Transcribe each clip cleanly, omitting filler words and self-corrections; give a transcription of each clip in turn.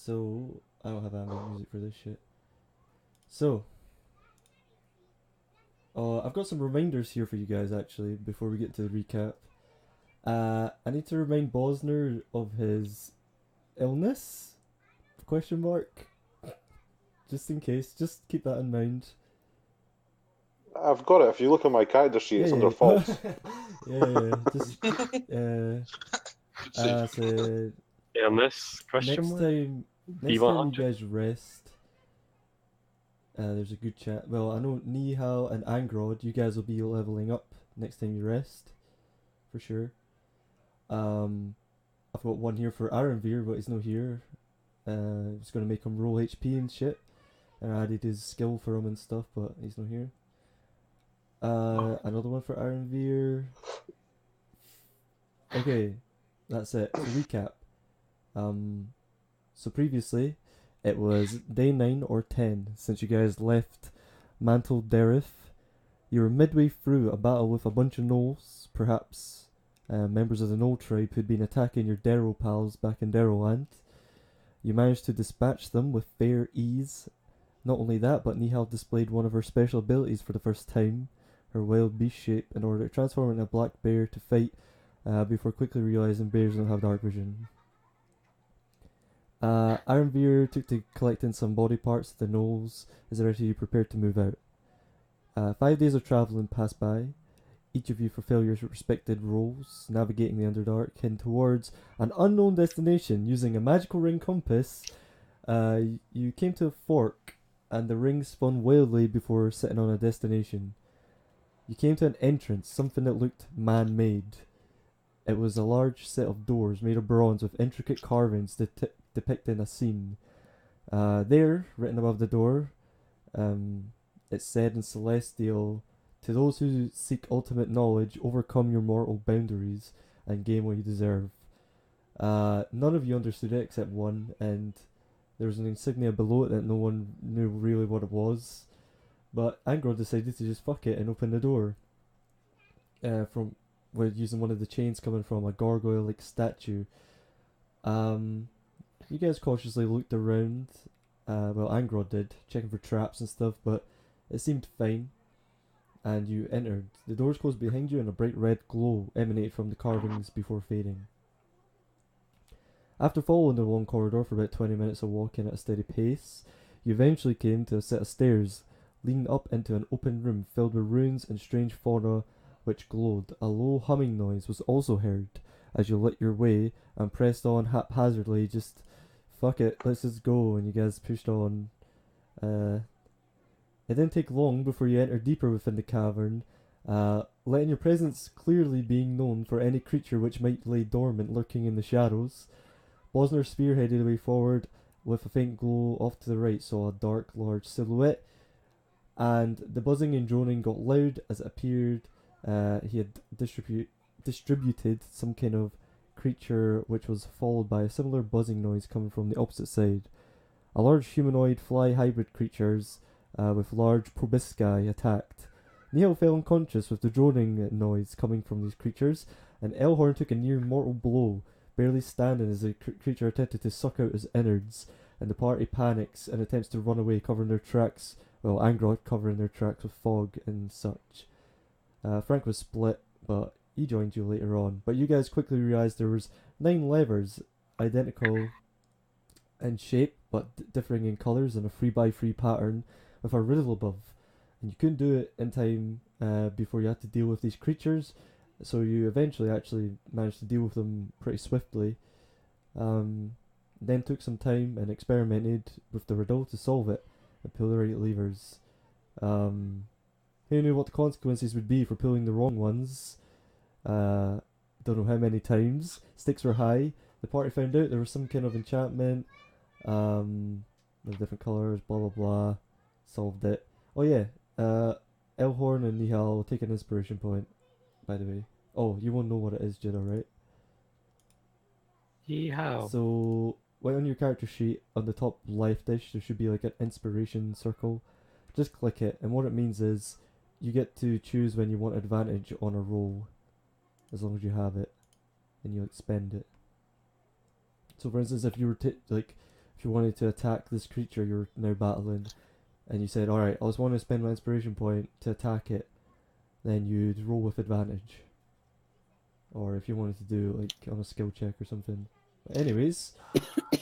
So I don't have ambient music for this shit. So, I've got some reminders here for you guys actually before we get to the recap. I need to remind Bosner of his illness? Question mark. Just in case, just keep that in mind. I've got it. If you look at my character sheet, Yeah, it's under yeah, faults. yeah. Just uh, Good save. so Illness? Question next mark? time, next time you D100? guys rest. There's a good chat. Well, I know Nihal and Angrod, you guys will be leveling up next time you rest, for sure. I've got one here for Aranvir, but he's not here. I was gonna make him roll HP and shit, and I added his skill for him and stuff, but he's not here. Another one for Aranvir. Okay, that's it. So recap. So previously, it was day 9 or 10 since you guys left Mantle Derith. You were midway through a battle with a bunch of gnolls, perhaps members of the Gnoll tribe who'd been attacking your Darrow pals back in Darrowland. You managed to dispatch them with fair ease. Not only that, but Nihal displayed one of her special abilities for the first time, her wild beast shape, in order to transform into a black bear to fight before quickly realizing bears don't have dark vision. Ironveer took to collecting some body parts of the gnolls as the rest of you prepared to move out. 5 days of travelling passed by, each of you fulfill your respected roles, navigating the Underdark, heading towards an unknown destination using a magical ring compass. You came to a fork, and the ring spun wildly before setting on a destination. You came to an entrance, something that looked man-made. It was a large set of doors made of bronze with intricate carvings depicting a scene. There, written above the door, it said in Celestial, "To those who seek ultimate knowledge, overcome your mortal boundaries and gain what you deserve." None of you understood it except one, and there was an insignia below it that no one knew really what it was. But Angro decided to just fuck it and open the door. From with using one of the chains coming from a gargoyle-like statue. You guys cautiously looked around. Well, Angrod did, checking for traps and stuff, but it seemed fine. And you entered. The doors closed behind you and a bright red glow emanated from the carvings before fading. After following the long corridor for about 20 minutes of walking at a steady pace, you eventually came to a set of stairs leading up into an open room filled with ruins and strange fauna which glowed. A low humming noise was also heard as you lit your way and pressed on haphazardly, just fuck it, let's just go, and you guys pushed on. It didn't take long before you entered deeper within the cavern, letting your presence clearly being known for any creature which might lay dormant lurking in the shadows. Bosner spearheaded the way forward with a faint glow off to the right, saw a dark, large silhouette, and the buzzing and droning got loud as it appeared. He had distributed some kind of creature which was followed by a similar buzzing noise coming from the opposite side. A large humanoid fly hybrid creatures with large proboscis attacked. Neil fell unconscious with the droning noise coming from these creatures, and Elhorn took a near mortal blow, barely standing as the creature attempted to suck out his innards, and the party panics and attempts to run away, covering their tracks, well, Angrod covering their tracks with fog and such. Frank was split, but he joined you later on. But you guys quickly realised there was 9 levers, identical in shape, but differing in colours, and a 3x3 pattern with a riddle above. And you couldn't do it in time before you had to deal with these creatures, so you eventually actually managed to deal with them pretty swiftly. Then took some time and experimented with the riddle to solve it and pull the right levers. Who knew what the consequences would be for pulling the wrong ones? Don't know how many times. Stakes were high. The party found out there was some kind of enchantment. With different colours, blah blah blah. Solved it. Oh yeah, Elhorn and Nihal will take an inspiration point, by the way. Oh, you won't know what it is, Jidda, right? Yeehaw. So, right on your character sheet, on the top left-ish, there should be like an inspiration circle. Just click it, and what it means is you get to choose when you want advantage on a roll, as long as you have it, and you like spend it. So, for instance, if you were if you wanted to attack this creature you're now battling, and you said, alright, I just want to spend my inspiration point to attack it, then you'd roll with advantage. Or if you wanted to do like on a skill check or something. But anyways,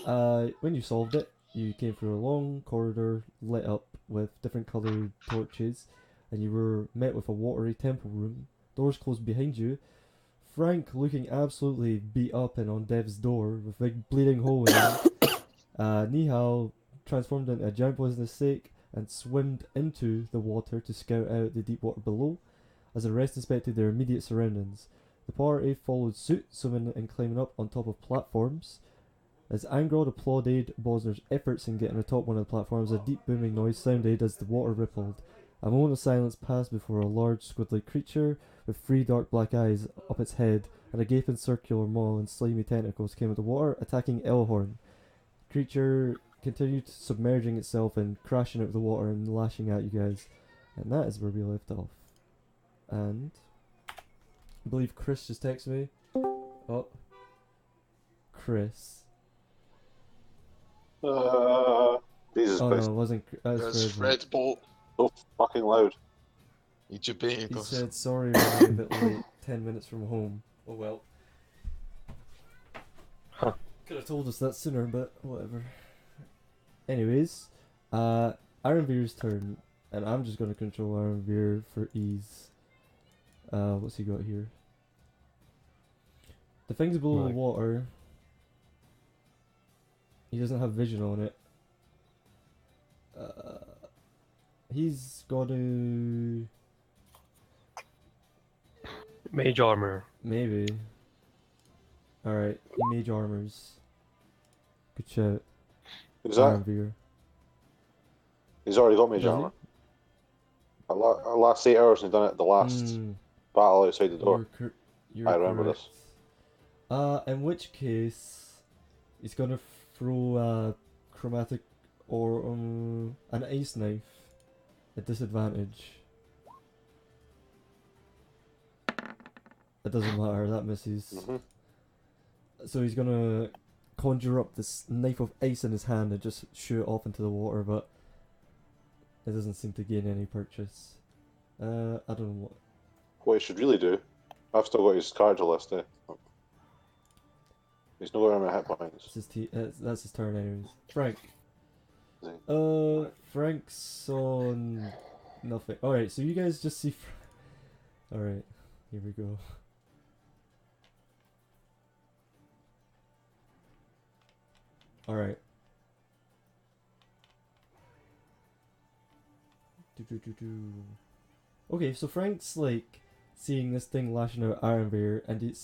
when you solved it, you came through a long corridor lit up with different coloured torches, and you were met with a watery temple room. Doors closed behind you. Frank, looking absolutely beat up and on death's door with a big bleeding hole in him. Nihal transformed into a giant poisonous snake and swam into the water to scout out the deep water below, as the rest inspected their immediate surroundings. The party followed suit, swimming and climbing up on top of platforms. As Angrod applauded Bosner's efforts in getting atop one of the platforms, a deep booming noise sounded as the water rippled. A moment of silence passed before a large squid-like creature with 3 dark black eyes up its head and a gaping circular maw and slimy tentacles came out of the water, attacking Elhorn. The creature continued submerging itself and crashing out of the water and lashing at you guys. And that is where we left off. And I believe Chris just texted me. Oh. Chris. Jesus Oh Christ. no, it wasn't. That was There's Fred. Fred Bolt. So fucking loud. He debated He us. said sorry running a bit late, 10 minutes from home. Oh well. Huh. Could have told us that sooner, but whatever. Anyways, Ironveer's turn, and I'm just gonna control Ironveer for ease. What's he got here? The things below the Right. water. He doesn't have vision on it. He's got to Mage armor. maybe. Alright, mage armors. Good shout. Who's that? Ironveer. He's already got mage Does he? armor. Last 8 hours and he's done it at the last battle outside the door. You're I remember correct. In which case, he's gonna throw a chromatic or an ice knife at disadvantage. It doesn't matter, that misses. Mhm. So he's gonna conjure up this knife of ice in his hand and just shoot it off into the water, but it doesn't seem to gain any purchase. I don't know what. What he should really do, I've still got his character list, eh? He's not got how many hit points. That's his turn, anyways. Frank. Is he? Frank's on nothing. Alright, so you guys just see. Alright, here we go. Alright. Okay, so Frank's like seeing this thing lashing out Ironveer, and he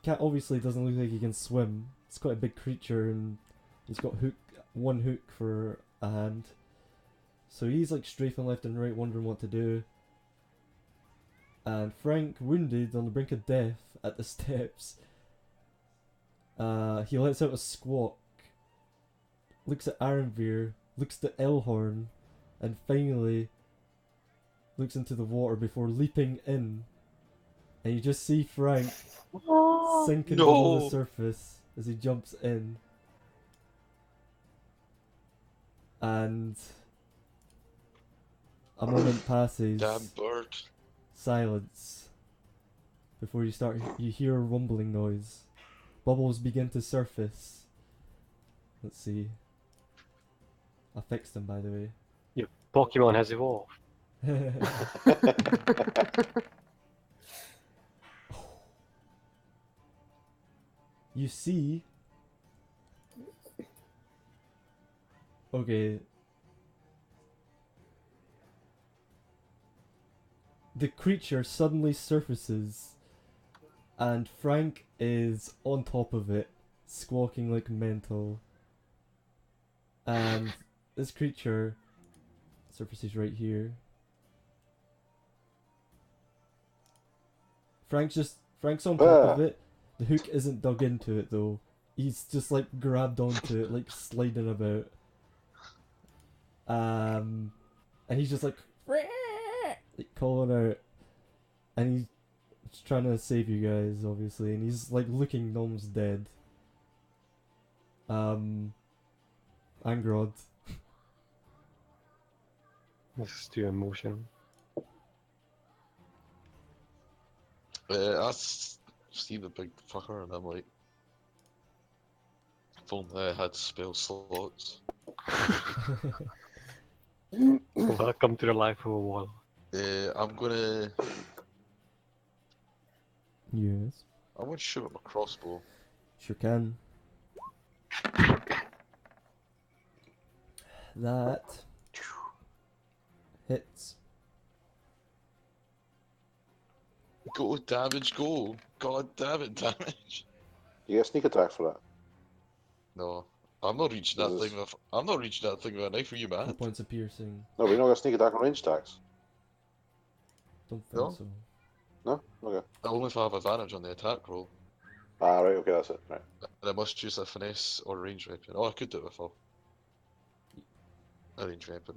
obviously doesn't look like he can swim. It's quite a big creature, and he's got one hook for a hand. So he's like strafing left and right, wondering what to do. And Frank, wounded on the brink of death at the steps, he lets out a squawk, looks at Ironveer, looks at Elhorn, and finally looks into the water before leaping in. And you just see Frank sinking below the No. surface as he jumps in. And a moment passes. Damn bird. Silence. Before you hear a rumbling noise. Bubbles begin to surface. Let's see. I fixed them, by the way. Your Pokemon has evolved. You see. Okay. The creature suddenly surfaces, and Frank is on top of it, squawking like mental. And this creature surfaces right here. Frank's on top of it. The hook isn't dug into it though. He's just like grabbed onto it, like sliding about. And he's just like calling out, and he's trying to save you guys, obviously, and he's like looking almost dead. Angrod. Let's do emotion. I see the big fucker and I'm like, if only I had spell slots. Welcome to the life of a wall. I'm gonna Yes. shoot with my crossbow. Sure can. That hits. Go damage, go! God damn it, damage! You get sneak attack for that. No, I'm not reaching that Jesus. thing with. I'm not reaching that thing with a knife. Are you 4 mad? points of piercing. No, but you're not gonna sneak attack on range attacks. Don't think No. so. No? Okay. Only if I have advantage on the attack roll, Ah, right, okay, that's it. Right. and I must choose a finesse or range weapon. Oh, I could do it with a range weapon.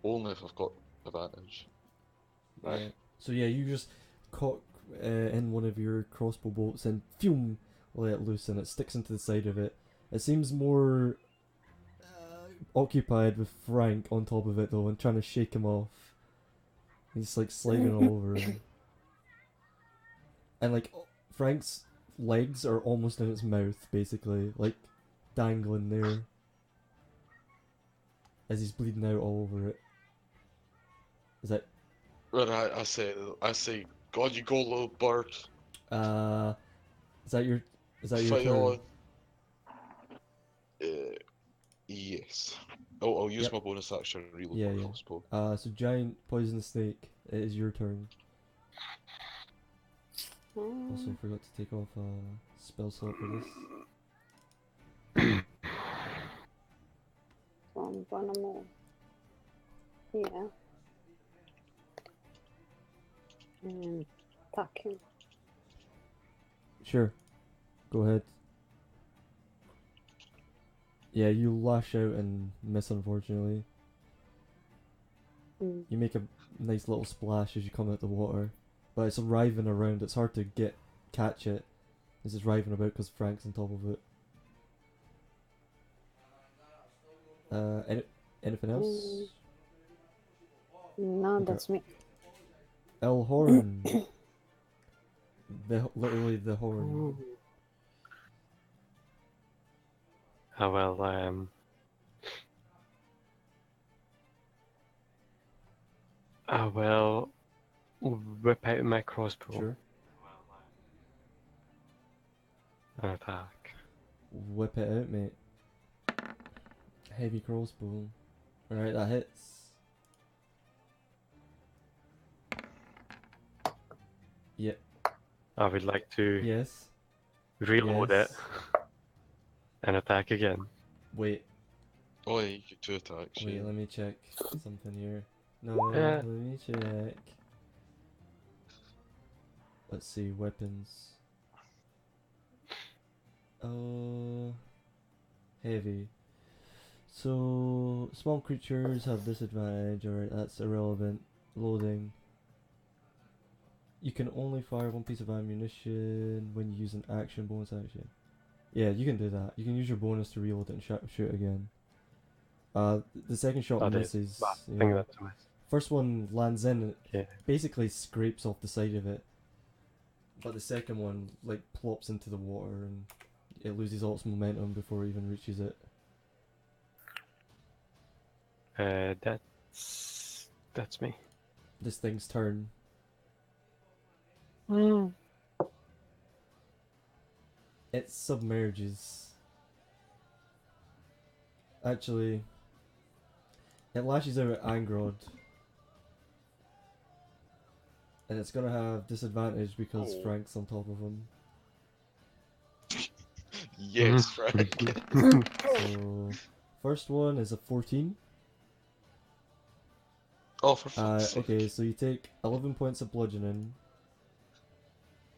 Only if I've got advantage. Right. Yeah. So yeah, you just cock in one of your crossbow bolts and phew, let it loose and it sticks into the side of it. It seems more occupied with Frank on top of it though and trying to shake him off. He's like sliding all over him. And like Frank's legs are almost in its mouth basically, like dangling there. As he's bleeding out all over it. Is that Right, I say, God, you go, little bird. uh is that your Fight turn? on. Yes. Oh, I'll use Yep. my bonus action and reload Yeah, my yeah. crossbow. So giant poison snake, it is your turn. Also forgot to take off a spell slot for this. So I'm gonna move here and attack him. Sure. Go ahead. Yeah, you lash out and miss unfortunately. Mm. You make a nice little splash as you come out the water. But it's writhing around, it's hard to catch it. As it's writhing about because Frank's on top of it. Anything else? No, Okay. that's me. El Horn. Literally the horn. Oh well, I will whip out my crossbow Sure. and attack. Whip it out, mate. Heavy crossbow. Alright, that hits. Yep. I would like to Yes. reload Yes. it and attack again. Wait, Oh, yeah, you get 2 attacks. wait, Yeah. let me check something here. No, Yeah. let me check. Let's see, weapons. Heavy. So, small creatures have disadvantage, alright, that's irrelevant. Loading. You can only fire one piece of ammunition when you use an action, bonus action. Yeah, you can do that. You can use your bonus to reload it and shoot again. The second shot That is- misses. I Yeah. think that's a miss. First one lands in and Yeah. basically scrapes off the side of it. But the second one, like, plops into the water and it loses all its momentum before it even reaches it. That's me. This thing's turn. It submerges. Actually, it lashes out at Angrod. And it's gonna have disadvantage because Oh. Frank's on top of him. Yes, Frank. So, first one is a 14. Oh, for fuck's sake. Okay, so you take 11 points of bludgeoning.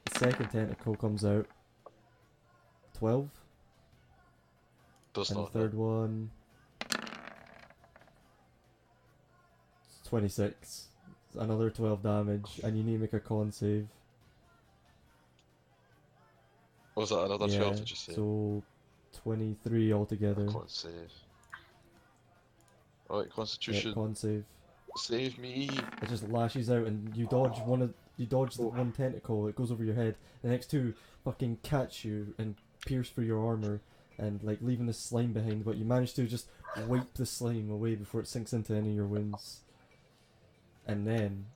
The second tentacle comes out. 12. Does And the not third one. 26. Another 12 damage, and you need to make a con save. Was that another 12, did you say? So 23 altogether. Con save. Alright, Yeah, Constitution. con save. Save me. It just lashes out and you dodge you dodge the one tentacle, it goes over your head. The next two fucking catch you and pierce through your armor and like leaving the slime behind, but you manage to just wipe the slime away before it sinks into any of your wounds. And then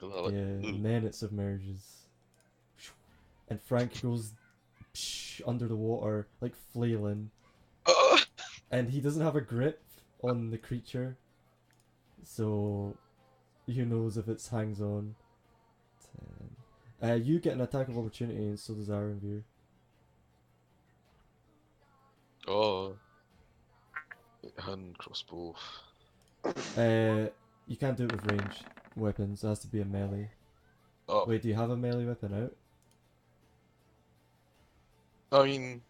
and then it submerges. And Frank goes under the water, like flailing. And he doesn't have a grip on the creature. So who knows if it hangs on. 10. You get an attack of opportunity, and so does Ironview. Oh. Hand crossbow. You can't do it with ranged weapons. It has to be a melee. Oh. Wait, do you have a melee weapon out? I mean,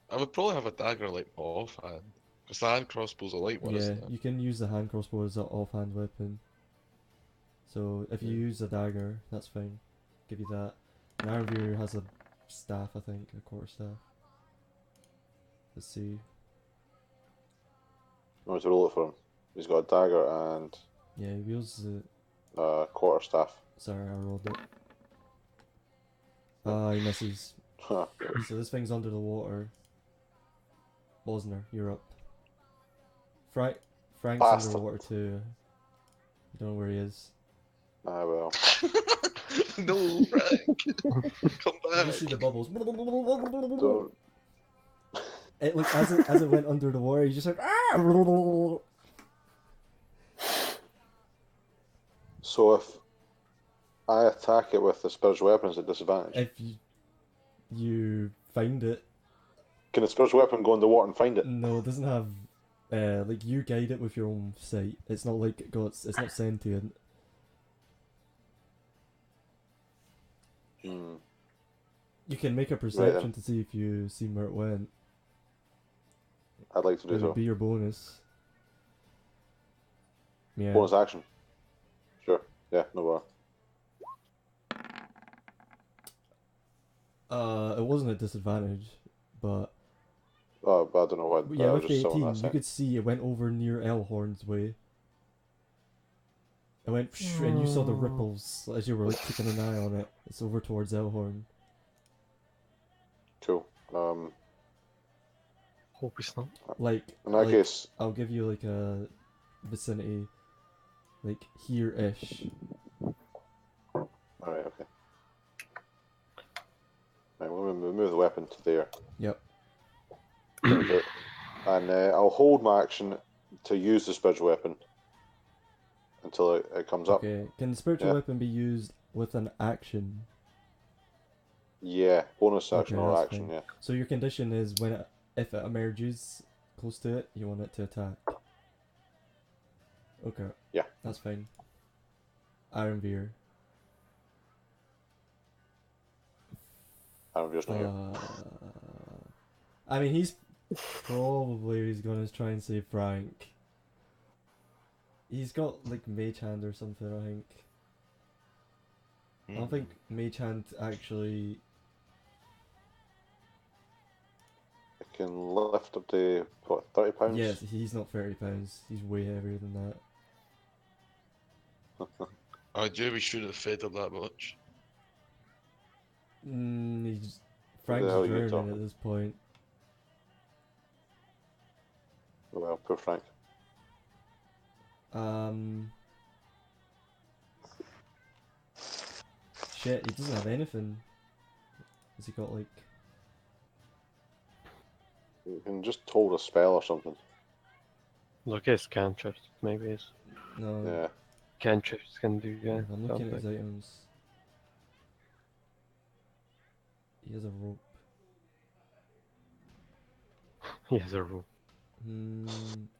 I would probably have a dagger like offhand. Because the hand crossbow's a light one, Yeah, isn't it? you can use the hand crossbow as an offhand weapon. So if you use a dagger, that's fine. Give you that. And Ironview has a staff, I think, a quarter staff. Let's see. I want to roll it for him. He's got a dagger and Yeah, he wields the. quarter staff. Sorry, I rolled it. Ah, he misses. So this thing's under the water. Bosner, you're up. Frank's Bastard. underwater too. You don't know where he is. Ah, well. No, Frank! Come You back! just see the bubbles. Don't. It like as it went under the water, he just like ah. So if I attack it with the spiritual weapon, it's a disadvantage. If you find it, Can the spiritual weapon go in the water and find it? no, it doesn't have. Like you guide it with your own sight. It's not like it's not sentient. Hmm. You can make a Right perception then. to see if you see where it went. I'd like to do It would so. be your bonus. Yeah. Bonus action. Sure. Yeah, no bother. It wasn't a disadvantage, but Oh, but I don't know what. yeah, I with was the just saying 18, that you thing. could see it went over near Elhorn's way. It went, and you saw the ripples as you were like keeping an eye on it. It's over towards Elhorn. Cool. Hope it's not. Like, In that case, I'll give you like a vicinity, like here-ish. alright, okay. Right, we'll move the weapon to there. Yep. And I'll hold my action to use the spiritual weapon until it comes up. Okay. Can the spiritual Yeah. weapon be used with an action? Yeah, bonus action Okay, or that's action, fine. yeah. So your condition is if it emerges close to it, you want it to attack. Okay. Yeah. That's fine. Ironveer. I'm just not here. I mean, he's gonna try and save Frank. He's got like Mage Hand or something, I think. I don't think Mage Hand actually. I can lift up to, what, 30 pounds? Yes, he's not 30 pounds. He's way heavier than that. I do, we shouldn't have fed her that much. Frank's hell are you drowning talking? at this point. Oh, well, poor Frank. Shit, he doesn't have anything. Has he got like? You can just hold a spell or something. Look at his cantrips, maybe his No. Yeah. cantrips can do, yeah. I'm looking at his something. items. He has a rope. He has a rope.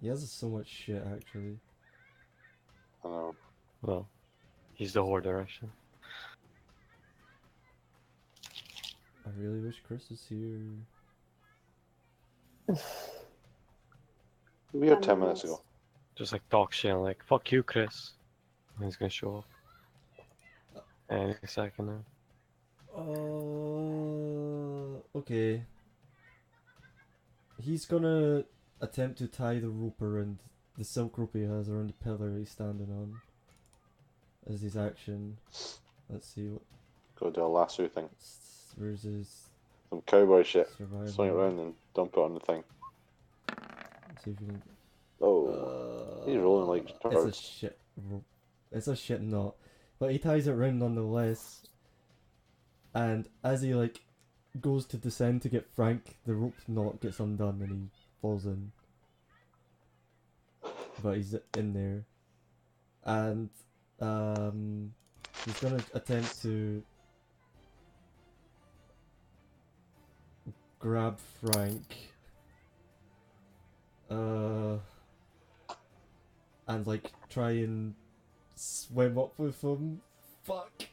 He has so much shit actually. I know. Well, he's the hoarder, actually. I really wish Chris was here. We had 10 minutes ago. Just like talk shit, like, fuck you, Chris. And he's gonna show off. Any second now. Okay. he's gonna attempt to tie the rope around the silk rope he has around the pillar he's standing on as his action. Let's see what. Go do a lasso thing. Where's his Some cowboy shit. survival? Swing it around and dump it on the thing. Let's see if you can. Oh, he's rolling like It's a turds. shit rope. It's a shit knot, but he ties it round nonetheless. And as he like goes to descend to get Frank, the rope knot gets undone and he falls in. But he's in there, and he's gonna attempt to grab Frank. And like try and swim up with him. Fuck,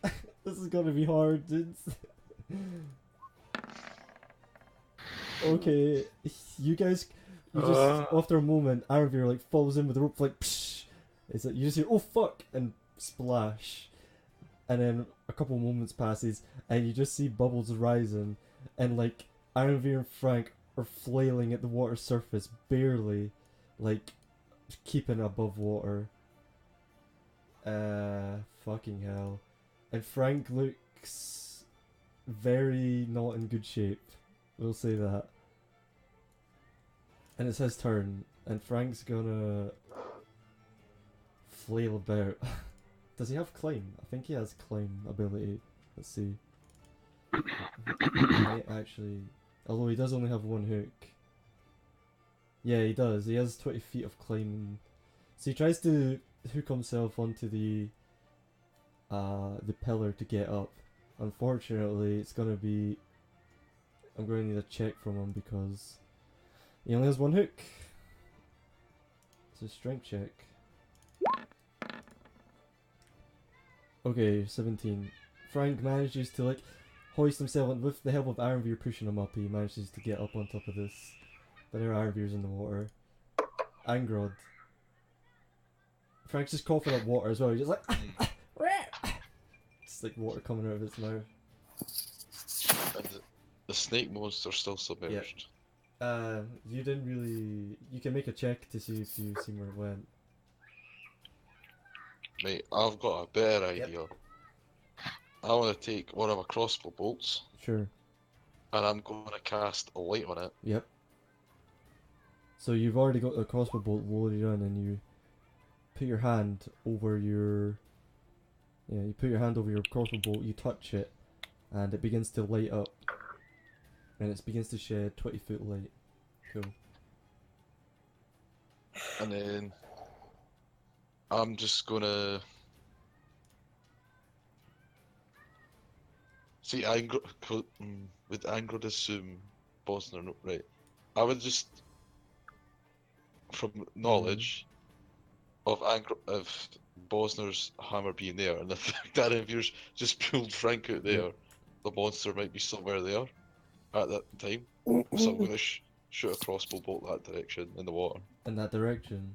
this is gonna be hard, dude. Okay, you guys, you just after a moment, Aravir like falls in with the rope, like psh. It's like you just hear oh fuck and splash, and then a couple moments passes and you just see bubbles rising, and like Aravir and Frank are flailing at the water surface, barely, like keeping above water. Fucking hell. And Frank looks very not in good shape. We'll say that. And it's his turn, and Frank's gonna flail about. Does he have climb? I think he has climb ability. Let's see. He might actually, although he does only have one hook. Yeah, he does. He has 20 feet of climb. So he tries to hook himself onto the pillar to get up. Unfortunately, it's gonna be. I'm going to need a check from him because he only has one hook. It's a strength check. Okay, 17. Frank manages to like hoist himself, and with the help of Ironveer pushing him up, he manages to get up on top of this. But there are Ironveers in the water. Angrod. Frank's just coughing up water as well. He's just like just like water coming out of his mouth. And the snake monster's still submerged. You didn't really. You can make a check to see if you seen where it went. Mate, I've got a better Yep. idea. I want to take one of my crossbow bolts Sure. and I'm going to cast a light on it. Yep. So you've already got the crossbow bolt loaded on, and you put your hand over your. Yeah, you put your hand over your crossbow bolt. You touch it, and it begins to light up, and it begins to shed 20-foot light. Cool. And then I'm just gonna see with Angro assume Bosner, no, right? I would just, from knowledge of Bosner's hammer being there, and the fact that if you've just pulled Frank out there, the monster might be somewhere there at that time. So I'm gonna shoot a crossbow bolt that direction in the water. In that direction.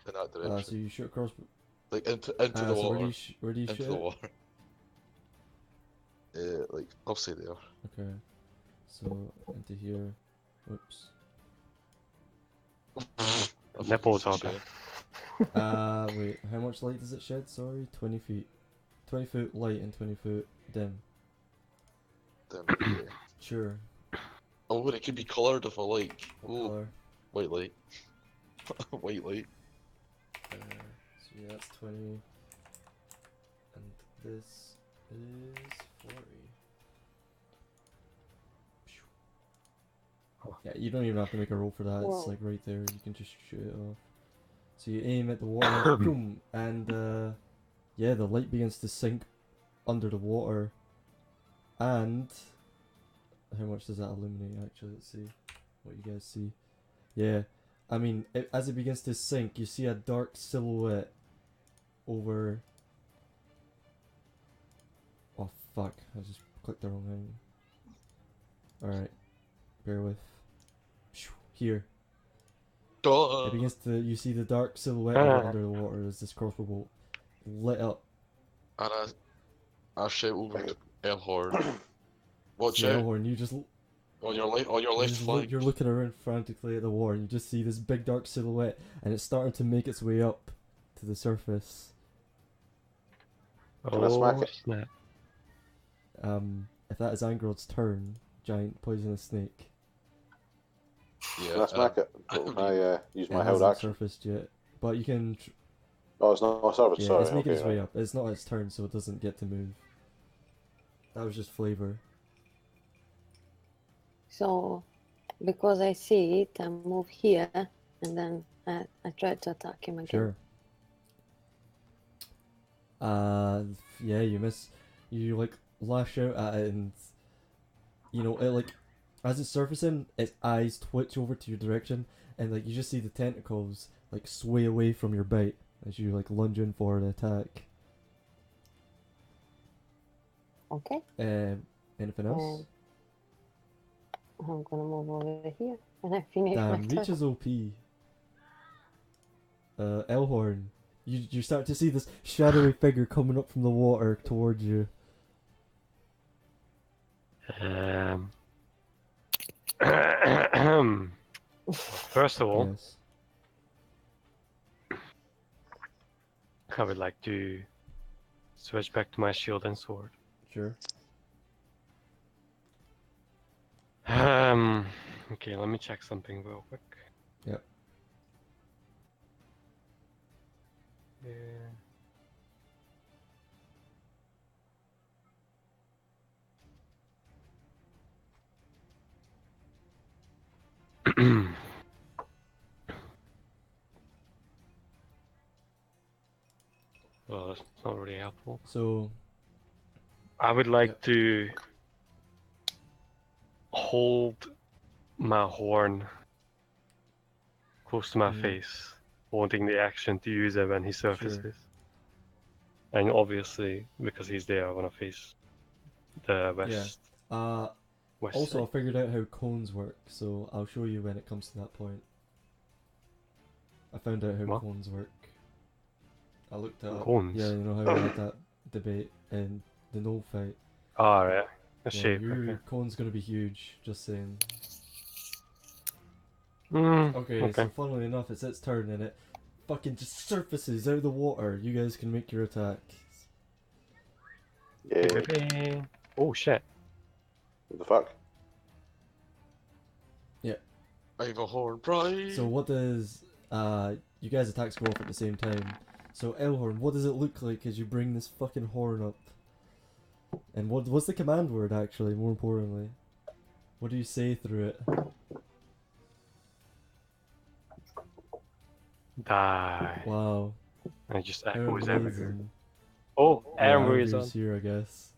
In that direction. So you shoot a crossbow. Like into the So water. where do you Into shoot the it? water. Like, I'll say there. Okay. So into here. Whoops. Nipples are Shit. Wait. How much light does it shed? Sorry, 20 feet. 20 foot light and 20 foot dim. Then, yeah. Sure. Oh, but it could be coloured if I like. What Oh, color? white light. White light. So yeah, that's 20. And this is 40. Yeah, you don't even have to make a roll for that. Whoa. It's like right there. You can just shoot it off. So you aim at the water, boom, and yeah, the light begins to sink under the water. And how much does that illuminate? Actually, let's see what you guys see. Yeah, I mean, as it begins to sink, you see a dark silhouette over. Oh fuck! I just clicked the wrong thing. All right, bear with. Here. Duh. It begins to. You see the dark silhouette of it under the water as this crossbow bolt lit up. And I shout over to Elhorn. Watch Yeah, out. Horn, you just On your left flank. You're looking around frantically at the water, and you just see this big dark silhouette, and it's starting to make its way up to the surface. Can I smack Oh, it? snap. If that is Angrod's turn, giant poisonous snake. Yeah. Can I smack it? Can I use It my held hasn't action? surfaced yet, but you can. Oh, it's not surfaced. Yeah, Sorry. it's making Okay, its way right. up. It's not its turn, so it doesn't get to move. That was just flavor. So, because I see it, I move here, and then I try to attack him again. Sure. Yeah, you miss. You like lash out at it, and you know it like as it's surfacing, its eyes twitch over to your direction, and like you just see the tentacles like sway away from your bite as you like lunge in for an attack. Okay. Anything else? I'm gonna move over here, and I finish my Damn, turn. Reach is OP. Elhorn, you start to see this shadowy figure coming up from the water towards you. First of all, Yes. I would like to switch back to my shield and sword. Sure. Okay, let me check something real quick. Yep. Yeah. Well, that's not really helpful. So I would like Yep. to hold my horn close to my Mm. face, wanting the action to use it when he surfaces. And obviously, because he's there, I want to face the west. West Also, I side. figured out how cones work, so I'll show you when it comes to that point. I found out how What? cones work. I looked at Cones? Yeah, you know how we had that debate in the no fight. Alright, a Yeah, shape. your Okay. cone's gonna be huge. Just saying. Okay. So funnily enough, it's its turn and it fucking just surfaces out of the water. You guys can make your attack. Yeah. Oh shit. What the fuck? I have a horn pride. So what does you guys' attacks go off at the same time? So Elhorn, what does it look like as you bring this fucking horn up? And what's the command word actually? More importantly, what do you say through it? Die. Wow, And it just how echoes everywhere. amazing! Oh, Yeah, armor is on. Armor's here, I guess.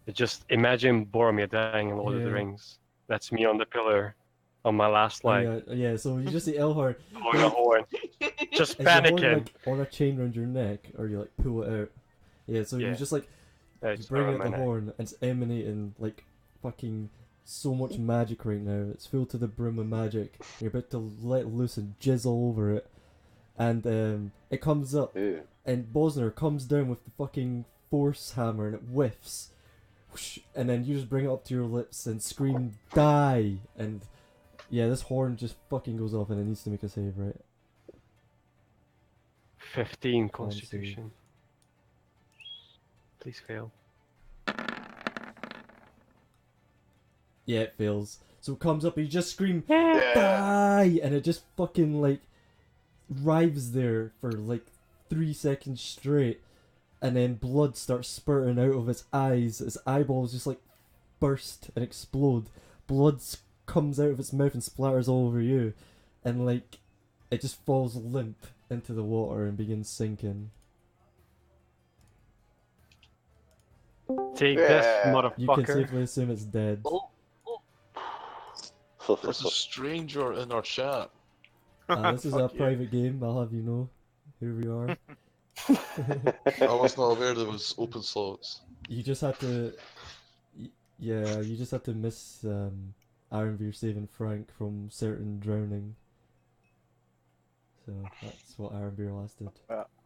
It just imagine Boromir dying in Lord of the Yeah. Rings. That's me on the pillar, on my last Oh, leg, yeah. So you just see Elhorn. blowing a horn, just Is the horn panicking. like on a chain around your neck, or you like pull it out? Yeah. So you Yeah. just like you Just bring around out my the neck. horn, and it's emanating like fucking so much magic right now. It's filled to the brim with magic. You're about to let loose and jizz all over it, and it comes up, Yeah. and Bosner comes down with the fucking force hammer, and it whiffs, whoosh, and then you just bring it up to your lips and scream "Die!" And yeah, this horn just fucking goes off, and it needs to make a save, right? 15 Con Constitution. Please fail. Yeah, it fails. So it comes up and you just scream Yeah. "Die!" and it just fucking like writhes there for like 3 seconds straight, and then blood starts spurting out of its eyes. Its eyeballs just like burst and explode. Blood comes out of its mouth and splatters all over you, and like it just falls limp into the water and begins sinking. Take this, Yeah. You can motherfucker. safely assume it's dead. Oh, there's a stranger in our chat. This is a Fuck you. private game, I'll have you know. Here we are. I was not aware there was open slots. You just had to, yeah, you just had to miss Ironveer saving Frank from certain drowning. So that's what Ironveer lasted.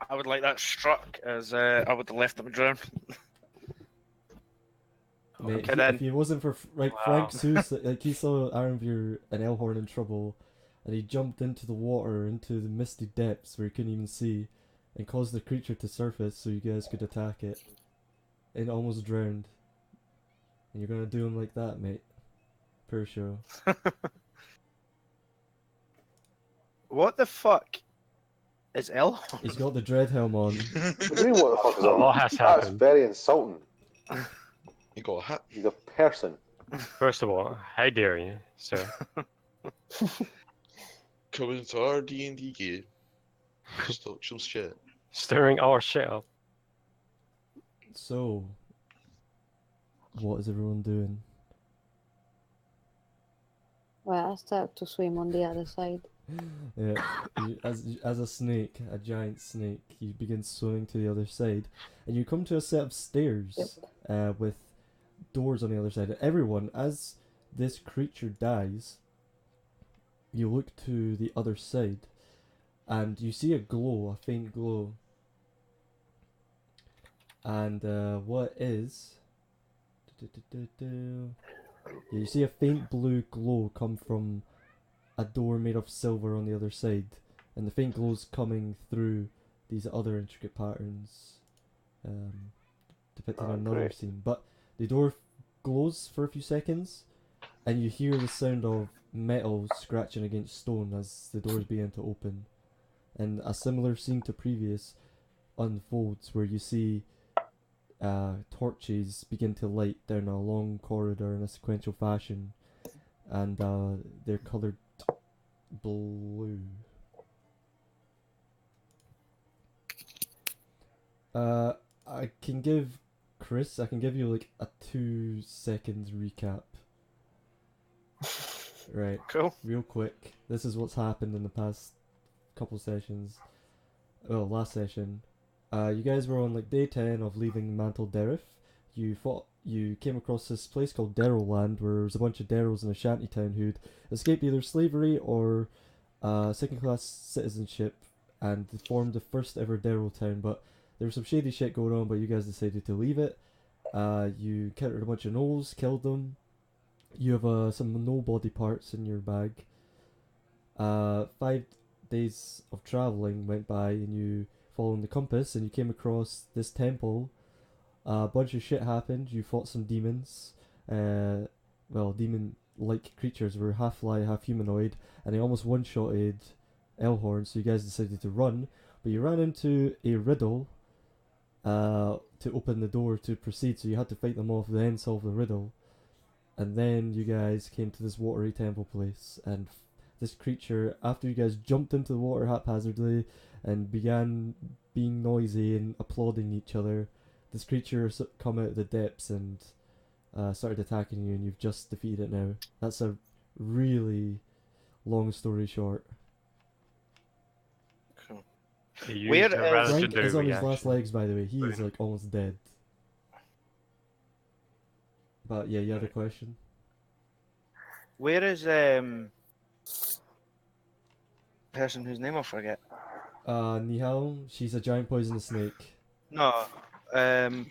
I would like that struck as I would have left him drown. Mate, Okay, then. if he wasn't for Frank Seuss, like he saw Arenvir and Elhorn in trouble, and he jumped into the water, into the misty depths where he couldn't even see, and caused the creature to surface so you guys could attack it. And almost drowned. And you're gonna do him like that, mate. Per show. What the fuck is L? He's got the dread helm on. What do you mean, what the fuck is A lot that? has That's happened. very insulting. He got hit. He's a person. First of all, how dare you, sir? Coming to our D&D game. Stop some shit. Stirring our shit up. So, what is everyone doing? Well, I start to swim on the other side. Yeah, as a snake, a giant snake, you begin swimming to the other side, and you come to a set of stairs with doors on the other side. Everyone, as this creature dies, you look to the other side, and you see a glow, a faint glow. And what is? Yeah, you see a faint blue glow come from a door made of silver on the other side, and the faint glow's coming through these other intricate patterns depicted on another great. scene. But the door glows for a few seconds, and you hear the sound of metal scratching against stone as the doors begin to open. And a similar scene to previous unfolds, where you see torches begin to light down a long corridor in a sequential fashion, and they're coloured blue. I can give you like a 2 seconds recap. Right. Cool. Real quick. This is what's happened in the past couple sessions. Well, last session. You guys were on like day 10 of leaving Mantle Derif. You came across this place called Darrow Land, where there was a bunch of Darrows in a shantytown who'd escaped either slavery or second-class citizenship, and formed the first ever Darrow town. But there was some shady shit going on, but you guys decided to leave it. You encountered a bunch of gnolls, killed them. You have some gnoll body parts in your bag. 5 days of traveling went by, and you followed the compass, and you came across this temple. A bunch of shit happened. You fought some demons. Demon-like creatures were half fly, half humanoid, and they almost one-shotted Elhorn, so you guys decided to run. But you ran into a riddle to open the door to proceed, so you had to fight them off, then solve the riddle. And then you guys came to this watery temple place, and this creature, after you guys jumped into the water haphazardly and began being noisy and applauding each other, this creature come out of the depths and started attacking you, and you've just defeated it now. That's a really long story short. Cool. You Where used a is- relative Frank is on his reaction. last legs, by the way. He is like almost dead. But yeah, you had a question? Where is person whose name I forget? Nihal, she's a giant poisonous snake. No, Oh,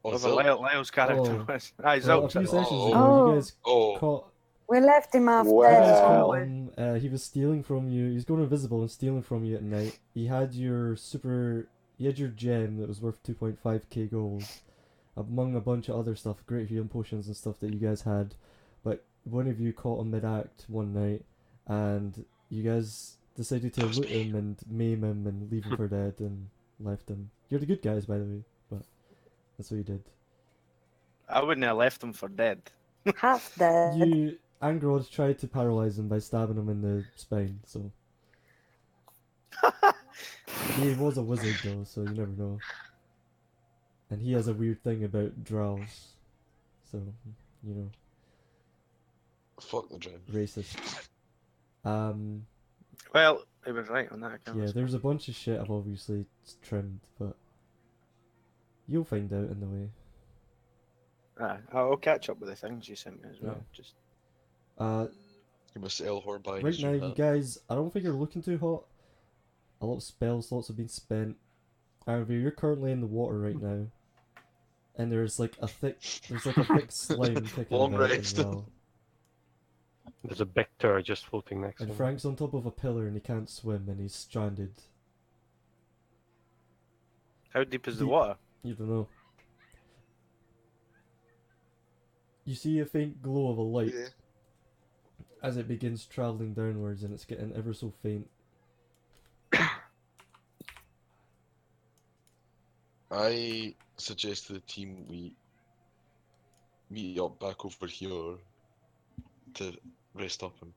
whoever Zil? Lyle's character Oh. was. Aye, Well, a Zilch. few sessions Oh. ago, you guys Oh, caught We left him after. Wow. You guys caught Well. him. He was stealing from you. He was going invisible and stealing from you at night. He had your gem that was worth 2.5k gold, among a bunch of other stuff, great healing potions and stuff that you guys had. But one of you caught him mid-act one night, and you guys decided to loot him and maim him and leave him for dead and left him. You're the good guys, by the way, but that's what you did. I wouldn't have left him for dead. Half dead. Angrod tried to paralyze him by stabbing him in the spine, so. He was a wizard though, so you never know. And he has a weird thing about drows. So, you know, fuck the dream. racist. Well, he was right on that account. Yeah, there's a bunch of shit I've obviously trimmed, but you'll find out in the way. I'll catch up with the things you sent me as well. Yeah. Just You must Elhorn by Right now, you guys, I don't think you're looking too hot. A lot of spell slots have been spent. However, you're currently in the water right now. And there's like a thick slime kicking Long about as rest. well. There's a big turret just floating next to And him. Frank's on top of a pillar and he can't swim and he's stranded. How deep is the Deep. water? You don't know. You see a faint glow of a light Yeah. as it begins travelling downwards, and it's getting ever so faint. I suggest to the team we meet up back over here to rest up and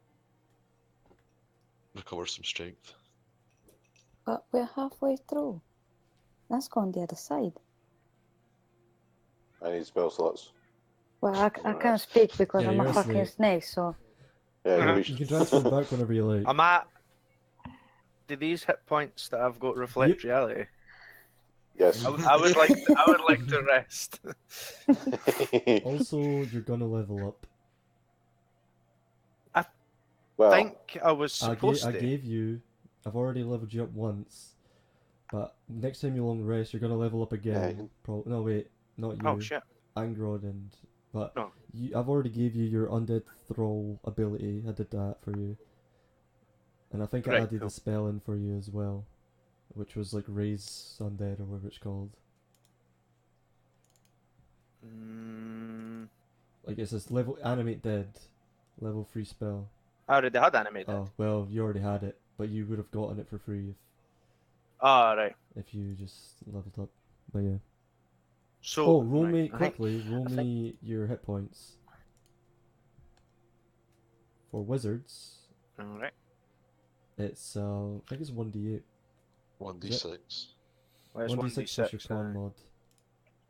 recover some strength. But we're halfway through. Let's go on the other side. I need spell slots. Well, I can't Alright. speak because Yeah, I'm you're a a fucking snake. snake, so... Yeah, Uh-huh. You can transfer back whenever you like. I'm at. Do these hit points that I've got reflect Yep. reality? Yes. I would like. I would like to rest. Also, you're gonna level up. Well, I think I was I supposed to. gave you. I've already leveled you up once, but next time you long rest, you're gonna level up Yeah, again. you can- No, wait, not you. Oh shit! Angrod but No. I've already gave you your undead thrall ability. I did that for you, and I think I Right, added cool. a spell in for you as well, which was like raise undead or whatever it's called. Like it's this level animate dead, level 3 spell. I already had animated. Oh well, you already had it, but you would have gotten it for free Ah, right. if you just leveled up. But yeah. So. Oh, roll right, me I think- quickly. Roll I think- me your hit points. For wizards, All right. it's I think it's 1d8. 1d6. Where's 1d6 plus your 1d6? clan mod,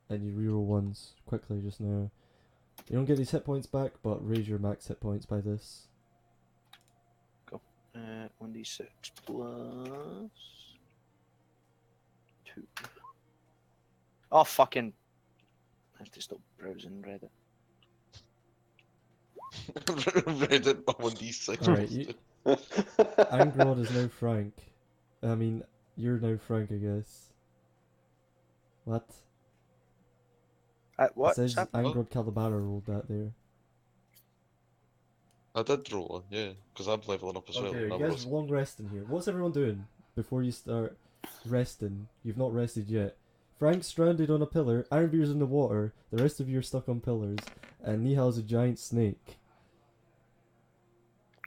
and you reroll ones quickly just now. You don't get these hit points back, but raise your max hit points by this. 1d6 plus 2. Oh fucking! I have to stop browsing Reddit. Read it by 1d6. Alright, Angrod is now Frank. I mean, you're now Frank, I guess. What? It What? says Angrod Calabara rolled that there. I did roll one, yeah, because I'm leveling up as well. Okay, and you I'm guys also- long resting here. What's everyone doing before you start resting? You've not rested yet. Frank's stranded on a pillar, Ironbeard's in the water, the rest of you are stuck on pillars, and Nihal's a giant snake.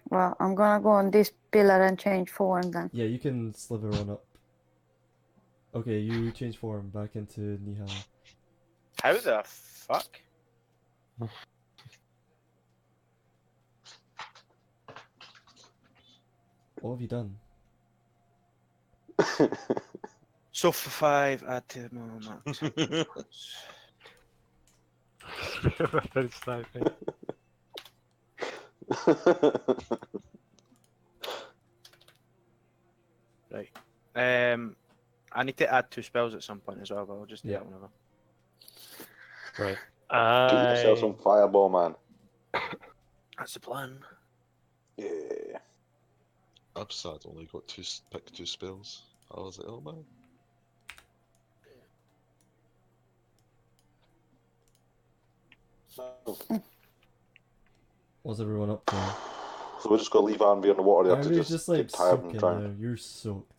Well, I'm gonna go on this pillar and change form then. Yeah, you can slither on up. Okay, you change form back into Nihal. How the fuck? What have you done? So for 5, add to my max. Weapon sniping. Right. I need to add 2 spells at some point as well, but I'll just do Yeah. that whenever. Right. Get yourself some fireball, man. That's the plan. Yeah. I'm sad I only got pick 2 spells. I was like, oh man. What's everyone up to? So we're just gonna leave Anvi on the water there to Ironbeard's just like get tired and soaking drown. now. You're soaked.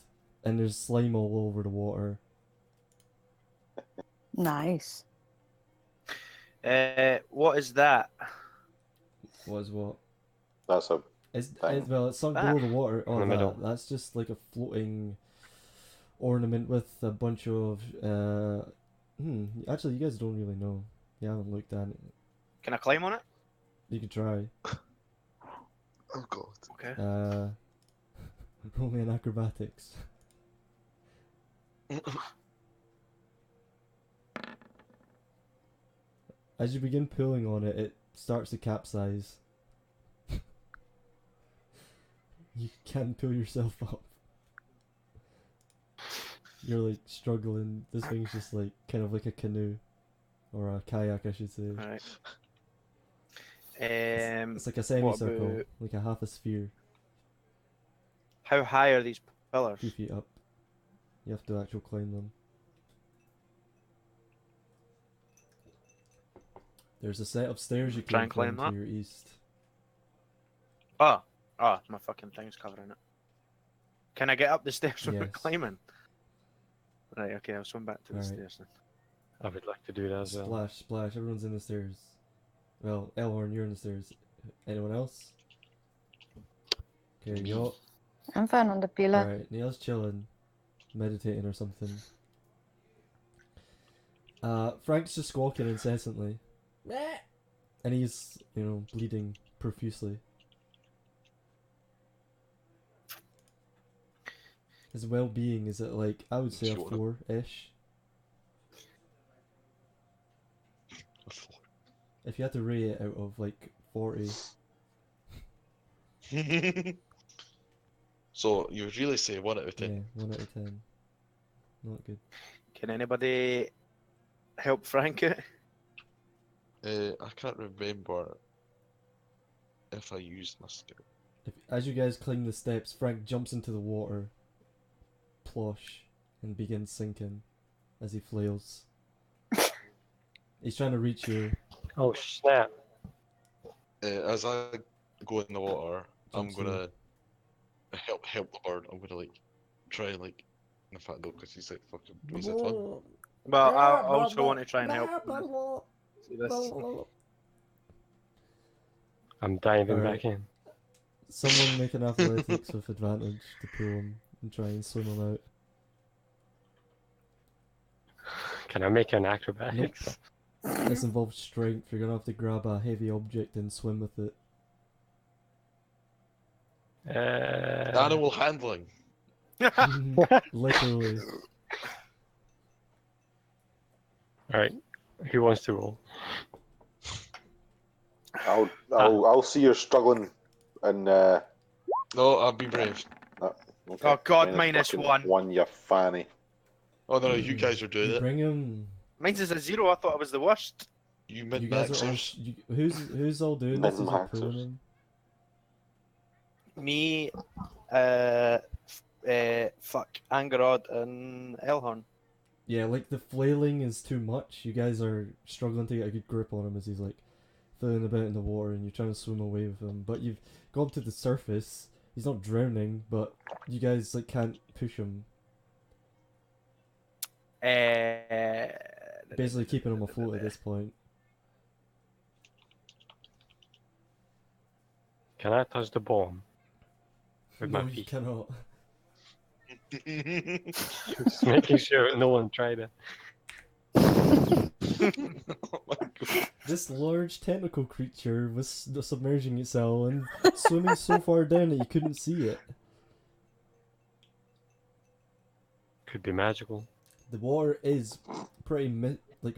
And there's slime all over the water. Nice. What is that? What? That's a Well, it's sunk That. below the water. Oh, In the middle. that's just like a floating ornament with a bunch of. Actually, you guys don't really know. You haven't looked at it. Can I climb on it? You could try. Oh god. Okay. Roll me an acrobatics. As you begin pulling on it, it starts to capsize. You can't pull yourself up. You're like struggling. This thing's just like kind of like a canoe. Or a kayak, I should say. Alright. It's like a semicircle, about- like a half a sphere, How high are these pillars? 2 feet up. You have to actually climb them. There's a set of stairs you Try can and climb climb to that? your east. Oh, my fucking thing's covering it. Can I get up the stairs without Yes. climbing? Right, okay, I'll swim back to the Alright. stairs then. I would like to do that as well. Splash, splash, everyone's in the stairs. Well, Elhorn, you're in the stairs. Anyone else? Okay, yo. I'm fine on the pillar. Alright, Neil's chilling, meditating or something. Frank's just squawking incessantly. And he's, bleeding profusely. His well-being is at like, I would say a Sure. 4-ish. If you had to rate it out of like 40. So you would really say 1 out of 10? Yeah, 1 out of 10. Not good. Can anybody help Frank out? I can't remember if I used my skill. As you guys climb the steps, Frank jumps into the water, plosh, and begins sinking as he flails. He's trying to reach you. Oh snap! As I go in the water, I'm Jumps in. gonna help the bird. I'm gonna try and in fact no, because he's fucking he's a fun. Well, I also want to try and help him. See this? I'm diving Alright. back in. Someone make an athletics with advantage to pull him and try and swim him out. Can I make an acrobatics? This involves strength. You're gonna have to grab a heavy object and swim with it. Animal handling. Literally. Alright. Who wants to roll? I'll see you're struggling, and No, I'll be brave. okay. Oh God, minus fucking 1. 1, you fanny. Oh no, you guys are doing You it. bring him. Mine's is a 0. I thought I was the worst. You You guys are all. min-maxers. Who's all doing this? Is you Min-maxers. pulling him? Me, fuck, Angerod and Elhorn. Yeah, like the flailing is too much. You guys are struggling to get a good grip on him as he's flailing about in the water, and you're trying to swim away with him. But you've gone to the surface. He's not drowning, but you guys can't push him. Basically keeping him afloat at this point. Can I touch the bomb? With No, my you feet. cannot. Just making sure no one tried it. Oh my God. This large tentacle creature was submerging itself and swimming so far down that you couldn't see it. Could be magical. The water is pretty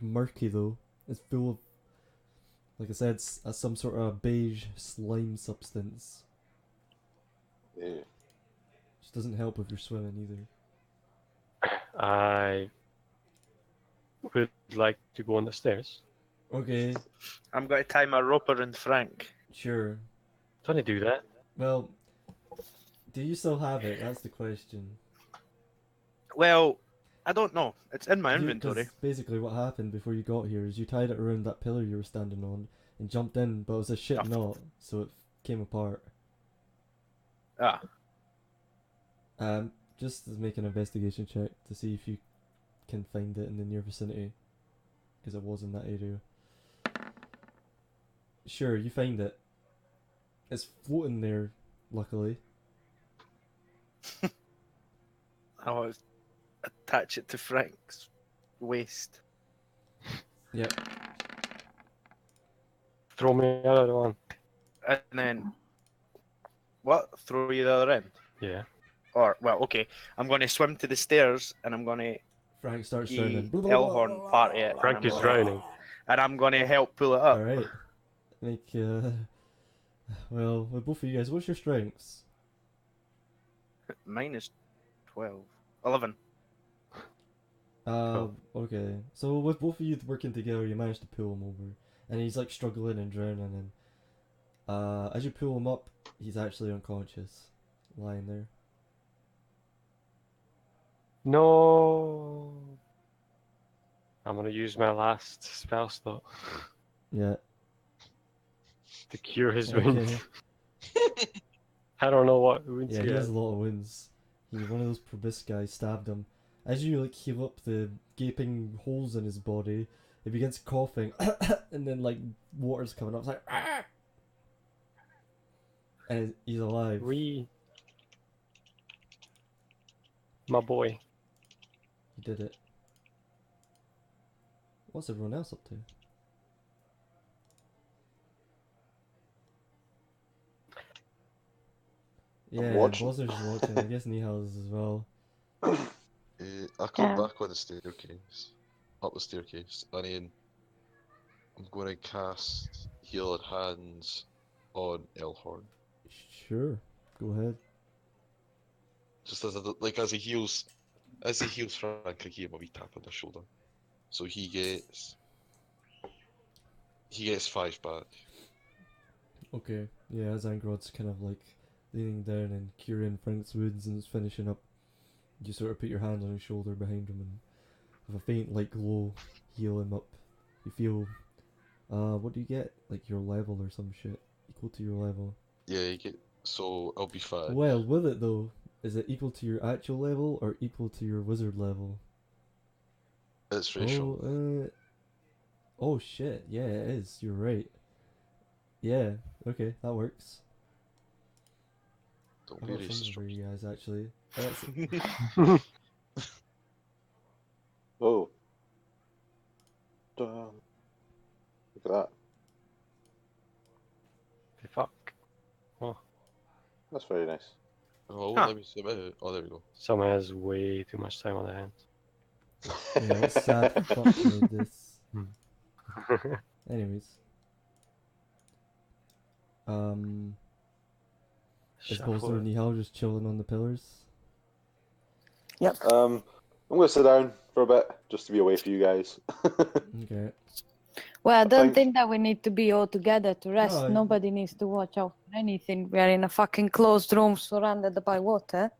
murky though. It's full of, like I said, some sort of beige slime substance. Yeah. Which doesn't help if you're swimming either. I would like to go on the stairs. Okay, I'm going to tie my rope around Frank. sure. Don't I do that? Well, do you still have it? That's the question. Well, I don't know. It's in my 'Cause inventory. basically what happened before you got here is you tied it around that pillar you were standing on and jumped in, but it was a shit Oh. knot, so it came apart. Ah, Just make an investigation check to see if you can find it in the near vicinity, because it was in that area. Sure, you find it. It's floating there, luckily. I'll attach it to Frank's waist. Yep. Throw me out of the one. And then, what? Throw you the other end? Yeah. Or, well, okay. I'm going to swim to the stairs and I'm going to Frank starts be drowning. Elhorn party it. and Frank I'm is gonna- drowning. And I'm going to help pull it up. Alright. Well, with both of you guys, what's your strengths? Minus 12. 11. Okay. So with both of you working together, you managed to pull him over. And he's struggling and drowning, and as you pull him up, he's actually unconscious. Lying there. No. I'm gonna use my last spell slot. Yeah. To cure his Okay. wounds. I don't know what wounds Yeah, he he has has. a lot of wounds. He's one of those proboscis guys stabbed him. As you like heal up the gaping holes in his body, he begins coughing, and then like water's coming up. It's like, "Ah!" And he's alive. My boy. He did it. What's everyone else up to? Yeah, watching. Bosner's just watching. I guess Nihal's as well. I come back on the staircase, up the staircase, and then I'm going to cast Healing Hands on Elhorn. Sure, go ahead. Just as he heals Frank, I give him a wee tap on the shoulder, so he gets 5 back. Okay, yeah, as Angrod's kind of like leaning down and curing Frank's wounds and it's finishing up, you sort of put your hand on his shoulder behind him and with a faint like glow heal him up. You feel, what do you get? Like your level or some shit? Equal to your level. Yeah, so I'll be fine. Well, with it though, is it equal to your actual level or equal to your wizard level? It's racial. Oh shit, yeah it is, you're right. Yeah, okay, that works. Don't I be got something racist. for you guys actually. That's Oh. Damn. Look at that. Fuck. Oh. That's very nice. Oh, let me see it. Oh, there we go. Someone has way too much time on their hands. yeah, what sad fuck made this? Anyways. Is Bolster and Nihal just chilling on the pillars? Yep. I'm gonna sit down for a bit just to be away from you guys. Okay. Well, I don't think that we need to be all together to rest. No, Nobody needs to watch out for anything. We are in a fucking closed room surrounded by water.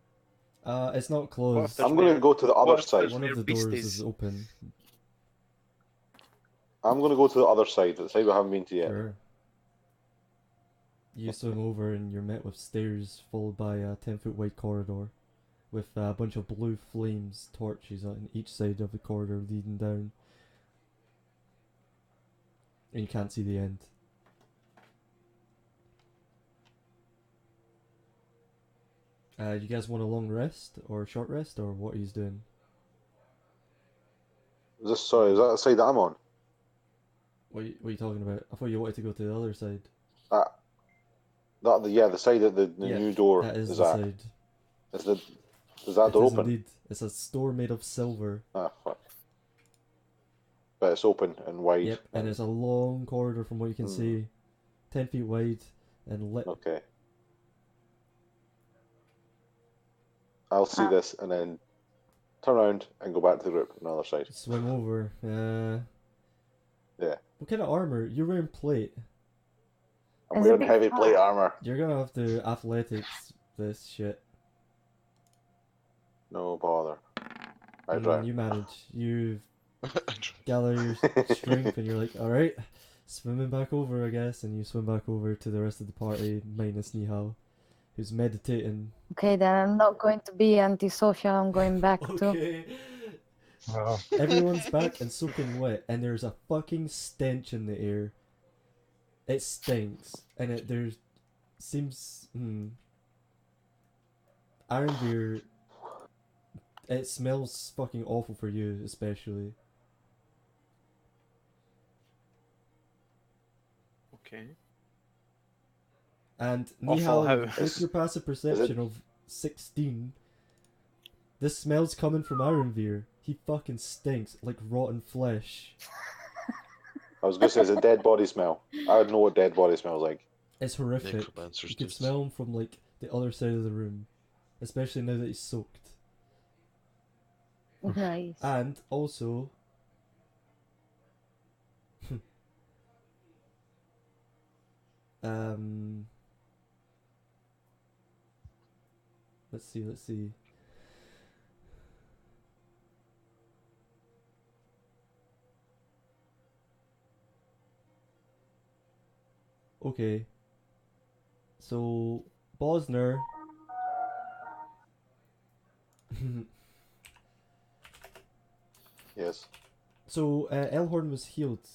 It's not closed. I'm gonna go to the other side. One of the doors is open. I'm gonna go to the other side, the side we haven't been to yet. Sure. You swim over and you're met with stairs followed by a 10-foot wide corridor with a bunch of blue flames, torches on each side of the corridor leading down. And you can't see the end. You guys want a long rest or short rest or what are you doing? Is that the side that I'm on? What are you talking about? I thought you wanted to go to the other side. The side that the Yeah, new door that is is the at. side. Is that door It is open? indeed. It's a store made of silver. Ah, fuck. But it's open and wide. Yep, and it's a long corridor from what you can see. 10 feet wide and lit. Okay. I'll see this and then turn around and go back to the group on the other side. Swim over. Yeah. What kind of armor? You're wearing plate. I'm wearing heavy plate armor. You're gonna have to athletics this shit. No bother. I drown. You manage. You gather your strength and you're like, alright, swimming back over I guess, and you swim back over to the rest of the party, minus Nihal, who's meditating. Okay, then I'm not going to be antisocial. I'm going back Okay. Everyone's back and soaking wet, and there's a fucking stench in the air. It stinks, and there seems Ironbeer. It smells fucking awful for you, especially. Okay. And Awful how? Nihal, with your passive perception of 16, this smell's coming from Ironveer. He fucking stinks like rotten flesh. I was gonna say it's a dead body smell. I would know what dead body smells like. It's horrific. You could smell him from like the other side of the room, especially now that he's soaked. Nice. And also, let's see. Okay. So, Bosner. Yes. So, Elhorn was healed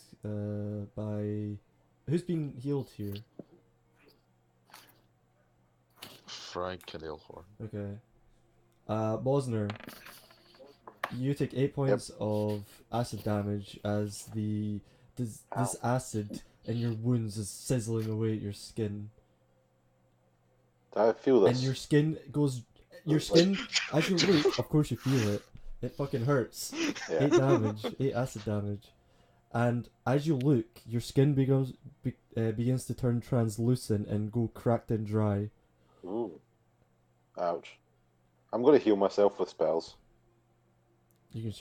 by. Who's been healed here? Frank and Elhorn. Okay. Bosner, you take 8 points of acid damage as this acid in your wounds is sizzling away at your skin. Do I feel this? And your skin goes. Your skin, as you look, of course you feel it. It fucking hurts. Yeah. 8 damage, 8 acid damage. And as you look, your skin begins to turn translucent and go cracked and dry. Ooh. Ouch. I'm going to heal myself with spells. You can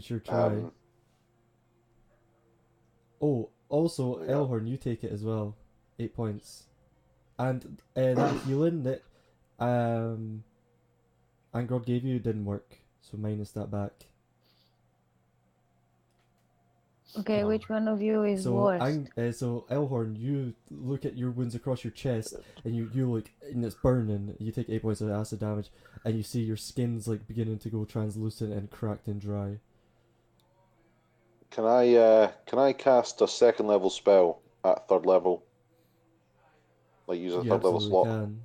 sure try. Oh, also, Yeah. Elhorn, you take it as well. 8 points. And that healing that Angrod gave you didn't work, so minus that back. Okay, which one of you is worse? So Elhorn, you look at your wounds across your chest, and you look, and it's burning. You take 8 points of acid damage, and you see your skin's like beginning to go translucent and cracked and dry. Can I cast a second level spell at third level? Like use a You third level absolutely slot? can.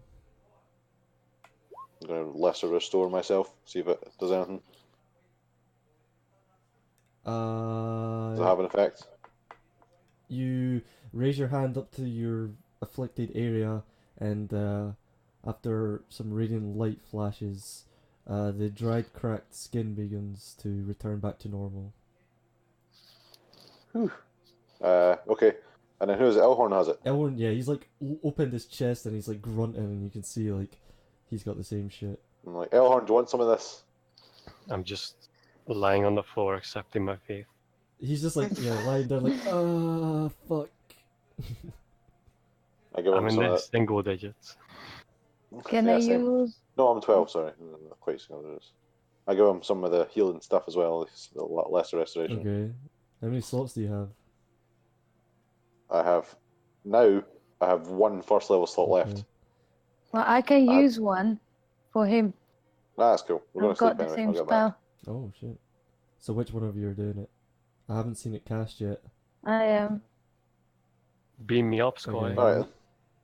I'm going to lesser restore myself, see if it does anything. Does it have an effect? You raise your hand up to your afflicted area, and after some radiant light flashes, the dried, cracked skin begins to return back to normal. Whew. Okay. And then who is it? Elhorn has it. Elwyn, yeah, he's like opened his chest and he's like grunting, and you can see like he's got the same shit. I'm like, Elhorn, do you want some of this? I'm just lying on the floor accepting my fate. He's just like, yeah, lying down like, fuck. I give him I'm in some the of single digits. that. Can Yeah, I same. use? No, I'm 12, sorry. Not quite single digits. I give him some of the healing stuff as well, a lot lesser restoration. Okay. How many slots do you have? I have one first level slot left. Well, I can use one for him. Nah, that's cool. We're going I've to sleep got the anyway. same I'll get back. spell. Oh shit. So which one of you are doing it? I haven't seen it cast yet. I am. Beam me up, Sky. Okay. Alright.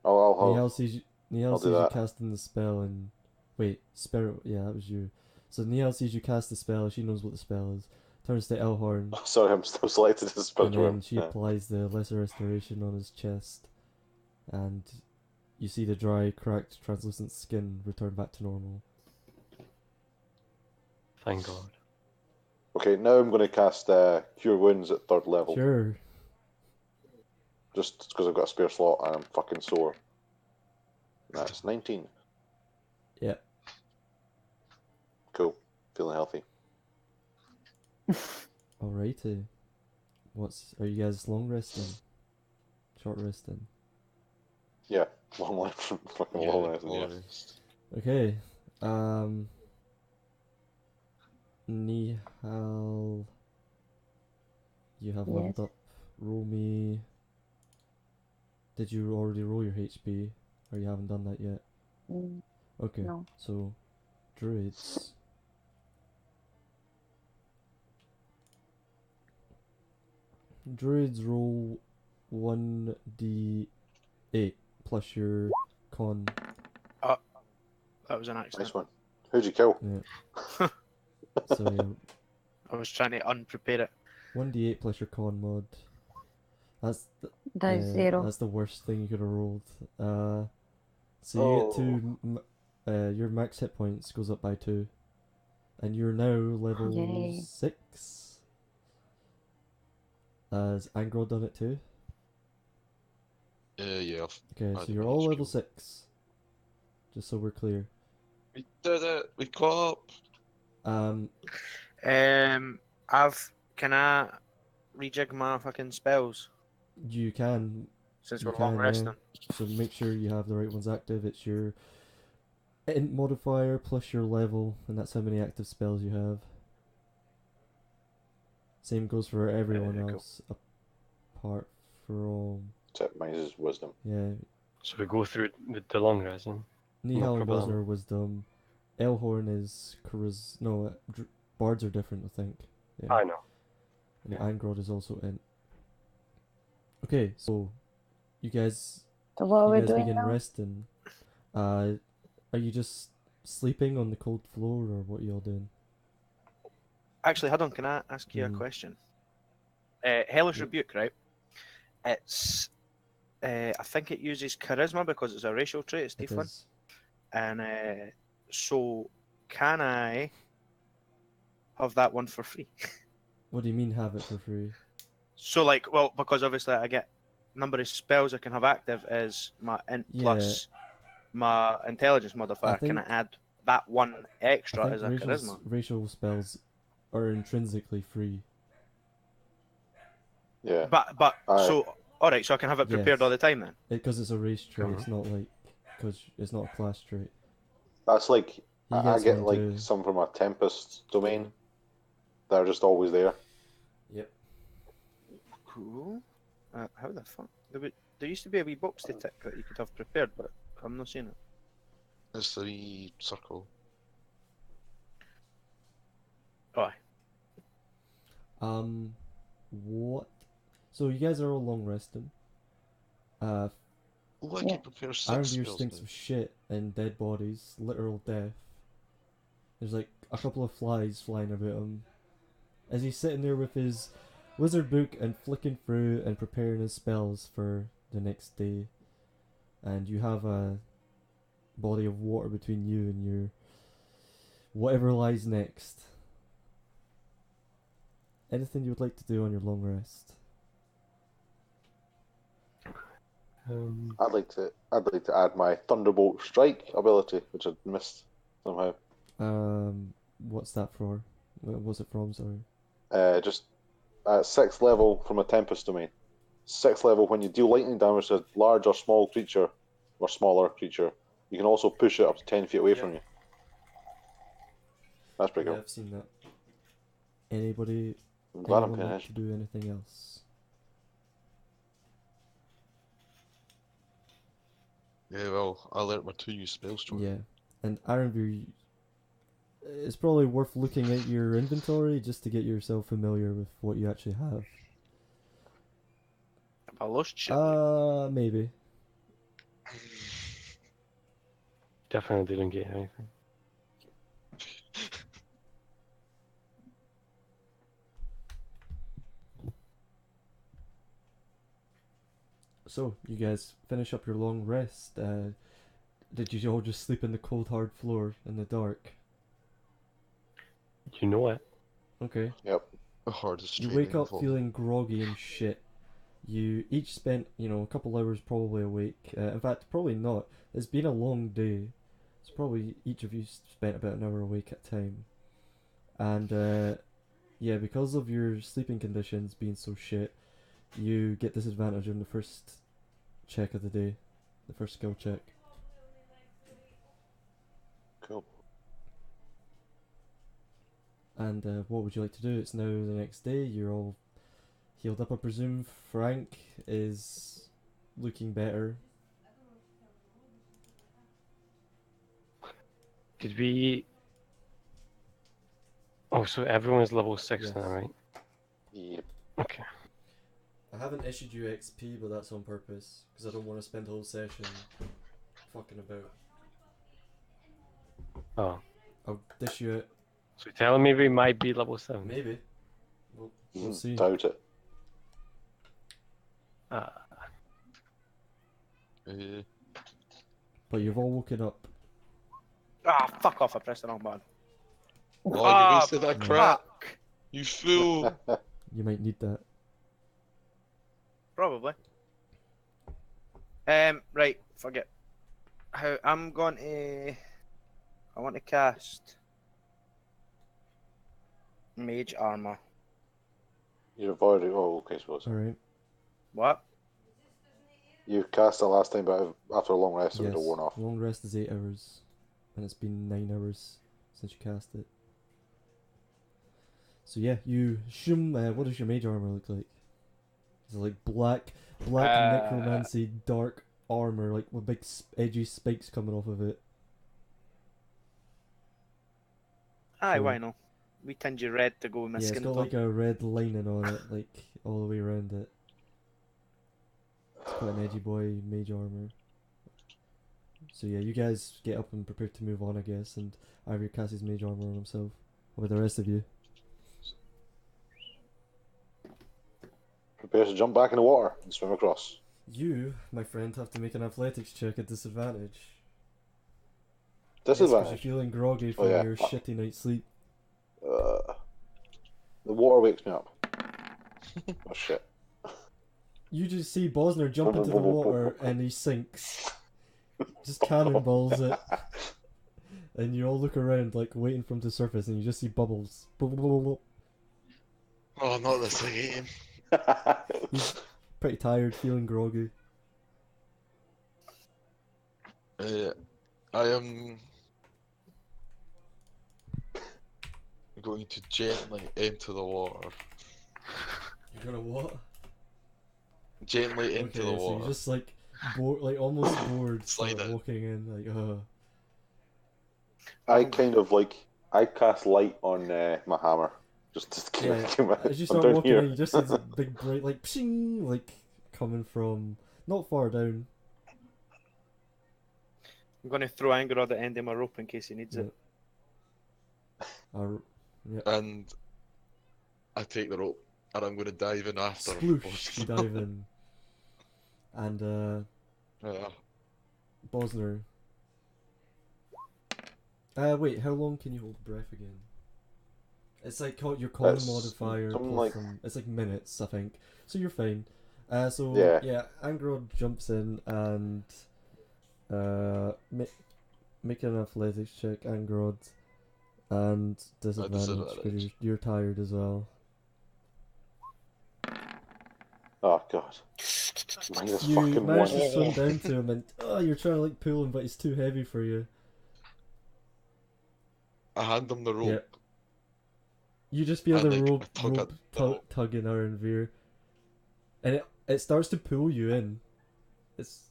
I'll Nihal sees I'll do you that. casting the spell, and wait, Sparrow. Yeah, that was you. So Nihal sees you cast the spell. She knows what the spell is. Turns to Elhorn, Sorry, I'm still selected as a and spiritual then weapon. she Yeah. applies the lesser restoration on his chest, and you see the dry, cracked, translucent skin return back to normal. Thank God. Okay, now I'm going to cast Cure Wounds at third level. Sure. Just because I've got a spare slot and I'm fucking sore. That's 19. Yeah. Cool. Feeling healthy. Alrighty. Are you guys long resting? Short resting? Yeah, long life. Fucking long life. Okay. Nihal, you have leveled up. Roll me. Did you already roll your HP? Or you haven't done that yet? Okay. No. So, druids. Druids roll 1d8 plus your con. That was an accident. Nice one. Who'd you kill? Yeah. So yeah, I was trying to unprepare it. 1d8 plus your con mod. That's That's 0. That's the worst thing you could have rolled. So you get your max hit points goes up by 2, and you're now level Yay. 6. Has Angro done it too? Yeah. Okay, I so did you're my all HP. level 6. Just so we're clear. We did it. We caught up. Can I rejig my fucking spells You can. since You we're long can, resting? So make sure you have the right ones active. It's your int modifier plus your level, and that's how many active spells you have. Same goes for everyone Cool. else, apart from... minus his wisdom. Yeah. So we go through with the long rest then. Nihal and problem. Bosner are wisdom. Elhorn is no, bards are different, I think. Yeah. I know. And Yeah. Angrod is also in. Okay, so you guys, So what are we doing begin now? resting. Are you just sleeping on the cold floor, or what are you all doing? Actually, hold on. Can I ask you a question? Hellish Rebuke, right? It's I think it uses charisma because it's a racial trait. It's It Tiefling. is. And so can I have that one for free? What do you mean have it for free? So like, well, because obviously I get number of spells I can have active is my int plus my intelligence modifier. Can I add that one extra as a charisma? Racial spells are intrinsically free. Yeah. But so all right, so I can have it prepared all the time then. Because it's a race trait. It's not like because it's not a class trait. That's like I get one like too. some from a Tempest domain. They're just always there. Yep. Cool. How the fuck? There used to be a wee box to tick that you could have prepared, but I'm not seeing it. It's the wee circle. Oh. What? So you guys are all long resting. I can prepare 6 Ironbeard spells stinks now. of shit and dead bodies, literal death. There's like a couple of flies flying about him. As he's sitting there with his wizard book and flicking through and preparing his spells for the next day. And you have a body of water between you and your whatever lies next. Anything you would like to do on your long rest? I'd like to add my Thunderbolt Strike ability, which I'd missed somehow. What's that for? What's it from? Sorry. Just at 6th level from a Tempest domain. 6th level, when you deal lightning damage to a large or small creature, or smaller creature, you can also push it up to 10 feet away from you. That's pretty cool. I've seen that. Anybody? I'm glad I'm Anyone paying like to attention. do anything else? Yeah, well, I learnt my 2 new spells. Yeah, and Ironbeard, it's probably worth looking at your inventory just to get yourself familiar with what you actually have. I lost shit. Maybe. Definitely didn't get anything. So, you guys finish up your long rest. Did you all just sleep in the cold hard floor in the dark? You know it. Okay. Yep. The hardest You training wake up of all. feeling groggy and shit. You each spent, a couple hours probably awake. In fact, probably not. It's been a long day. So probably each of you spent about an hour awake at a time. And, yeah, because of your sleeping conditions being so shit, you get disadvantage on the first check of the day. The first skill check. Cool. And what would you like to do? It's now the next day. You're all healed up, I presume. Frank is looking better. Did we... Oh, so everyone's level 6 now, right? Yep. Okay. I haven't issued you XP, but that's on purpose, because I don't want to spend the whole session fucking about. Oh. I'll dish you it. So you're telling me we might be level 7? Maybe. We'll see. Doubt it. But you've all woken up. Ah, fuck off! I pressed the wrong button. Oh, you wasted that crap! Fuck. You fool! You might need that. Probably. Right. Forget. How I'm going to. I want to cast Mage Armor. You've already. Oh, okay, suppose. Alright. What? You cast it last time, but after a long rest, it would Yes. have worn off. Long rest is 8 hours. And it's been 9 hours since you cast it. So yeah, you what does your mage armor look like? It's like black necromancy, dark armor, like with big edgy spikes coming off of it. Aye, So- why no? We tinge you red to go with my Yeah, it's skin got tone. like a red lining on it, like all the way around it. It's quite an edgy boy mage armor. So yeah, you guys get up and prepare to move on, I guess, and Ivory casts his mage armor on himself. What about the rest of you? Prepare to jump back in the water and swim across. You, my friend, have to make an athletics check at disadvantage. Disadvantage. Yes, 'cause you're feeling groggy from yeah. your shitty night's sleep. The water wakes me up. Oh shit. You just see Bosner jump into the water and he sinks. Just cannonballs it. And you all look around like waiting for him to surface and you just see bubbles. Oh, not this again. He's pretty tired, feeling groggy. I am going to gently enter the water. You're gonna what? Gently into the So water. you're just like bored, like almost bored, Slide start in. walking in, like I cast light on my hammer. Just to Yeah, as you I'm start down walking here. in, you just see this big bright, like, pshing, like, coming from not far down. I'm going to throw Angro at the end of my rope in case he needs Yeah. it. Yeah. And I take the rope and I'm going to dive in after. Sploosh, you dive in. And, Yeah. Bosner. Wait, how long can you hold breath again? It's like your con It's modifier something plus like- some. It's like minutes, I think. So you're fine. Yeah. Yeah, Angrod jumps in and make an athletics check, Angrod, and disadvantage because you're tired as well. Oh god. Minus You fucking manage one. to swim down to him and you're trying to like pull him, but he's too heavy for you. I hand him the rope. Yeah. You just feel the And, like, rope, I tug at the rope. tugging Iron Veer, and it starts to pull you in. It's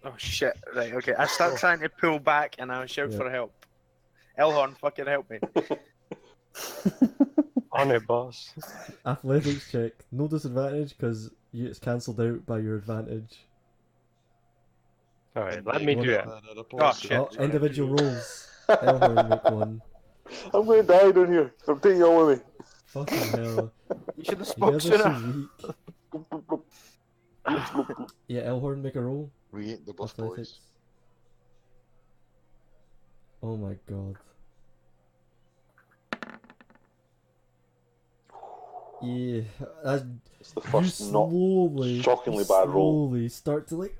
Oh shit! Right, okay. I start trying to pull back and I shout Yeah. for help. Elhorn, fucking help me! On it, boss. athletics check, no disadvantage because it's cancelled out by your advantage. Alright, let me do it. Oh, shit. Oh, individual rolls. Elhorn, make one. I'm going to die down here. I'm taking you all with me. Fucking hell. You should have You spoken guys are sooner. so weak. Yeah, Elhorn, make a roll. We ain't the bus boys. Athletics. Oh my god. Yeah, It's the you first not slowly, shockingly bad roll. slowly start to like,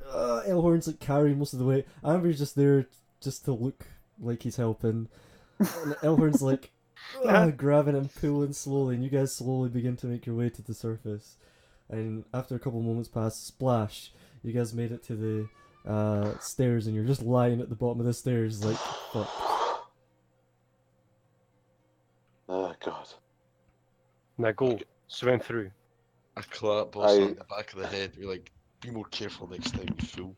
Elhorn's like carrying most of the weight. Amber's just there just to look like he's helping. And Elhorn's like, grabbing and pulling slowly, and you guys slowly begin to make your way to the surface. And after a couple moments pass, splash, you guys made it to the stairs, and you're just lying at the bottom of the stairs like, fuck. Oh god. Now go, swim through. I clap boss on the back of the head. We're like, be more careful next time, you fool.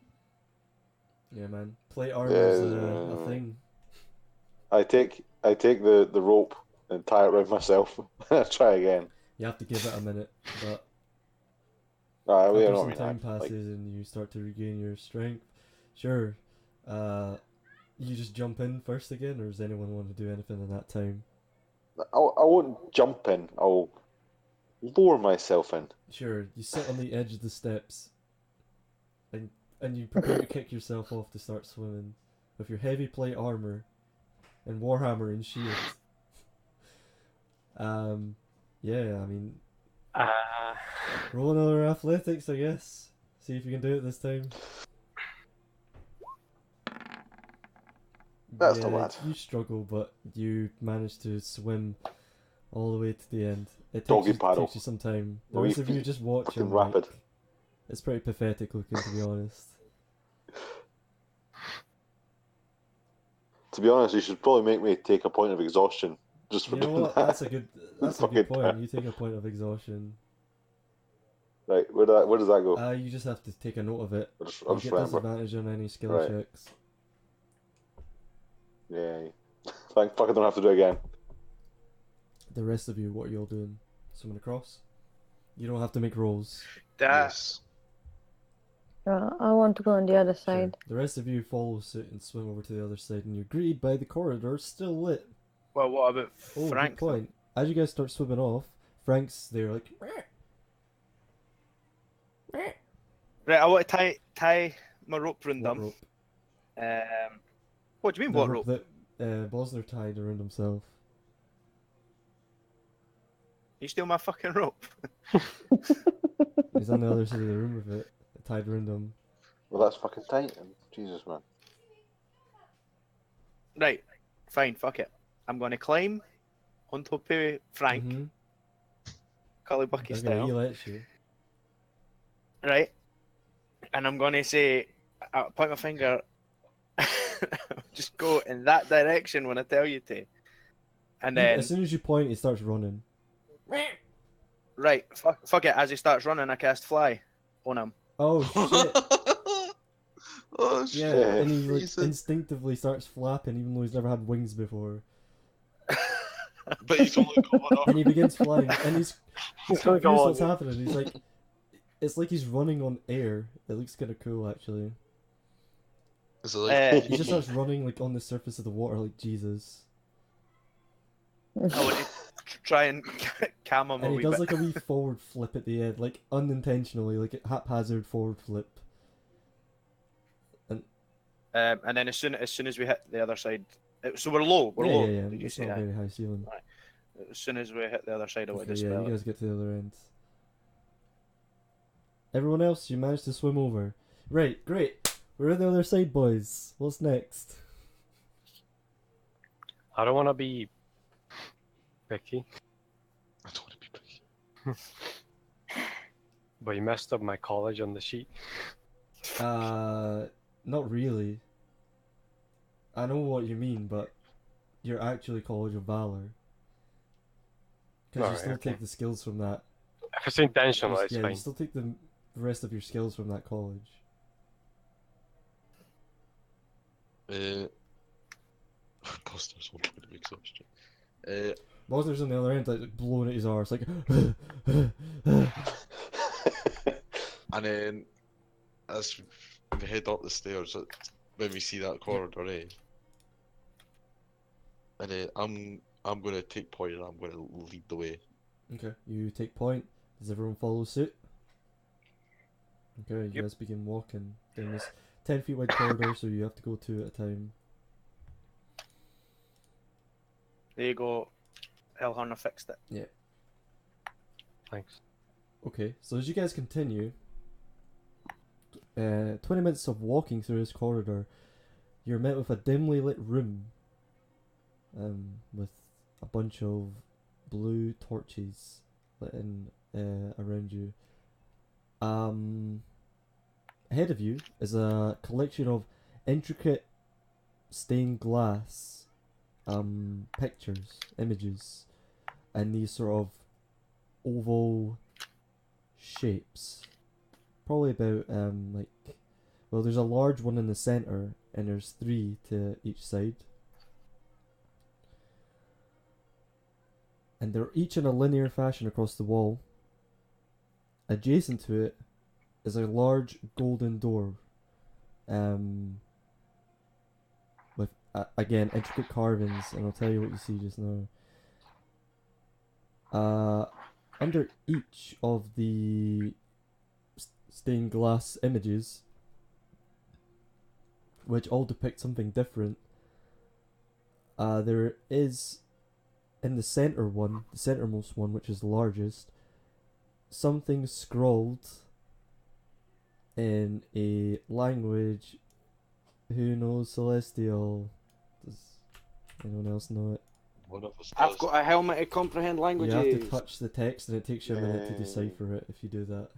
Yeah, man. Plate armor's a Yeah. thing. I take the rope and tie it around myself. I try again. You have to give it a minute, but We after don't some mean time that. passes and you start to regain your strength, sure. You just jump in first again, or does anyone want to do anything in that time? I won't jump in. I'll lower myself in. Sure. You sit on the edge of the steps, and you prepare to kick yourself off to start swimming with your heavy plate armor and warhammer and shield. Yeah, I mean, roll another athletics, I guess. See if you can do it this time. That's not bad. You struggle, but you manage to swim all the way to the end. It Doggy paddle. takes you some time. The Wee rest of you feet, just watch fucking and rapid. like, it's pretty pathetic looking, to be honest. To be honest, you should probably make me take a point of exhaustion just for You know doing what? that. That's a good Fucking point. time. You take a point of exhaustion. Right, where does that go? You just have to take a note of it. I You just get remember. disadvantage on any skill Right. checks. Yeah. Thank fuck I don't have to do it again. The rest of you, what are you all doing? Swimming across? You don't have to make rolls. Yes. I want to go on the other Sure. side. The rest of you follow suit and swim over to the other side, and you're greeted by the corridor still lit. Well, what about Oh, Frank? good point. As you guys start swimming off, Frank's there like. Right, I want to tie my rope round What them. rope? What do you mean, The what rope rope? that Bosner tied around himself. You steal my fucking rope. He's on the other side of the room with it, tied around him. Well, that's fucking tight. Jesus, man. Right, fine, fuck it. I'm going to climb on top of Frank, Mm-hmm. Cully Bucky Okay, style. he lets you. Right? And I'm going to say, I'll point my finger, just go in that direction when I tell you to. And then, As soon as you point, he starts running. right, fuck it, as he starts running, I cast fly on him. Oh shit! Oh shit. Yeah, and he like Ethan. instinctively starts flapping, even though he's never had wings before. But he's only got one And he begins flying, and he's He's gonna confused go on. what's happening. He's like, it's like he's running on air. It looks kind of cool, actually. Is it like He just starts running like on the surface of the water, like Jesus. I want to try and calm him a And he wee does bit. like a wee forward flip at the end, like unintentionally, like a haphazard forward flip. And then as soon as we hit the other side, so we're low. We're low. Yeah. Did you It's say not that? very high ceiling. As soon as we hit the other side, I would Okay, yeah, dispel you it. guys get to the other end. Everyone else, you managed to swim over. Right, great. We're on the other side, boys. What's next? I don't want to be picky, I don't want to be picky. but you messed up my college on the sheet. Not really. I know what you mean, but you're actually College of Valor. Because you Alright, still okay. take the skills from that. If it's intentional, it's Yeah, fine. you still take the rest of your skills from that college. Boston's one point of exhaustion. Bosner's on the other end, like blowing at his arse, like. And then as we head up the stairs, when we see that corridor, and I'm gonna take point and I'm gonna lead the way. Okay, you take point. Does everyone follow suit? Okay, you Yep. guys begin walking down this 10 feet wide corridor, so you have to go two at a time. There you go. Hellhunter fixed it. Thanks. Okay, so as you guys continue, 20 minutes of walking through this corridor, you're met with a dimly lit room with a bunch of blue torches lit in around you. Ahead of you is a collection of intricate stained glass pictures, images, and these sort of oval shapes. Probably about well, there's a large one in the center, and there's 3 to each side. And they're each in a linear fashion across the wall. Adjacent to it is a large golden door, with again intricate carvings, and I'll tell you what you see just now. Under each of the stained glass images, which all depict something different, there is in the center one, the centermost one, which is the largest, something scrawled in a language. Who knows Celestial? Does anyone else know it? One of us I've does. got a helmet to comprehend languages. You have to touch the text, and it takes you a minute to Yay. decipher it if you do that.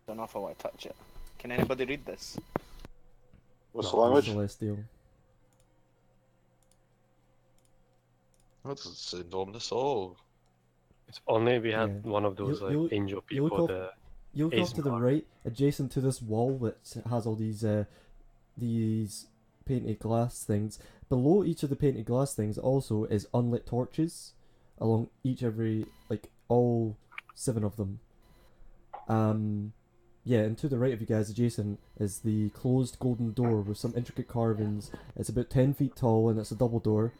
Don't know if I want to touch it. Can anybody read this? What's No, the language? Celestial. That doesn't sound ominous at all. It's only we had Yeah. one of those like angel you look people, off, the you look off to the Aesmar. right, adjacent to this wall that has all these painted glass things. Below each of the painted glass things also is unlit torches along all 7 of them. Yeah, and to the right of you guys, adjacent, is the closed golden door with some intricate carvings. It's about 10 feet tall and it's a double door.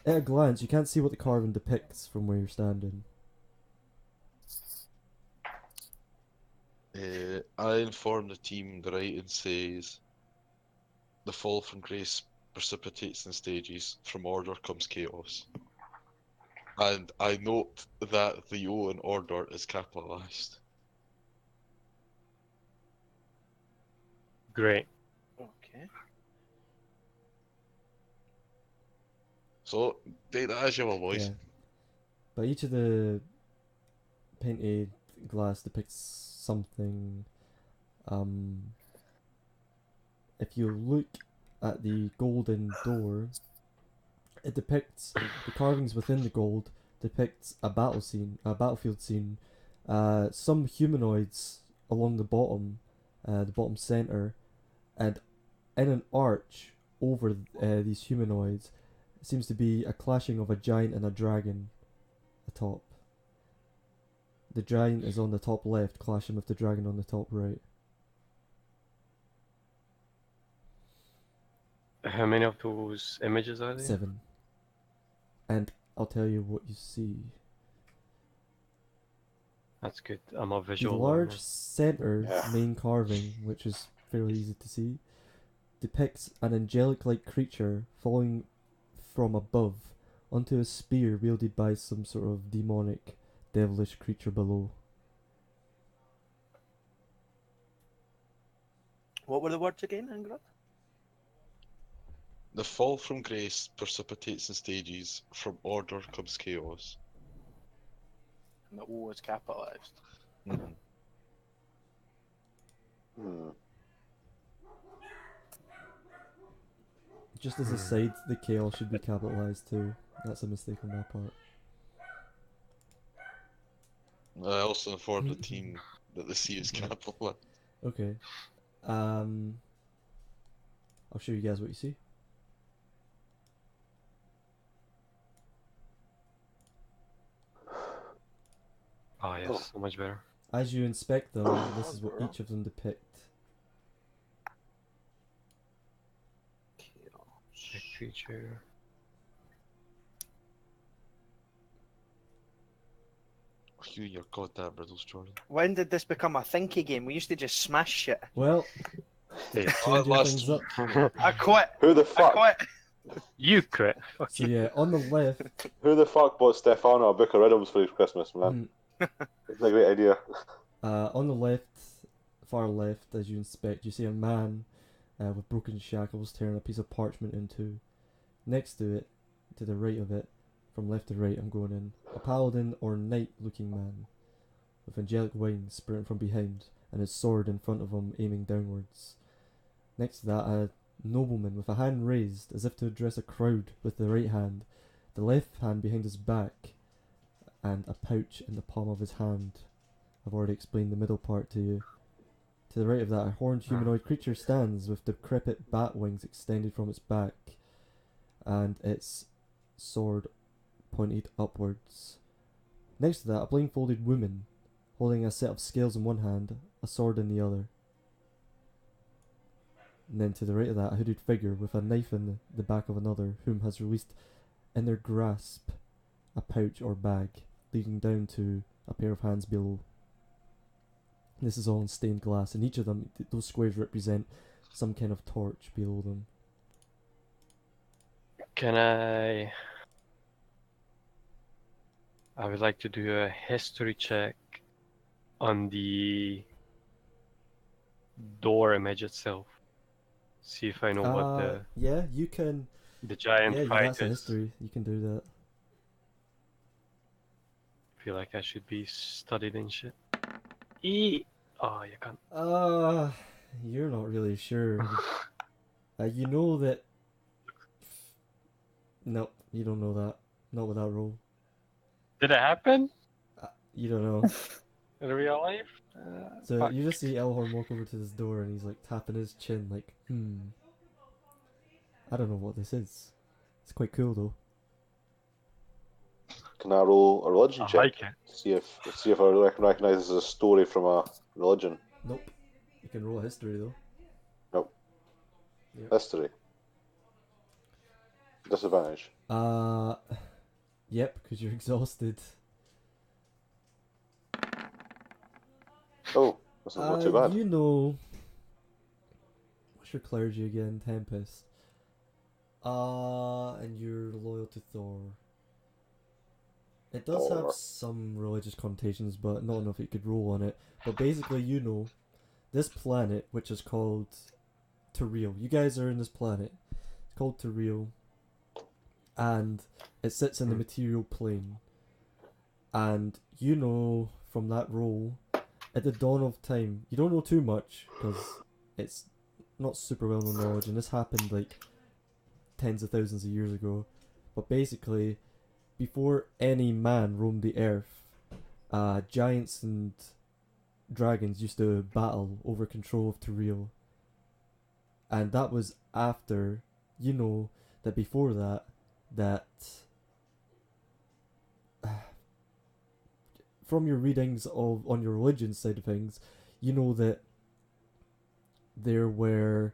At a glance, you can't see what the carving depicts from where you're standing. I inform the team the writing says, "The fall from grace precipitates in stages. From order comes chaos." And I note that the O in order is capitalized. Great. Okay. So, take that as you will, boys. Yeah. But each of the painted glass depicts something. If you look at the golden door, it depicts the carvings within the gold depicts a battlefield scene. Some humanoids along the bottom center, and in an arch over these humanoids seems to be a clashing of a giant and a dragon atop. The giant is on the top left, clashing with the dragon on the top right. How many of those images are there? 7. And I'll tell you what you see. That's good. I'm a The visual large learner. center main carving, which is fairly easy to see, depicts an angelic-like creature falling from above onto a spear wielded by some sort of demonic, devilish creature below. What were the words again, Angra? The fall from grace precipitates in stages. From order comes chaos. And the O is capitalized. Mhm. Just as a side, the chaos should be capitalized too. That's a mistake on my part. I also informed the team that the C is capitalized. Okay. I'll show you guys what you see. Oh yes, so much better. As you inspect them, this is what each of them depict. A creature. You and your goddamn riddles, Jordan. When did this become a thinky game? We used to just smash shit. Well, changing things up. I quit. Who the I fuck? quit. You quit. So yeah, on the left, Who the fuck bought Stefano a book of riddles for his Christmas, man? It's a great idea. on the left, far left, as you inspect, you see a man with broken shackles tearing a piece of parchment in two. Next to it, to the right of it, from left to right, I'm going in, a paladin or knight-looking man with angelic wings spurting from behind and his sword in front of him aiming downwards. Next to that, a nobleman with a hand raised as if to address a crowd with the right hand, the left hand behind his back, and a pouch in the palm of his hand. I've already explained the middle part to you. To the right of that, a horned humanoid creature stands with decrepit bat wings extended from its back, and its sword pointed upwards. Next to that, a blindfolded woman holding a set of scales in one hand, a sword in the other. And then to the right of that, a hooded figure with a knife in the back of another, whom has released in their grasp a pouch or bag, leading down to a pair of hands below. This is all in stained glass, and each of them, those squares represent some kind of torch below them. Can I would like to do a history check on the door image itself. See if I know what yeah, you can. the giant Yeah, fight that's a is. history. You can do that. Feel like I should be studied in shit. Oh, you can't. You're not really sure. You know that. Nope, you don't know that. Not with that roll. Did it happen You don't know. in real life? So Fuck. you just see Elhorn walk over to this door and he's like tapping his chin like, I don't know what this is. It's quite cool though. Can I roll a religion I check? like it. See if I recognize this as a story from a religion. Nope. You can roll a history though. Nope. Yep. History. Disadvantage. Yep, because you're exhausted. Oh, that's not too bad. You know. What's your clergy again? Tempest. And you're loyal to Thor. It does have Thor. some religious connotations, but not enough you could roll on it. But basically, you know, this planet, which is called Terreal. You guys are in this planet. It's called Terreal. And it sits in the material plane. And you know from that role, at the dawn of time, you don't know too much, because it's not super well known knowledge, and this happened like tens of thousands of years ago. But basically, before any man roamed the earth, giants and dragons used to battle over control of Terreal. And that was after, you know, that before that from your readings of on your religion side of things, you know that there were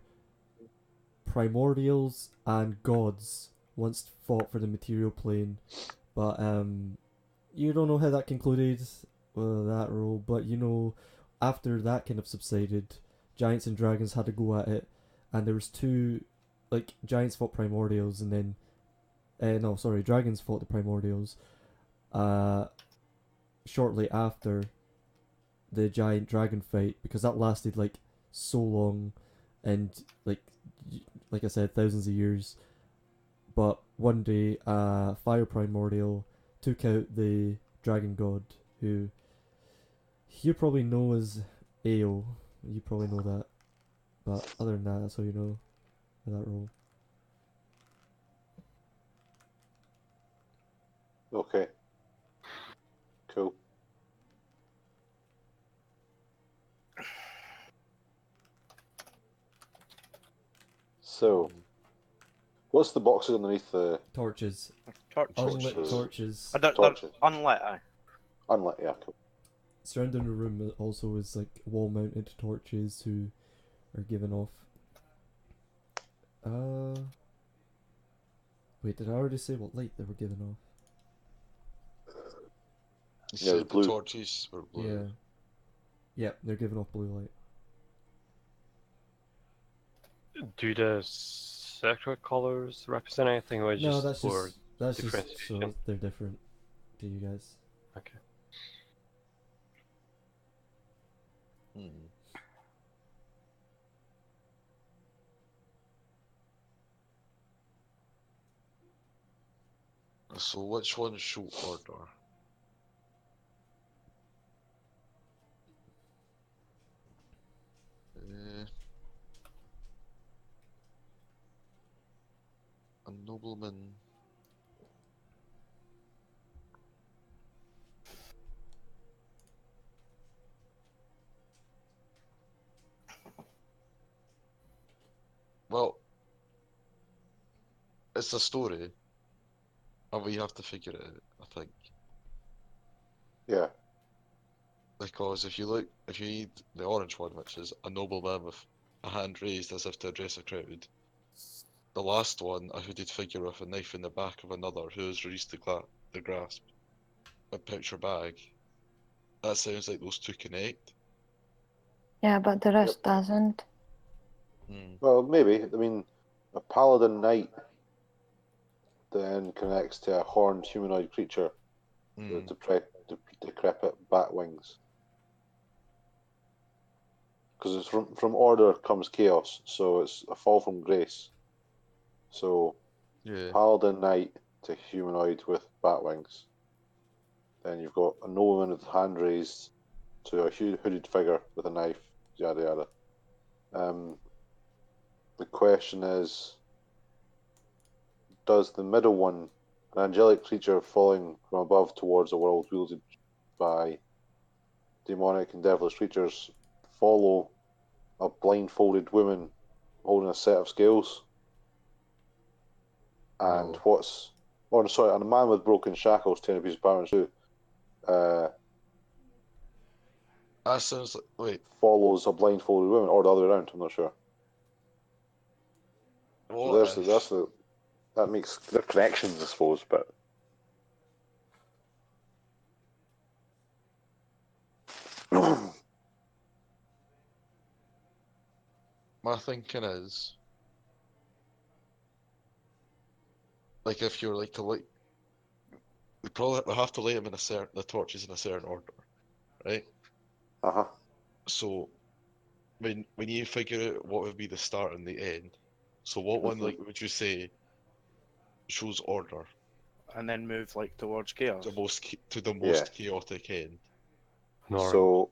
primordials and gods once fought for the material plane, but you don't know how that concluded that role, but you know after that kind of subsided, giants and dragons had to go at it, and there was two, like giants fought primordials and then dragons fought the primordials shortly after the giant dragon fight, because that lasted like so long and like I said, thousands of years. But one day fire primordial took out the dragon god, who you probably know as Ao. You probably know that, but other than that, that's how you know that role. Okay. Cool. So, what's the boxes underneath the Torches. Torches. Unlit torches. Torches. Unlit, aye. Unlit, yeah, cool. Surrounding the room also is like wall-mounted torches who are given off. Wait, did I already say what light they were given off? You Yeah, said the blue. torches were blue. Yeah. Yep, they're giving off blue light. Do the circular colors represent anything, or No, just that's for just so differentiation? they're different to you guys. Okay. So which one's short order? A nobleman. Well, it's a story, and we have to figure it out, I think. Yeah. Because if you read the orange one, which is a nobleman with a hand raised as if to address a crowd, the last one, a hooded figure with a knife in the back of another who has released the grasp, a picture bag. That sounds like those two connect. Yeah, but the rest doesn't. Well, maybe. I mean, a paladin knight then connects to a horned humanoid creature with decrepit bat wings. Because it's from order comes chaos, so it's a fall from grace. So, paladin knight to humanoid with bat wings. Then you've got a nobleman with hand raised to a hooded figure with a knife, yada yada. The question is, does the middle one An angelic creature falling from above towards a world wielded by demonic and devilish creatures follow a blindfolded woman holding a set of scales. And and a man with broken shackles tearing a piece of power in two. That sounds like, wait. Follows a blindfolded woman, or the other way around, I'm not sure. So that makes their connections, I suppose, but. My thinking is, like, if you're like to light, we have to lay them in the torches in a certain order, right? So when you figure out what would be the start and the end, so what one like would you say shows order? And then move like towards chaos. To the most chaotic end. So,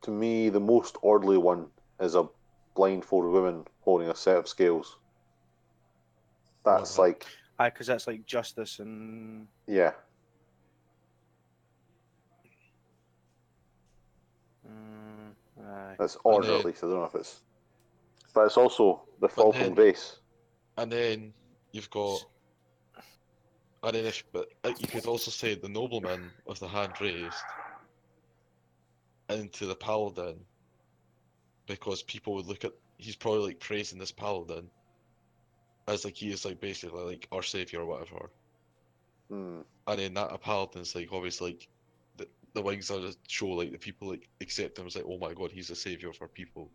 to me, the most orderly one is a blindfolded woman holding a set of scales. That's like. Because that's like justice and. Yeah. That's order, at least. I don't know if it's. But it's also the fall from grace. And then you've got. And then you could also say the nobleman with the hand raised into the paladin, because people would look at, he's probably like praising this paladin as like he is like basically like our savior or whatever. And then that a paladin's like obviously like the wings are to show like the people like accept him as like, oh my god, he's a savior for people,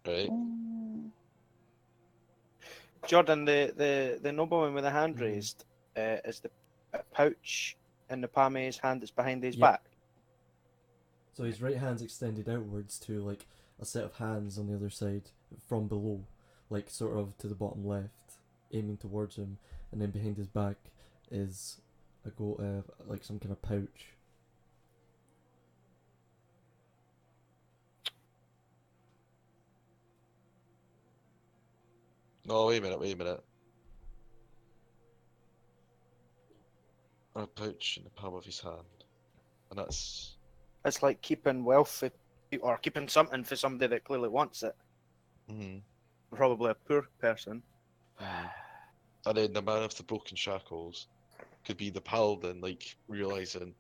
right? Jordan, the nobleman with the hand raised is the pouch in the palm of his hand that's behind his back. So his right hand's extended outwards to like a set of hands on the other side from below, like sort of to the bottom left, aiming towards him, and then behind his back is like some kind of pouch. No, wait a minute. A pouch in the palm of his hand. And that's... It's like keeping wealth or keeping something for somebody that clearly wants it. Probably a poor person. And then the man of the broken shackles could be the paladin, like, realising,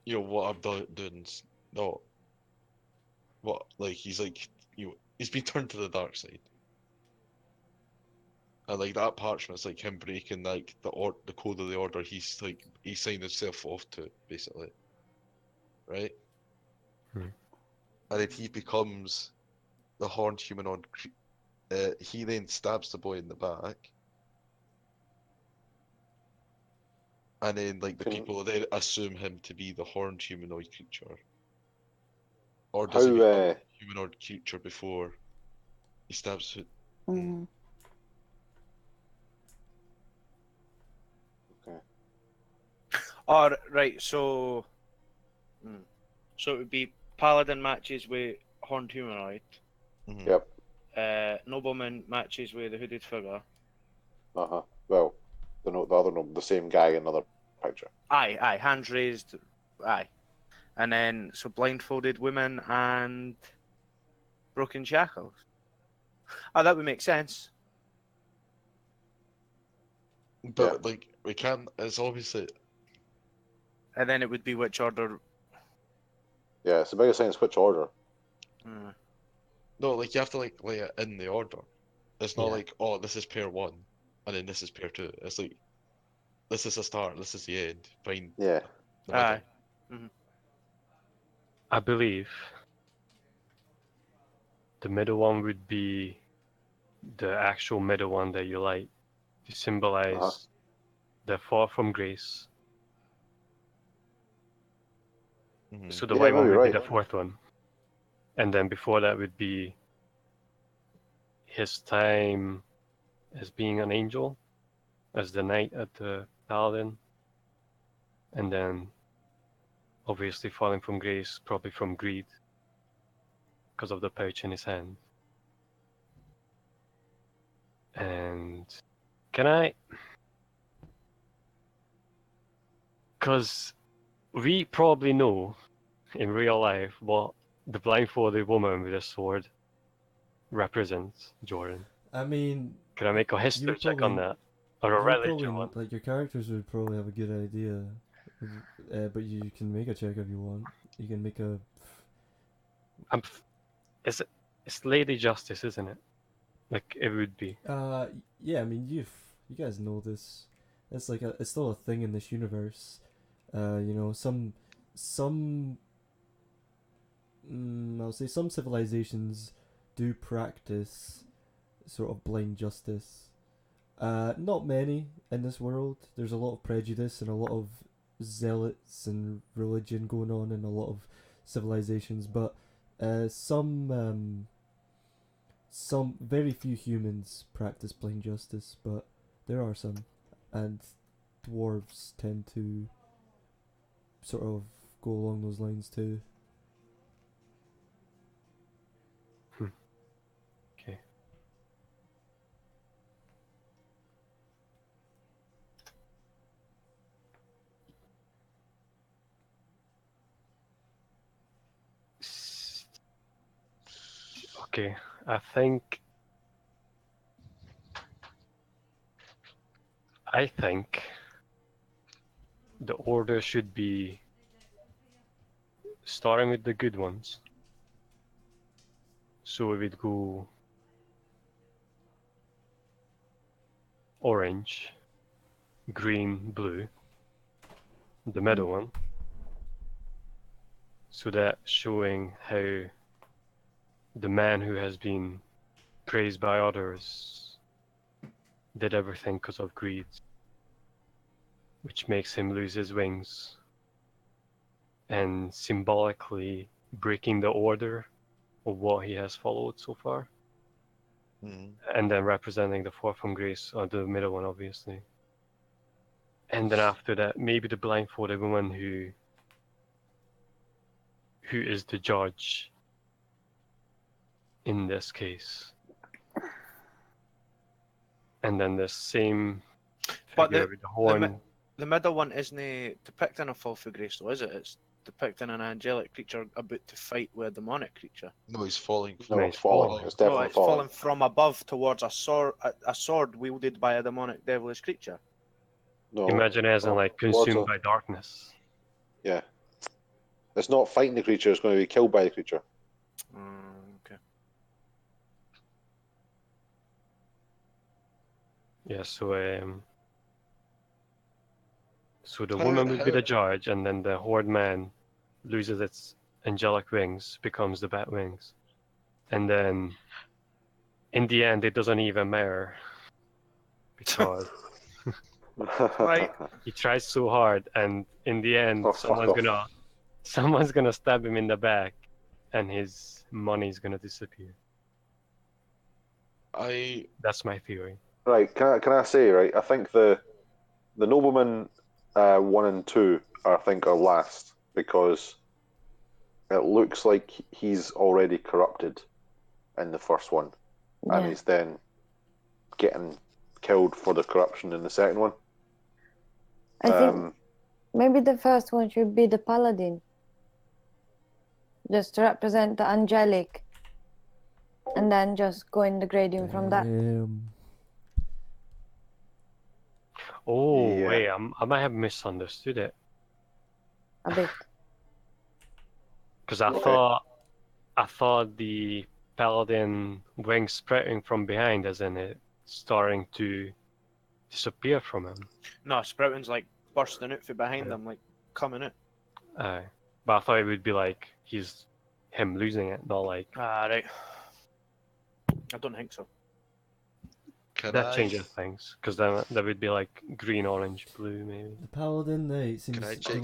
you know, what I'm doing's not... What, like, he's like, you know, he's been turned to the dark side. And like that parchment's like him breaking like the code of the order he's signed himself off to, basically. Right? And then he becomes the horned humanoid. He then stabs the boy in the back. And then like the people then assume him to be the horned humanoid creature. Or does he become a humanoid creature before he stabs it? Oh, right, so it would be paladin matches with horned humanoid. Yep. Nobleman matches with the hooded figure. Well, the same guy in another picture. Aye, hands raised. Aye, and then so blindfolded women and broken shackles. Oh, that would make sense. But like we can't. It's obviously. And then it would be which order. Yeah, it's the biggest thing is which order. No, like you have to like lay it in the order. It's not like, oh, this is pair 1, and then this is pair 2. It's like, this is the start, this is the end. Fine. Yeah. Aye. I believe the middle one would be the actual middle one that you light to symbolize the fall from grace. So the white one would be the fourth one. And then before that would be his time as being an angel, as the knight at the paladin. And then obviously falling from grace, probably from greed, because of the pouch in his hand. And can I Because we probably know in real life what the blindfolded woman with a sword represents, Jordan. I mean, Can I make a history check on that? Or a religion one? Like, your characters would probably have a good idea. But you can make a check if you want. You can make a... It's Lady Justice, isn't it? Like, it would be. Yeah, I mean, you guys know this. It's like it's still a thing in this universe. You know, I'll say some civilizations do practice sort of blind justice. Not many in this world. There's a lot of prejudice and a lot of zealots and religion going on in a lot of civilizations, but some very few humans practice blind justice, but there are some, and dwarves tend to sort of go along those lines too. Okay. Okay, I think the order should be starting with the good ones. So we would go orange, green, blue, the middle one. So that's showing how the man who has been praised by others did everything because of greed, which makes him lose his wings, and symbolically breaking the order of what he has followed so far. And then representing the fourth from grace, or the middle one, obviously. And then after that, maybe the blindfolded woman who is the judge in this case. And then the same figure with the horn. The middle one isn't depicting a fall for grace, though, is it? It's depicting an angelic creature about to fight with a demonic creature. No, he's falling. No, he's falling. It's definitely it's falling from above towards a sword wielded by a demonic, devilish creature. No. Imagine it as in, like, consumed by darkness. Yeah. It's not fighting the creature, it's going to be killed by the creature. Okay. Yeah, so the woman would be the judge, and then the horde man loses its angelic wings, becomes the bat wings. And then, in the end, it doesn't even matter. Because right. He tries so hard, and in the end, someone's gonna stab him in the back, and his money's gonna disappear. That's my theory. Right, can I say, right, I think the nobleman 1 and 2 are last, because it looks like he's already corrupted in the first one, and he's then getting killed for the corruption in the second one. I think maybe the first one should be the paladin, just to represent the angelic, and then just go in the grading from that. Wait, I might have misunderstood it. A bit. Because I thought the paladin wings spreading from behind, as in it starting to disappear from him. No, sprouting's like bursting out from behind them, like coming out. But I thought it would be like him losing it, not like. Right. I don't think so. That changes things, because then that would be like green, orange, blue, maybe. The paladin, the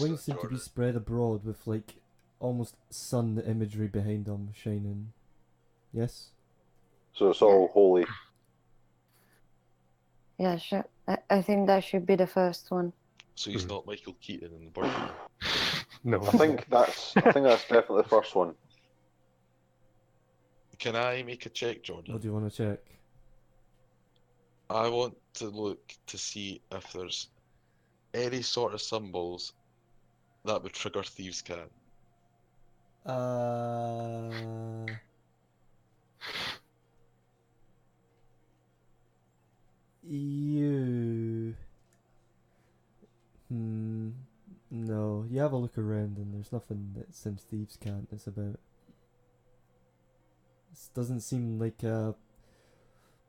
wings seem to be spread abroad with like almost sun imagery behind them shining. Yes? So it's all holy. Yeah, sure. I think that should be the first one. So he's not Michael Keaton in the Birdman. No. I think that's definitely the first one. Can I make a check, Jordan? What do you want to check? I want to look to see if there's any sort of symbols that would trigger Thieves' Cant? You. No, you have a look around and there's nothing that Sims Thieves Cant is about. This doesn't seem like a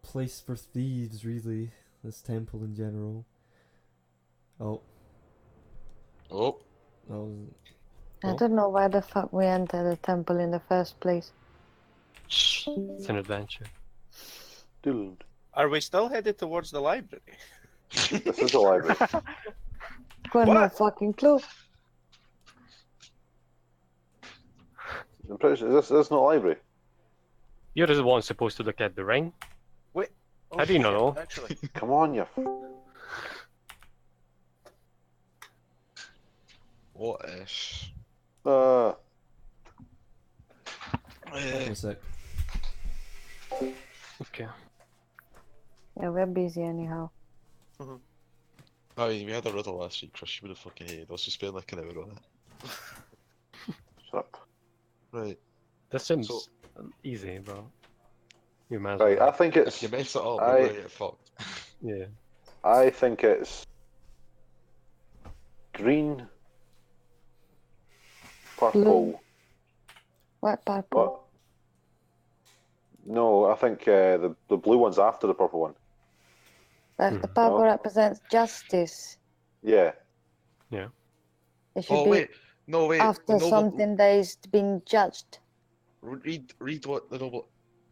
place for thieves, really. This temple in general. Oh. Oh. That was... I don't know why the fuck we entered the temple in the first place. It's an adventure. Dude. Are we still headed towards the library? This is the library. Got no What? fucking clue. I'm pretty sure this is not a library. You're the one supposed to look at the ring. Wait. Oh, How do you shit, know? Actually. Come on, you. What if? Wait a sec. Okay. Yeah, we're busy anyhow. I mean, we had a riddle last week, Chris. You would have fucking hated us. We spent like an hour on it. Shut up. Right. That seems So- easy, bro. You might as Right, well. I think it's. If you mess it up, I- we're gonna get fucked. Yeah. I think it's green, purple. Blue. What purple? What? No, I think the blue one's after the purple one. The purple No. represents justice. Yeah. It should Oh be wait, no wait. after the noble, something that is being judged. read what the noble.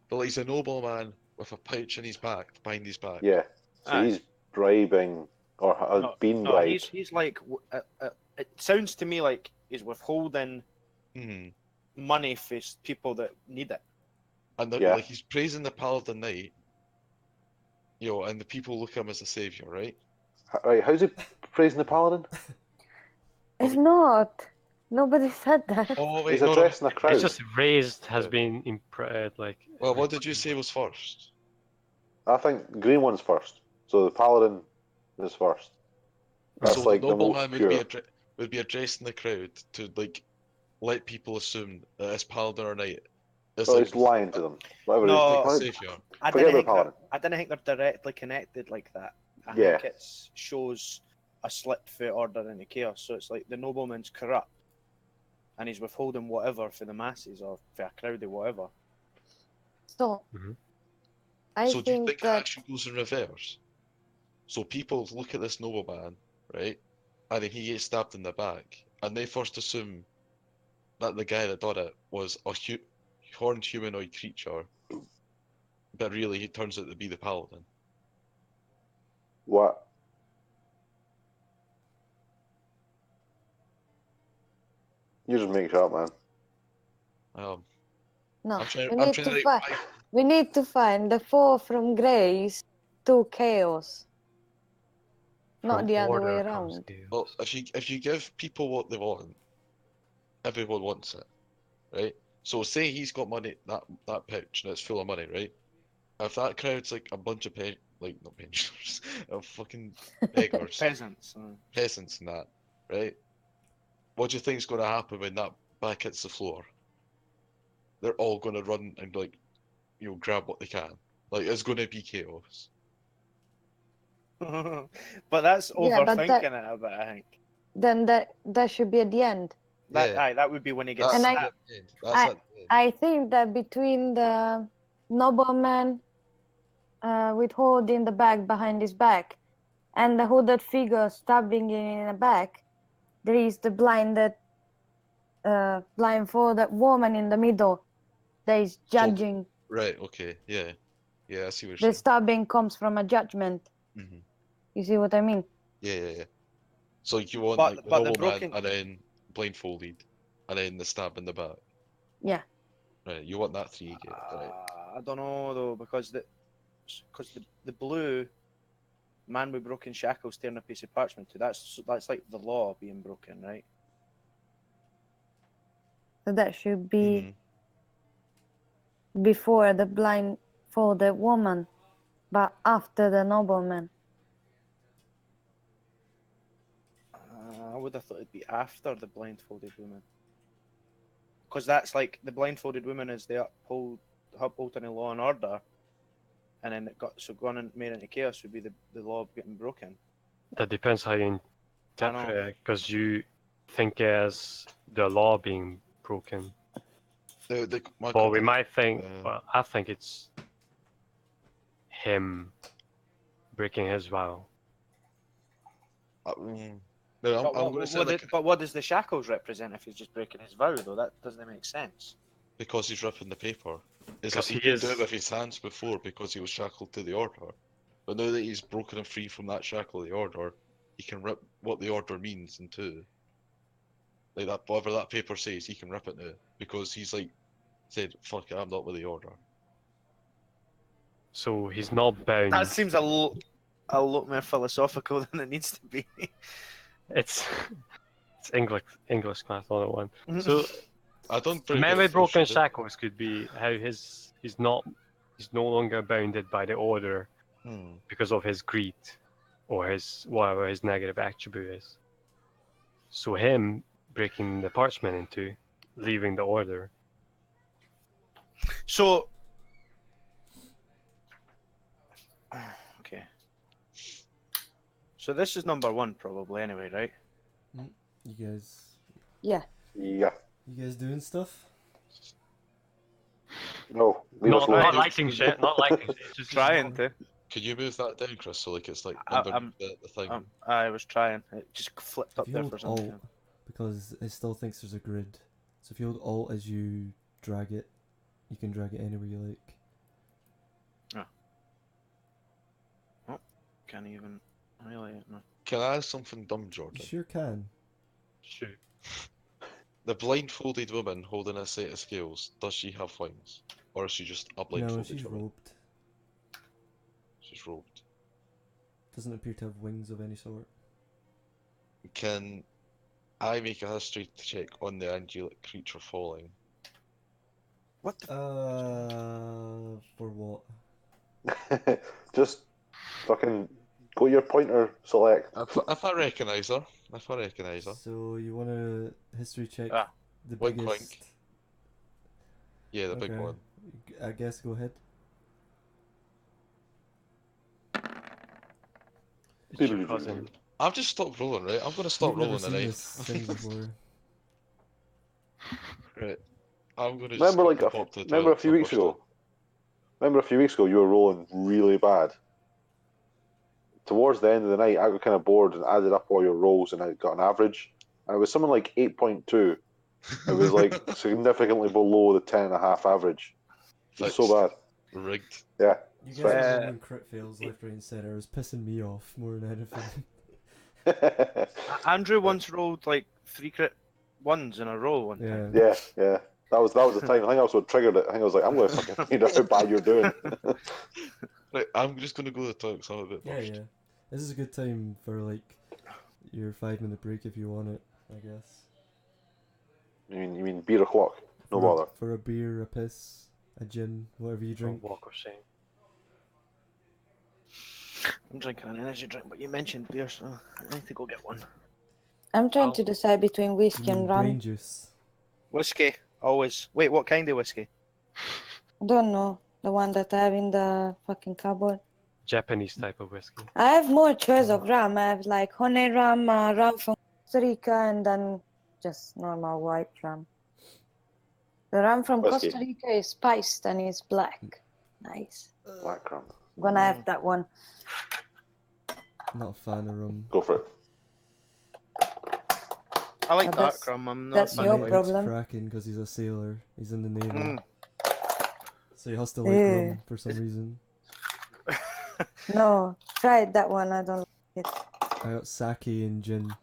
Well, he's a nobleman with a pouch in his back, behind his back. Yeah. So Aye. he's bribing or has been No, bribed. he's like. It sounds to me like he's withholding Hmm. money for people that need it. And Yeah. like he's praising the Paladin Knight. And the people look at him as a savior, right? Right, how's he praising the paladin? It's not. Nobody said that. Oh wait, He's no, no. addressing a crowd. It's just raised has Yeah. been impressed, like. Well, what did you say was first? I think green one's first. So the paladin is first. That's So like the the most nobleman pure. would be addressing the crowd to like let people assume that this Paladin or Knight is So like he's lying to them. Whatever No. it is. like a Why- savior. I Forget didn't about paladin. they're directly connected like that. I Yeah. think it shows a slip for order in the chaos. So it's like the nobleman's corrupt, and he's withholding whatever for the masses or for a crowd or whatever. So, Mhm. I So do you think think it that actually goes in reverse? So people look at this nobleman, right, and then he gets stabbed in the back, and they first assume that the guy that did it was a horned humanoid creature, but really he turns out to be the Paladin. What? You just make it up, man. no, I'm trying. we I'm need trying to to. find. We need to find the 4 from grace to chaos, not From the other order way comes around. chaos. Well, if you give people what they want, everyone wants it, right? So say he's got money that pouch and it's full of money, right? If that crowd's like a bunch of not pensioners, of fucking beggars, Peasants. peasants, and that, right? What do you think's going to happen when that back hits the floor? They're all going to run and like, grab what they can. Like it's going to be chaos. But that's Yeah, but overthinking it a bit, I think. Then that should be at the end. That would be when he gets That's And at stabbed. the end. That's at the end. I think that between the nobleman with holding the bag behind his back and the hooded figure stabbing him in the back, there is the blindfolded woman in the middle that is judging. Right. Okay. Yeah. Yeah. I see what you're The saying. stabbing comes from a judgment. Hmm. You see what I mean? Yeah. So you want But- like the but the nobleman broken- and then blindfolded, and then the stab in the back. Yeah. Right. You want that 3 again. Right. I don't know though, because the blue man with broken shackles tearing a piece of parchment to that's like the law being broken, right? So that should be Mhm. before the blindfolded woman, but after the nobleman. I would have thought it'd be after the blindfolded woman. Because that's like the blindfolded woman is the upholding of law and order, and then it got gone and made into chaos would be the law getting broken. That depends how you interpret it, because you think as the law being broken. Well, we might think. Well, I think it's him breaking his vow. But what does the shackles represent if he's just breaking his vow, though? That doesn't make sense. Because he's ripping the paper. It's like he is... did it with his hands before because he was shackled to the order. But now that he's broken and free from that shackle of the order, he can rip what the order means in two. Like that, whatever that paper says, he can rip it now. Because he's like, said, fuck it, I'm not with the order. So he's not bound. That seems a lot more philosophical than it needs to be. It's English class 101. So I don't. Men with broken shackles could be how he's no longer bounded by the order because of his greed or his whatever his negative attribute is. So him breaking the parchment in two, leaving the order. So okay. So this is number one probably anyway, right? You guys. Yeah. Yeah. You guys doing stuff? No. Not liking shit. Not liking shit. Just trying to. Could you move that down, Chris? So like it's like underneath the thing. I was trying. It just flipped up if you there hold for some reason. Alt, because it still thinks there's a grid. So if you hold Alt as you drag it, you can drag it anywhere you like. Oh, can't even highlight it. No. Can I ask something dumb, Jordan? You sure can. Shoot. The blindfolded woman holding a set of scales, does she have wings? Or is she just a blindfolded No, she's woman? robed. She's robed. Doesn't appear to have wings of any sort. Can I make a history check on the angelic creature falling? What the for what? Just fucking go your pointer select. If I recognise her. So you want to history check the wink, biggest... wink. Yeah, the big one. I guess go ahead. I've just stopped rolling, right? I'm going to stop rolling tonight. Right. I'm going to just remember a few weeks ago? Remember a few weeks ago you were rolling really bad? Towards the end of the night, I got kind of bored and added up all your rolls and I got an average. And it was something like 8.2. It was like significantly below the 10.5 average. It was so bad. Rigged. Yeah. You guys are rolling crit fails left, right, and centre. It was pissing me off more than anything. Andrew once rolled like 3 crit ones in a row one time. Yeah. That was the time. I think that's what triggered it. I think I was like, I'm going to fucking find out how bad you're doing. Right, I'm just going to go to the toilet because I'm a bit burst. Yeah. This is a good time for like your 5-minute break if you want it, I guess. You mean beer o'clock? No bother. For a beer, a piss, a gin, whatever you drink. Walk of shame. I'm drinking an energy drink, but you mentioned beer, so I need to go get one. I'm trying to decide between whiskey and rum. Brain juice. Whiskey, always. Wait, what kind of whiskey? I don't know. The one that I have in the fucking cupboard. Japanese type of whiskey. I have more choice of rum. I have like honey rum, rum from Costa Rica, and then just normal white rum. The rum from Costa Rica is spiced and it's black. Nice. Black rum. I'm gonna have that one. Not a fan of rum. Go for it. I like dark rum. I'm not. That's your problem. Cracking because he's a sailor. He's in the navy. So he has to like rum for some reason. No, try that one. I don't like it. I got sake and gin.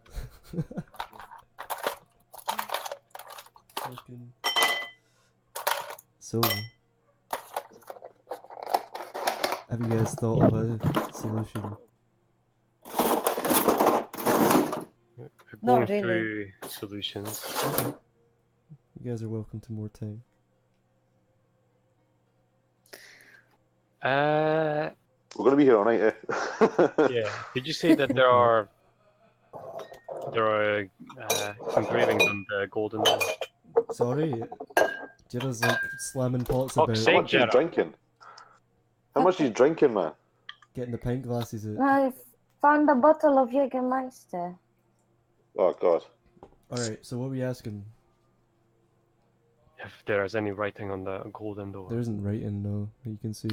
So, have you guys thought of a solution? Not really. Through solutions. Okay. You guys are welcome to more time. We're going to be here all night, Yeah. Did you say that there are there are engravings on the golden door. Sorry, Jira's like slamming pots Fuck's about, sake. How much are you Jera. drinking? How much are you drinking, man? getting the pint glasses out. I found a bottle of Jägermeister. Oh god. Alright, so what are we asking? If there is any writing on the golden door. There isn't writing, no, that you can see.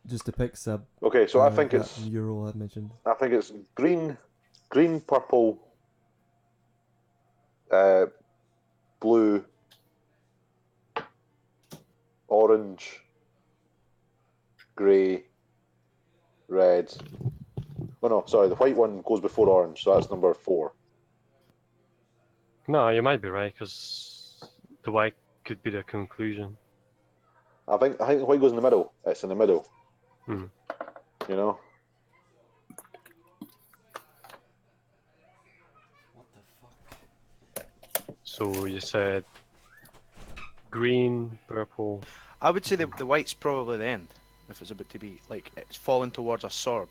Just depicts that. Okay, so I think that it's mural I mentioned. green, purple, blue, orange, grey, red. Oh no, sorry, the white one goes before orange, so that's number 4. No, you might be right, because the white could be the conclusion. I think the white goes in the middle. It's in the middle. Hmm. You know. So you said green, purple. I would say the white's probably the end, if it's about to be like it's falling towards a sword.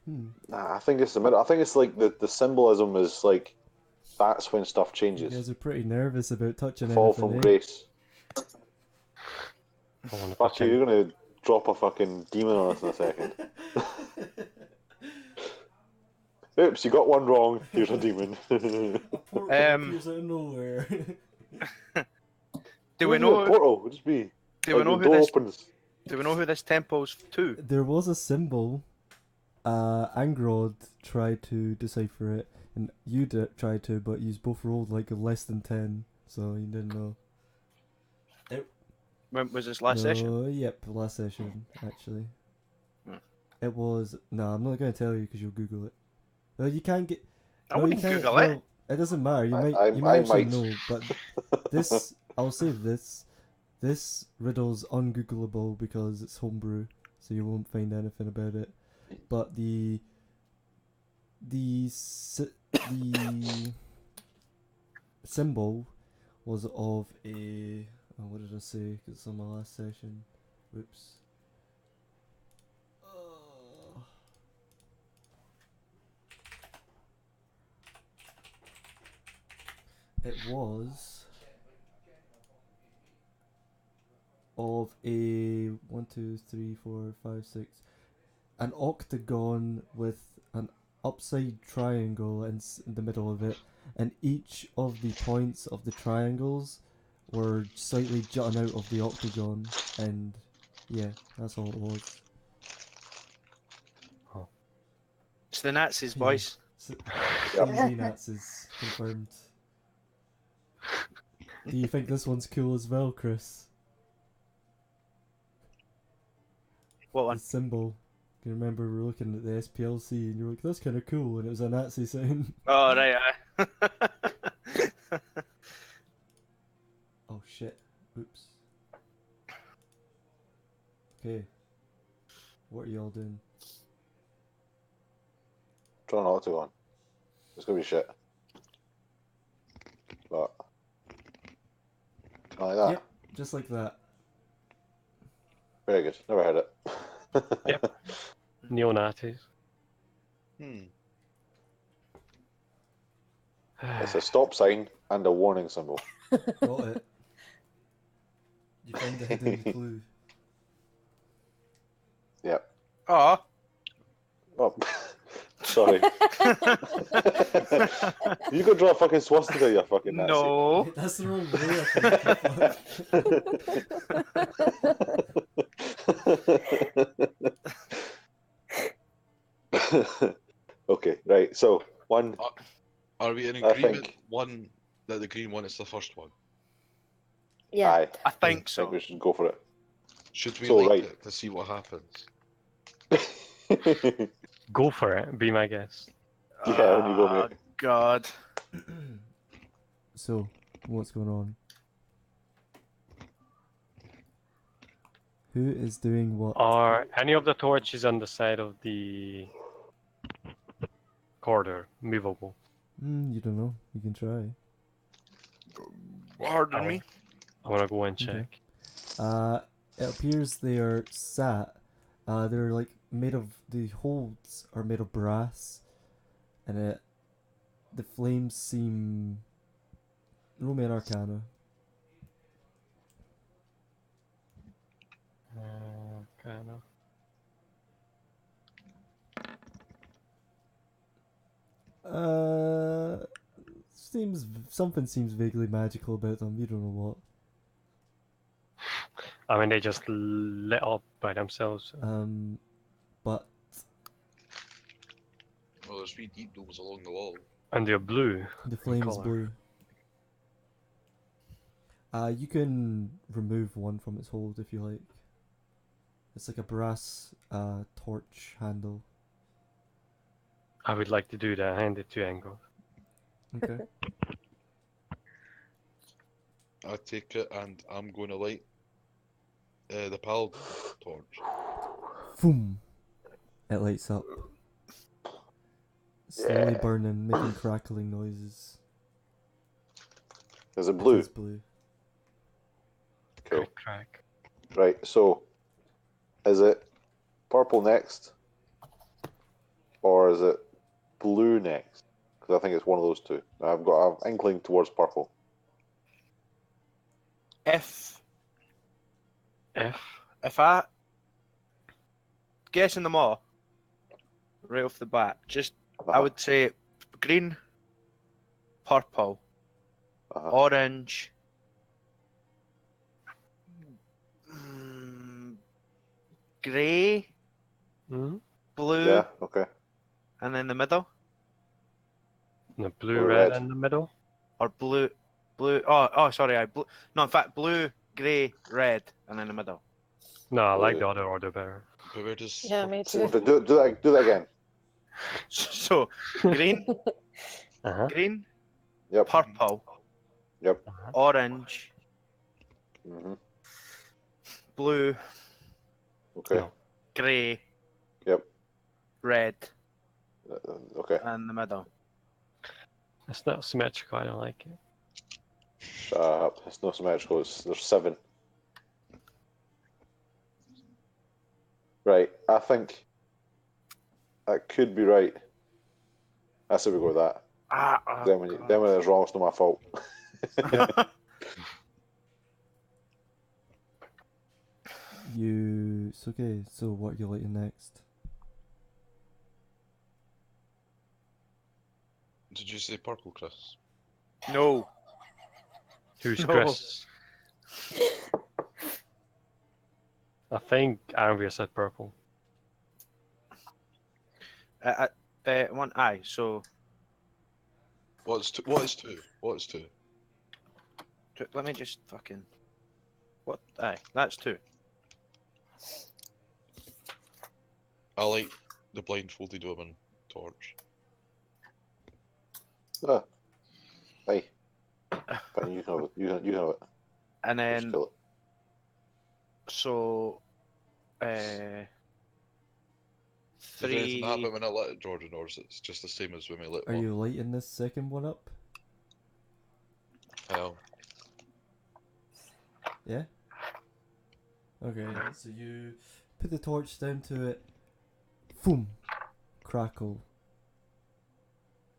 Nah, I think it's the middle. I think it's like the symbolism is like that's when stuff You changes. guys are pretty nervous about touching Fall anything, from eh? grace. I wanna Fuck touch you, it. you're gonna drop a fucking demon on us in a second. Oops, you got one wrong. Here's a demon. A portal appears out of nowhere. Do we A know? portal? Would just be. Do we Like know the who door this? opens. Do we know who this temple's to? There was a symbol. Angrod tried to decipher it, and you tried to, but you both rolled like less than 10, so you didn't know. When was this last session? Yep, last session, actually. Hmm. It was... No, I'm not going to tell you because you'll Google it. Well, you can't get... I no, wouldn't you can't, Google well, it. It doesn't matter, you might I actually might. know, but this... I'll say this. This riddle's ungoogleable because it's homebrew, so you won't find anything about it. But the symbol was of a... Oh, what did I say? 'Cause it's on my last session. Whoops. It was of a 1, 2, 3, 4, 5, 6, an octagon with an upside triangle in the middle of it, and each of the points of the triangles were slightly jutting out of the octagon, and yeah, that's all it was. It's the Nazis, Yeah. boys. Easy Nazis confirmed. Do you think this one's cool as well, Chris? What one? The symbol. You remember we were looking at the SPLC and you were like, that's kind of cool, and it was a Nazi sign. Oh right. Oh shit. Oops. Okay. What are y'all doing? Trying not to go on. It's gonna be shit. But. Like that. Yep, just like that. Very good. Never heard it. Yep. Neo-Nazis. It's a stop sign and a warning symbol. Got it. You found the hidden clue. Yep. Oh. Oh, sorry. You could draw a fucking swastika, you fucking Nazi. No. That's the wrong way, I think. Okay, right. So one. Are we in I agreement? think- One that the green one is the first one. Yeah. Aye, I think I think so. we should go for it. Should we So, like right. it to see what happens? Go for it, be my guest. Yeah, when you go, mate. God. So, what's going on? Who is doing what? Are any of the torches on the side of the corridor movable? You don't know. You can try. Pardon me. I want to go and Okay. check. It appears they are sat They're like made of, the holds are made of brass, and the flames seem. Roll me an Arcana. Kind of. Something seems vaguely magical about them. You don't know what. I mean, they just lit up by themselves. But Well, there's wee deep domes along the wall. And they're blue. the flame is colour. blue. You can remove one from its hold if you like. It's like a brass torch handle. I would like to do that. Hand it to Angle. Okay. I take it and I'm going to light the paladin torch. Boom. It lights up. Slowly Yeah. burning, making crackling noises. Is it It blue? is blue. Cool. Crack. Right, so is it purple next? Or is it blue next? Because I think it's one of those two. I've got an inkling towards purple. If I guessing them all right off the bat, just I would say green, purple, orange, grey, Mm-hmm. blue, Yeah, okay. and then the middle, The blue, Blue, red red. in the middle. or blue. Oh, sorry, no, in fact, blue, grey, red, and then the middle. No, I like Blue. the other order better. But where does Yeah, me So, too. do that again. So green, Uh-huh. green, Yep. purple, Yep. orange, hmm blue, Okay. No. grey, Yep. red, Okay. and the middle. It's not symmetrical. I don't like it. Shut up. It's not symmetrical. There's 7. Right. I think that could be right. I say we go with that. Then when it's wrong, it's not my fault. It's okay. So what are you lighting next? Did you say purple, Chris? No. Who's No. Chris? I think Andrea said purple. One eye. So What's two? What is two? let me just fucking. What? Aye, that's 2. I like the blindfolded woman torch. Hey. Fine, you can have it. You can have it. And Just then kill it. so. Did anything 3. happen when I lit it, Jordan, or is it just the same as when we lit Are one? you lighting this second one up? Hell. Yeah? Okay, so you put the torch down to it. Boom! Crackle.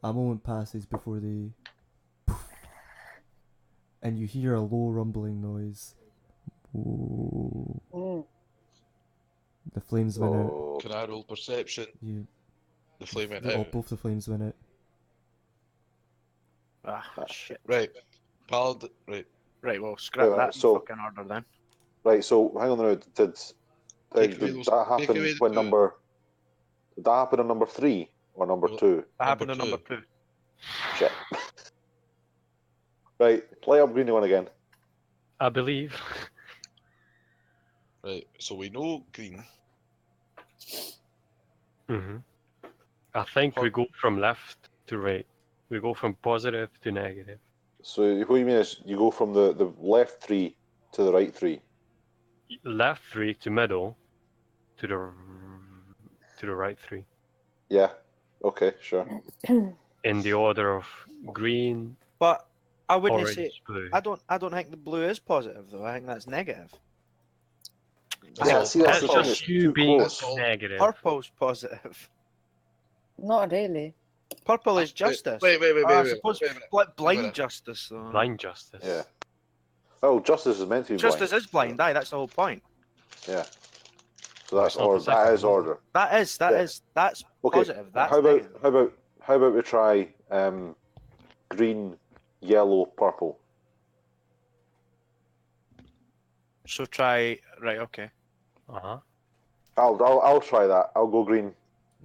A moment passes before they. Poof, and you hear a low rumbling noise. Ooh. The flames went out. Oh. Can I roll perception? The flame went out. Both the flames went out. Shit. Right. Paladin. Right. Right. Well, scrap Right, that so- fucking order then. Right, so hang on a minute. Did Take away that those- take happen away the when two. number? Did that happen on number 3 or number Well- 2? That happened to Number number 2. Shit. Right, light up green one again. I believe. Right. So we know green. Mm-hmm. I think we go from left to right. We go from positive to negative. So what you mean is you go from the left 3 to the right 3. Left 3 to middle to the right 3. Yeah. Okay, sure. In the order of green, But I wouldn't orange, say. blue. I don't think the blue is positive though. I think that's negative. Yeah, see, that's That's the thing. It's just you too being close. negative. Purple's positive. Not really. Purple is justice. Wait, I suppose wait a minute. blind minute. justice, though. Blind justice. Yeah. Oh, justice is meant to be Justice blind. is blind, aye, that's the whole point. Yeah. So Well, that's it's not order. the That second is one, is it? order. That's Okay. positive. That's How about negative. how about we try green, yellow, purple. So try right, okay. Uh-huh. I'll try that. I'll go green,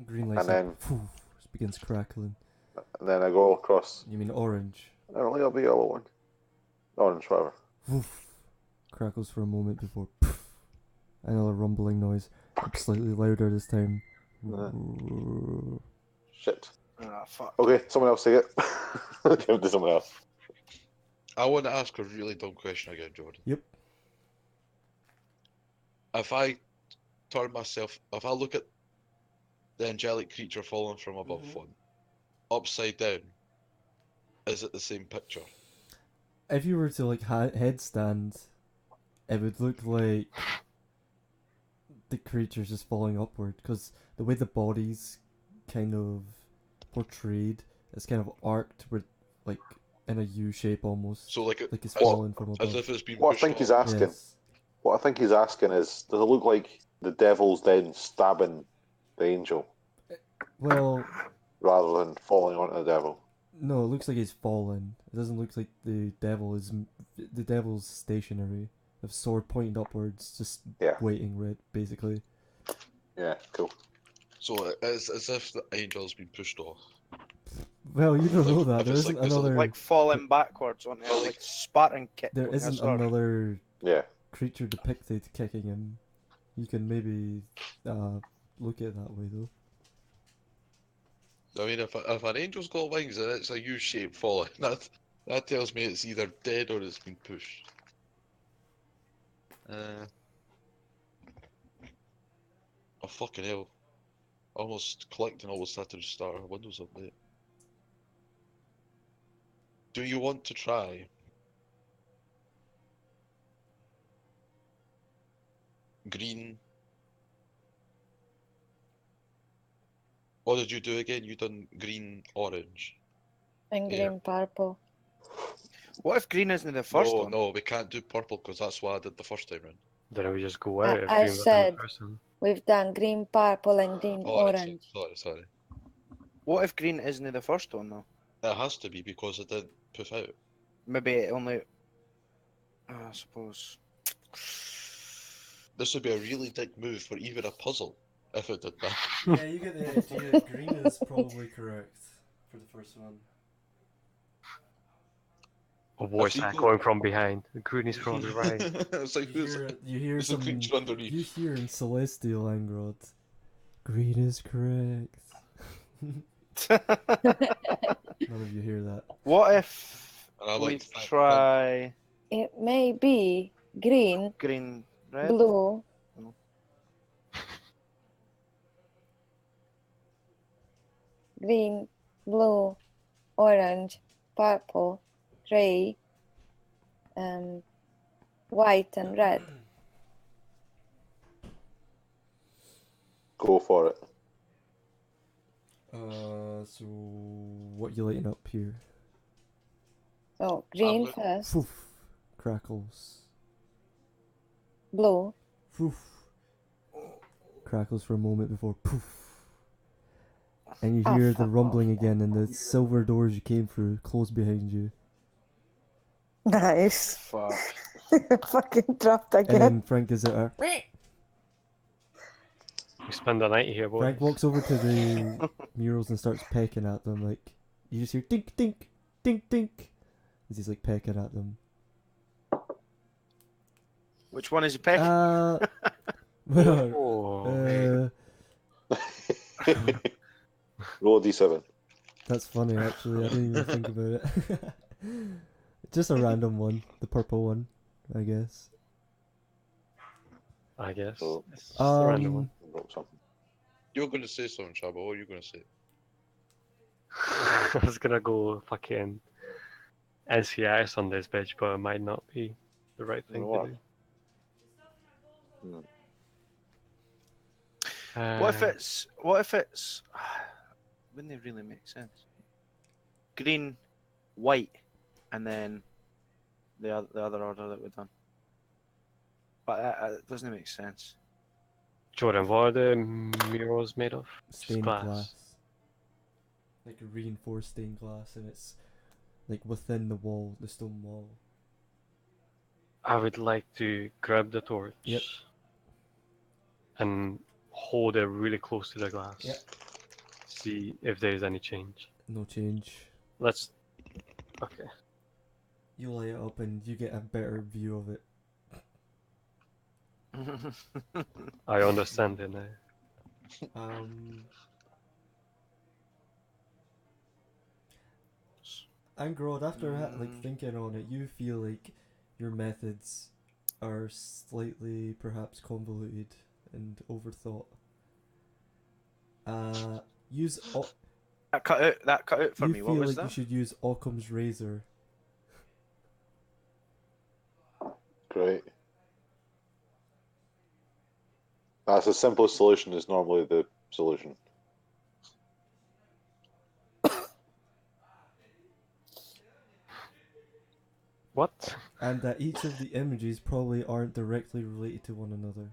Green lights and then up. Phew, just begins crackling. and then I go across. You mean orange? Oh, it'll be yellow one. Orange, whatever. Woof. Crackles for a moment before poof. Another rumbling noise, slightly louder this time. Shit. Ah, fuck. Okay, someone else say it. Give it to someone else. I want to ask a really dumb question again, Jordan. Yep. If I look at the angelic creature falling from above one, upside down, is it the same picture? If you were to like headstand, it would look like the creature's just falling upward, because the way the body's kind of portrayed, it's kind of arced with like in a U shape almost. So like it's falling from above. As if it's been What I pushed think he's off. asking. Yes. What I think he's asking is, does it look like the devil's then stabbing the angel Well, rather than falling onto the devil? no, it looks like he's fallen. It doesn't look like the devil's stationary, with sword pointed upwards, just waiting, basically. Yeah, cool. So it's as if the angel's been pushed off. Well, you don't know that. if There it's isn't like- is it another. Like falling backwards on it, like Spartan kick. There on your isn't sword. another Yeah. creature depicted kicking him. You can maybe look at it that way though. I mean, if an angel's got wings and it's a U-shape falling, that tells me it's either dead or it's been pushed. Oh fucking hell! Almost clicked and almost had to restart our Windows update. Do you want to try green? What did you do again? You done green, orange. And Yeah. green purple. What if green isn't the first one? No, we can't do purple because that's what I did the first time round. Then we just go out if I green wasn't said the person. we've done green, purple, and green, Oh, right, orange. sorry. What if green isn't the first one though? It has to be because it did push out. Maybe it only. I suppose. This would be a really dick move for even a puzzle if it did that. Yeah, you get the idea. Green is probably correct for the first one. A voice you go- echoing from behind. Green is probably right. It's like You hear there's a some. creature underneath. You hear in Celestial Angrod. Green is correct. None of you hear that. What if And I we like that. try It may be green, green, red? blue, No. green, blue, orange, purple, grey, white, and red. Go for it. So what you lighting up here? So green look- first, Poof, crackles. blue, Poof, crackles for a moment before poof. And you Oh, hear the fuck rumbling again, and the silver doors you came through close behind you. nice. Fuck. Fucking dropped And again. then Frank is at We spend the night here, boys. Frank walks over to the murals and starts pecking at them. Like you just hear dink dink dink dink as he's like pecking at them. Which one is he picking? Well, Oh, Roll a d7. that's funny actually. I didn't even think about it. Just a random one, the purple one, I guess. I guess. Oh. It's just a random one. Roll something. You're going to say something, Shabo. What are you going to say? I was gonna go fucking NCIS on this bitch, but it might not be the right thing to What? do. What if it's? What if it's? Wouldn't it really make sense? Green, white, and then the other order that we've done. But it doesn't make sense. Jordan, what are the mirrors made of? Just Stained glass. Like a reinforced stained glass, and it's like within the wall, the stone wall. I would like to grab the torch. Yep. And hold it really close to the glass. Yep. See if there's any change. No change. Let's. Okay. You light it up and you get a better view of it. I understand it now. And Grod, after like thinking on it, you feel like your methods are slightly perhaps convoluted and overthought. Use that cut out for you me. feel What was like that? you should use Occam's razor. Great. That's the simplest solution is normally the solution. What? And that each of the images probably aren't directly related to one another.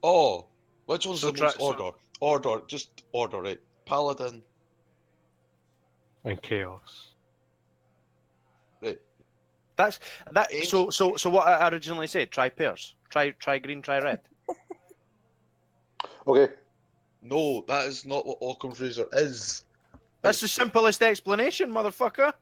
Oh, which one's So the most try- so- order? Order, just order it. Paladin. And chaos. Right. That's that. Ace. So what I originally said. Try pairs. Try green. Try red. Okay. No, that is not what Occam's razor is. That's the simplest explanation, motherfucker.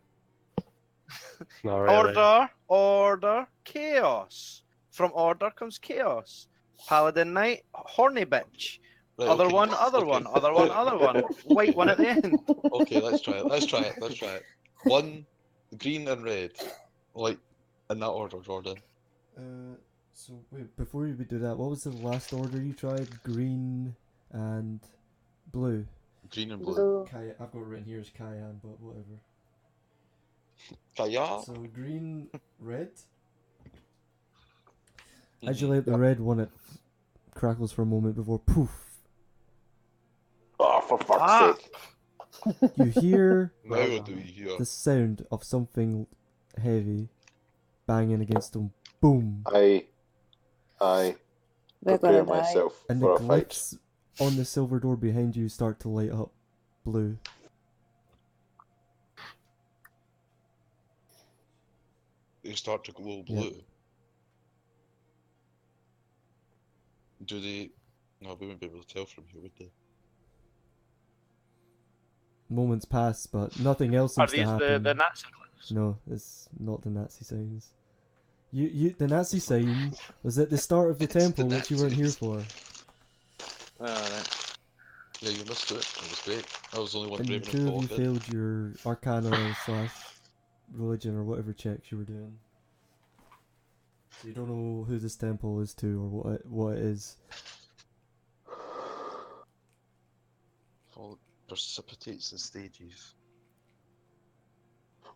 Not really. Order, chaos. From order comes chaos. Paladin knight, horny bitch. Right, Other okay. one, other one, other one, other one. White one at the end. Okay, let's try it. One, green and red. Like, in that order, Jordan. So wait, before we do that, what was the last order you tried? Green and blue. Green and blue. I've got it written here as cayenne, but whatever. Kaya? So green, red. As you light up the red one, it crackles for a moment before poof. Oh, for fuck's sake. You hear Now what do we hear? the sound of something heavy banging against stone. Boom. I We're prepare gonna die. myself And the for a fight. glyphs on the silver door behind you start to light up blue. They start to glow blue. Do they? No, we wouldn't be able to tell from here, would they? Moments pass, but nothing else Are seems to these happen. the Nazi glyphs? No, it's not the Nazi signs. The Nazi sign was at the start of the It's temple, the which you weren't here Nazis. for. Alright. Yeah, you missed it. It was great. I was the only one And brave enough two to of you walk in. failed your Arcana / religion or whatever checks you were doing. So you don't know who this temple is to or what it is. All precipitates in stages.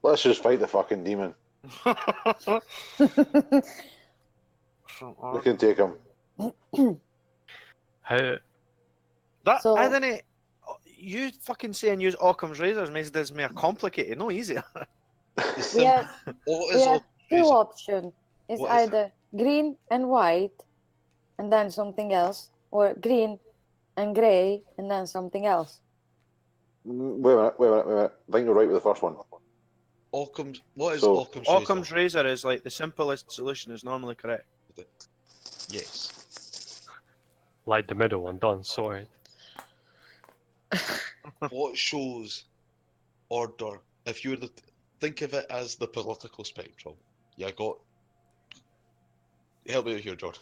Let's just fight the fucking demon. We can take him. How? That So- I didn't. You fucking saying use Occam's razors makes this more complicated, no easier. It's We simple. have, What we is have two Occam's razor? options. It's What is it? either green and white, and then something else, or green and grey, and then something else. Wait a minute. I think you're right with the first one. Occam's. What is So- Occam's Occam's razor? razor is like the simplest solution is normally correct. Yes. Light the middle one, done, sorted. What shows order? If you were to think of it as the political spectrum, you got. Help me out here, Jordan.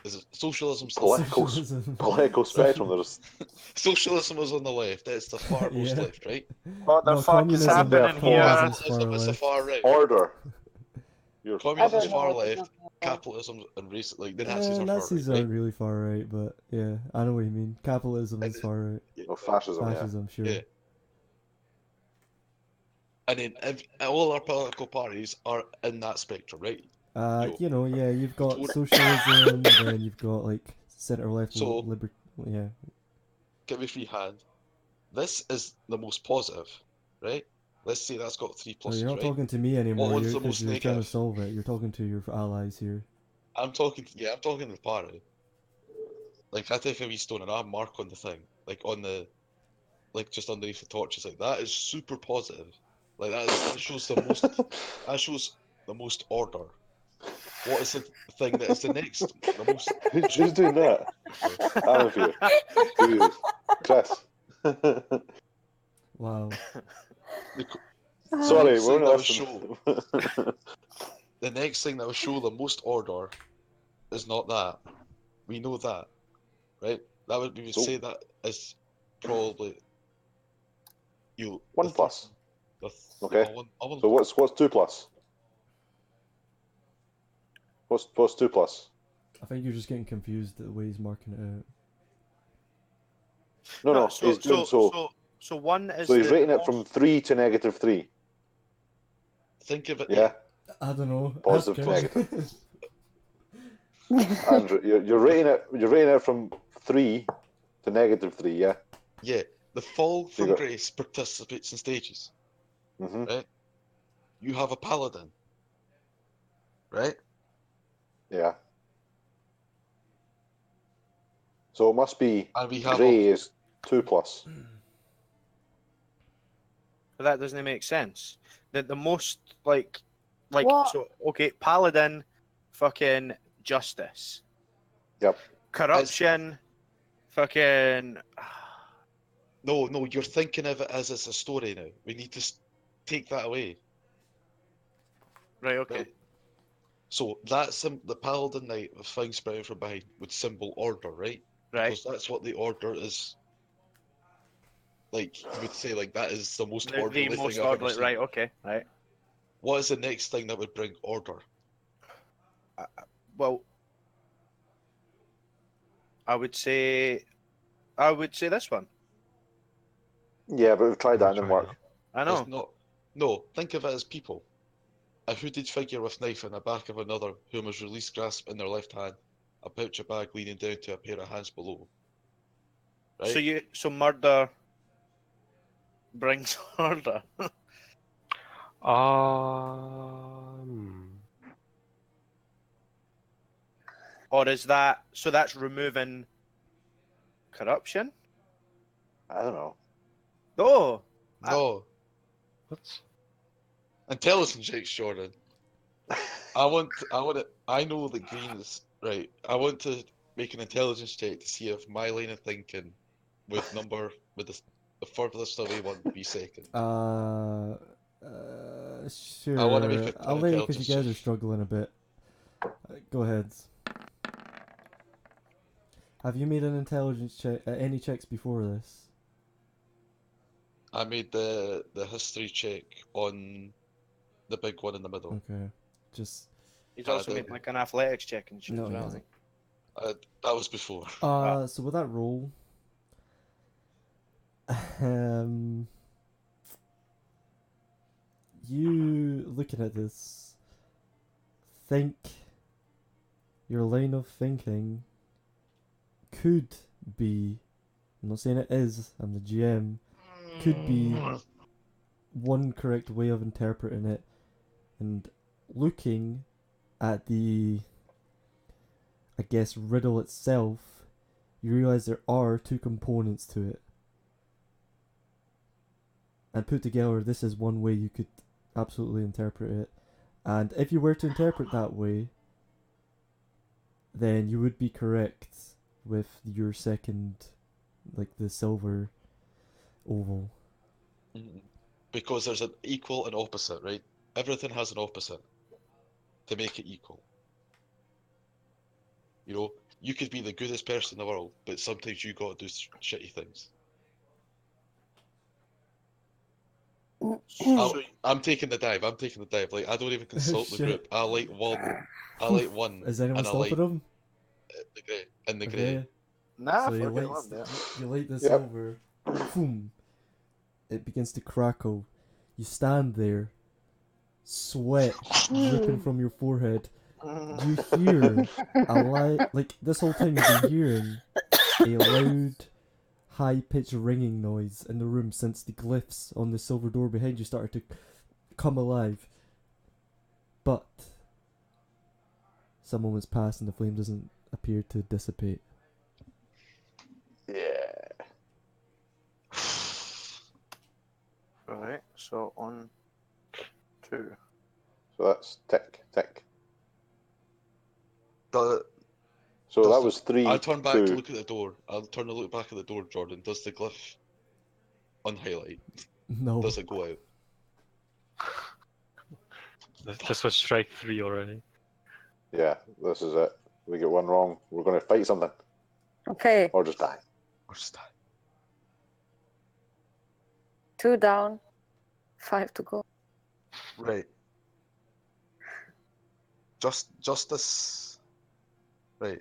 Is it socialism? Socialism. Political spectrum. There's Socialism is on the left. That's the far most Yeah. left, right? What the No, fuck is communism- happening here? communism's far Communism is the left. far right. order. You're Communism is I don't far know what you're left. talking about. Capitalism and race, like the Nazis are Nazis far right. aren't really far right, but yeah, I know what you mean. Capitalism is And- far right. no fascism. Yeah. Fascism, sure. Yeah. And then all our political parties are in that spectrum, right? You know, yeah, you've got Don't- socialism, then you've got like centre left, So- yeah. Give me free hand. This is the most positive, right? Let's say that's got 3 No, pluses, you're not right? talking to me anymore. one's You're the because most you're trying to negative? solve it. You're talking to your allies here. I'm talking to the party. Like, I take a wee stone and I mark on the thing. Like, like, just underneath the torches. Like, that is super positive. Like, that shows the most, that shows the most order. What is the thing that is the next? The most... Who's doing that? I'm with you. Dude. Chris. Wow. Sorry, next we're thing not that the next thing that will show the most order is not that. We know that, right? We would say that is probably you. 1 plus. Okay. I So what's 2 plus? What's 2 plus? I think you're just getting confused at the way he's marking it out. No, he's doing so. So 1 is. So he's rating it from 3 to -3. Think of it. Yeah. I don't know. Positive to Ask him. negative. Andrew, you're rating it from 3 to -3. Yeah. Yeah. The fall So you from got- grace participates in stages, Mhm. right? You have a paladin, right? Yeah. So it must be And we have grey is 2 plus. But that doesn't make sense. The most like What? so okay, paladin, fucking justice. Yep. Corruption, fucking. No, you're thinking of it as it's a story now. We need to take that away. Right. Okay. Right. So that's the paladin knight with things sprouting from behind would symbol order, right? Right. Because that's what the order is. Like, you would say, like, that is the most The orderly most thing I've ever orderly. seen. Right. Okay. Right. What is the next thing that would bring order? Well, I would say this one. Yeah, but we've tried that and it didn't work. I know. It's not. No, think of it as people. A hooded figure with knife in the back of another, whom is released grasp in their left hand, a pouch of bag leaning down to a pair of hands below. Right? So murder brings order. Or is that so? That's removing corruption. I don't know. Oh, No. What? Intelligence checks, Jordan. I know that green is right. I want to make an intelligence check to see if my line of thinking with the furthest away one would be second. Sure. I want to make I'll let you because you guys check. are struggling a bit. Go ahead. Have you made an intelligence check? Any checks before this? I made the history check on the big one in the middle. Okay. Just. he's also did. made like an athletics check and shit No, as he well. hasn't. That was before. So with that roll, you looking at this, think your line of thinking could be, I'm not saying it is, I'm the GM, could be one correct way of interpreting it, and looking at the, I guess, riddle itself, you realise there are 2 components to it. And put together, this is one way you could absolutely interpret it. And if you were to interpret that way, then you would be correct with your second, like the silver oval. Because there's an equal and opposite, right? Everything has an opposite to make it equal. You know, you could be the goodest person in the world, but sometimes you gotta do shitty things. I'm taking the dive. Like, I don't even consult the Shit. group. I like one. Is anyone and stopping him? The grey. In the Okay. grey. Nah, So you fucking light, love that. you light the Yep. silver. Boom. It begins to crackle. You stand there, sweat dripping from your forehead, you hear like this whole time you've been hearing a loud, high-pitched ringing noise in the room since the glyphs on the silver door behind you started to come alive. But some moments pass and the flame doesn't appear to dissipate. Yeah. Right, so on 2. So that's tick, tick. The, So does that the- was 3, I turn back 2. to look at the door. I'll turn to look back at the door, Jordan. Does the glyph unhighlight? No. Does it go out? This was strike 3 already. Yeah, this is it. We get one wrong, we're going to fight something. Okay, Or just die. Or just die? 2 down, 5 to go. Right. Justice. Right.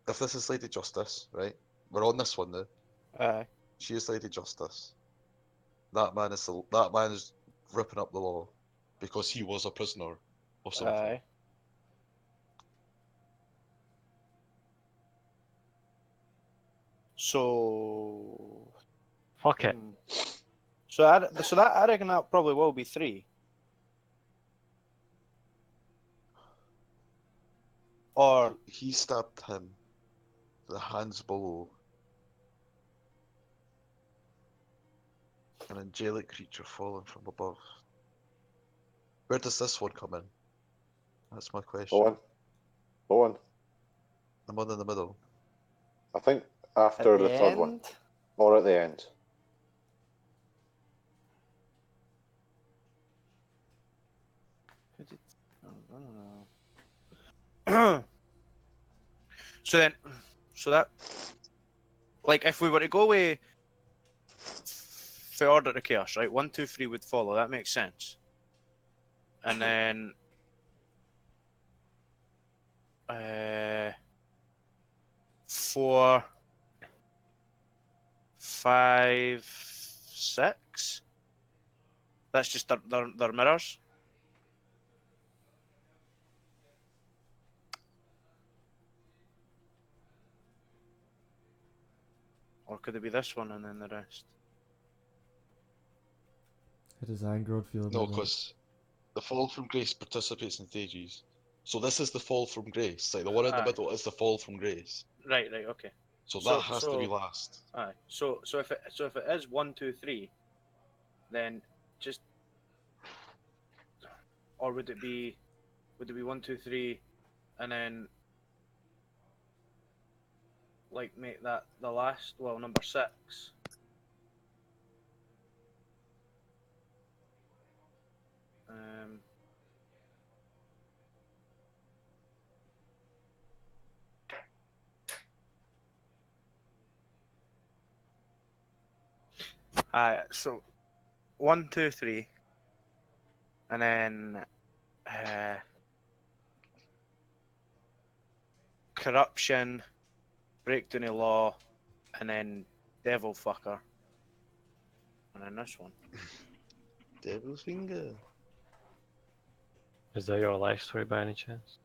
If this is Lady Justice, right? We're on this one now. Aye. She is Lady Justice. That man is ripping up the law because he was a prisoner of something. Aye. So. Fuck it. So I reckon that probably will be 3. Or He stabbed him. The hands below. An angelic creature falling from above. Where does this one come in? That's my question. Owen. The one in the middle. I think after At the third one. Or at the end. I don't know. So that, like, if we were to go away for order to chaos, right? 1, 2, 3 would follow. That makes sense. And then, 4, 5, 6. That's just their mirrors. Or could it be this one and then the rest? How does Angrod feel about No, that? because the fall from grace participates in stages. So this is the fall from grace. Like the one in the Aye. middle is the fall from grace. Right, okay. So So- that has to be last. Aye. So if it is 1, 2, 3, then just, or would it be 1, 2, 3, and then like make that the last, well, number 6. So 1, 2, 3, and then corruption, breakdown of law, and then devil fucker, and then this one. Devil's finger. Is that your life story by any chance?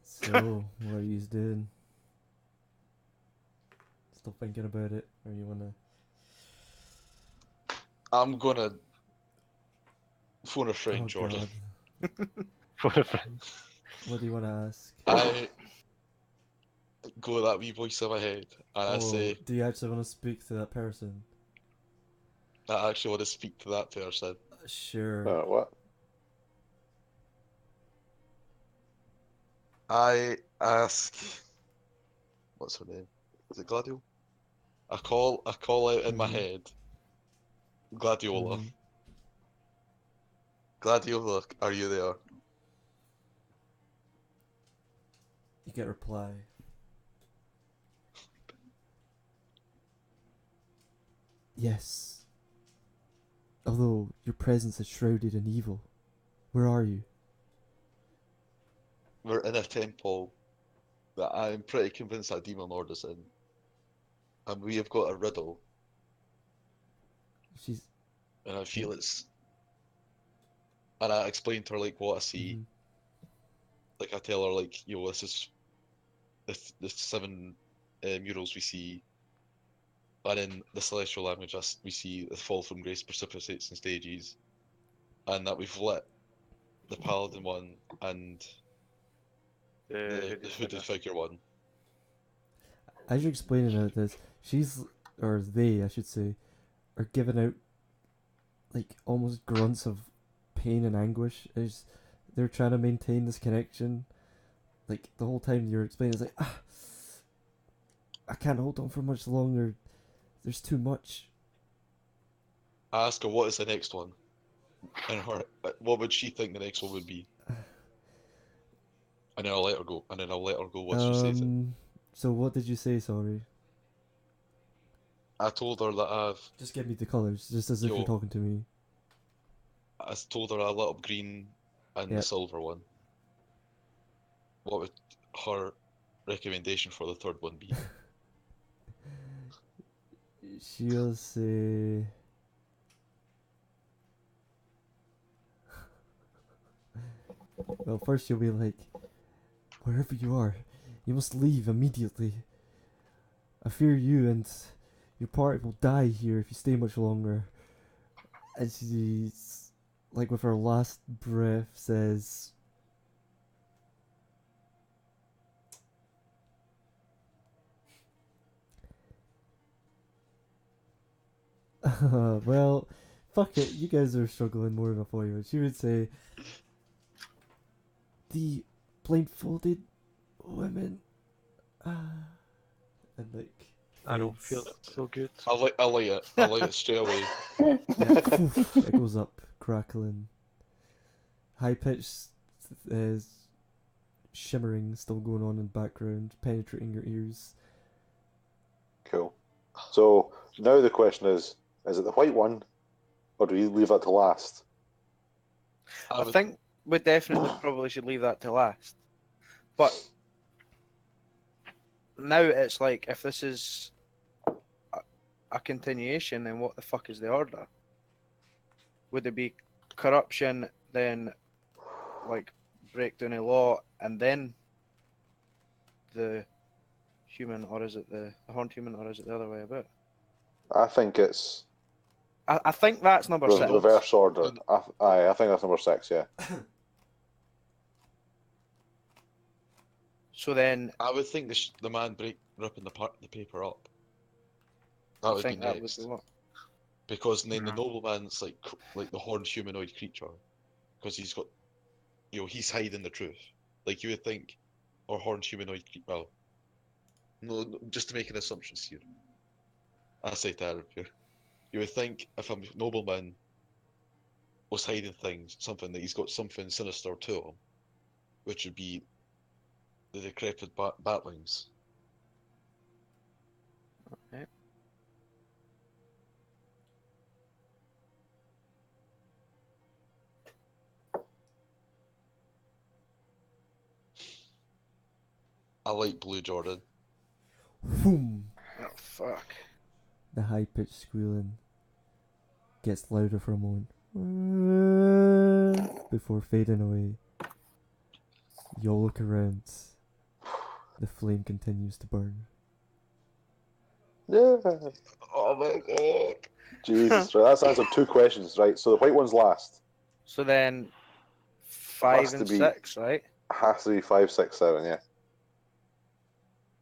So, what are you doing? Still thinking about it, or you wanna? I'm gonna phone a friend, Oh Jordan. God, For a friend. what do you wanna ask? I go that wee voice in my head and I say, do you actually want to speak to that person? I actually want to speak to that person. Sure. What? I ask, what's her name? Is it Gladio? I call out in my Mhm. head, Gladiola. Mhm. Gladiola, are you there? You get a reply. Yes. Although your presence is shrouded in evil. Where are you? We're in a temple that I'm pretty convinced that Demon Lord is in. And we have got a riddle, She's and I feel it's and I explain to her like what I see. Like I tell her like, this is the 7 murals we see, and in the celestial language we see the fall from grace precipitates in stages, and that we've lit the paladin one and the hooded figure one. As you're explaining out this, or they, I should say, are giving out like almost grunts of pain and anguish as they're trying to maintain this connection. Like the whole time you're explaining, it's like, I can't hold on for much longer. There's too much. I ask her what is the next one, and what would she think the next one would be, and then I'll let her go. Once she says it. So what did you say? Sorry. I told her that I've. Just give me the colours, just as if you're talking to me. I told her I lit up green and the silver one. What would her recommendation for the third one be? She'll say... Well, first she'll be like, wherever you are, you must leave immediately. I fear you and your party will die here if you stay much longer. And she's, like with her last breath, says... well, fuck it, you guys are struggling more than I thought you would. She would say, the blindfolded women, and like... I don't feel so good. I like it. I like it straight away. It goes up, crackling. High pitched shimmering still going on in the background, penetrating your ears. Cool. So now the question is it the white one, or do you leave that to last? I think we definitely probably should leave that to last. But now it's like, if this is a continuation, then what the fuck is the order? Would it be corruption, then like breakdown of law, and then the human, or is it the horned human, or is it the other way about? I think it's... I think that's number 6. Reverse order. I think that's number 6, yeah. So then... I would think the man ripping the paper up. That would be next. Because then the nobleman's like the horned humanoid creature. Because he's got... he's hiding the truth. Like you would think... Or horned humanoid creature... Well... No, just to make an assumption here. I say that here. You would think if a nobleman was hiding things, something that he's got something sinister to him, which would be the decrepit batlings. Okay. I like blue, Jordan. Boom. Oh fuck. The high pitched squealing gets louder for a moment before fading away. You all look around. The flame continues to burn. Yeah. Oh my god. Jesus, right, that's answered 2 questions, right? So the white one's last. So then 5 and 6, right? Has to be 5, 6, 7, yeah.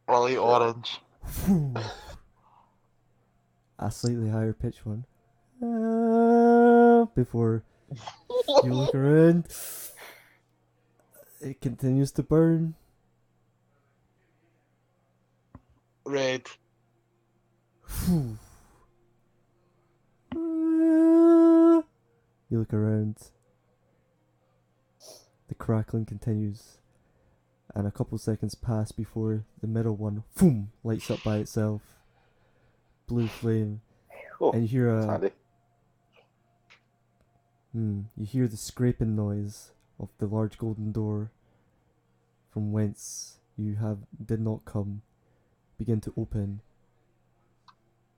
Really orange. A slightly higher pitch one. Before you look around, it continues to burn. Red. You look around. The crackling continues, and a couple seconds pass before the middle one, boom, lights up by itself. Blue flame, and you hear you hear the scraping noise of the large golden door, from whence you did not come, begin to open,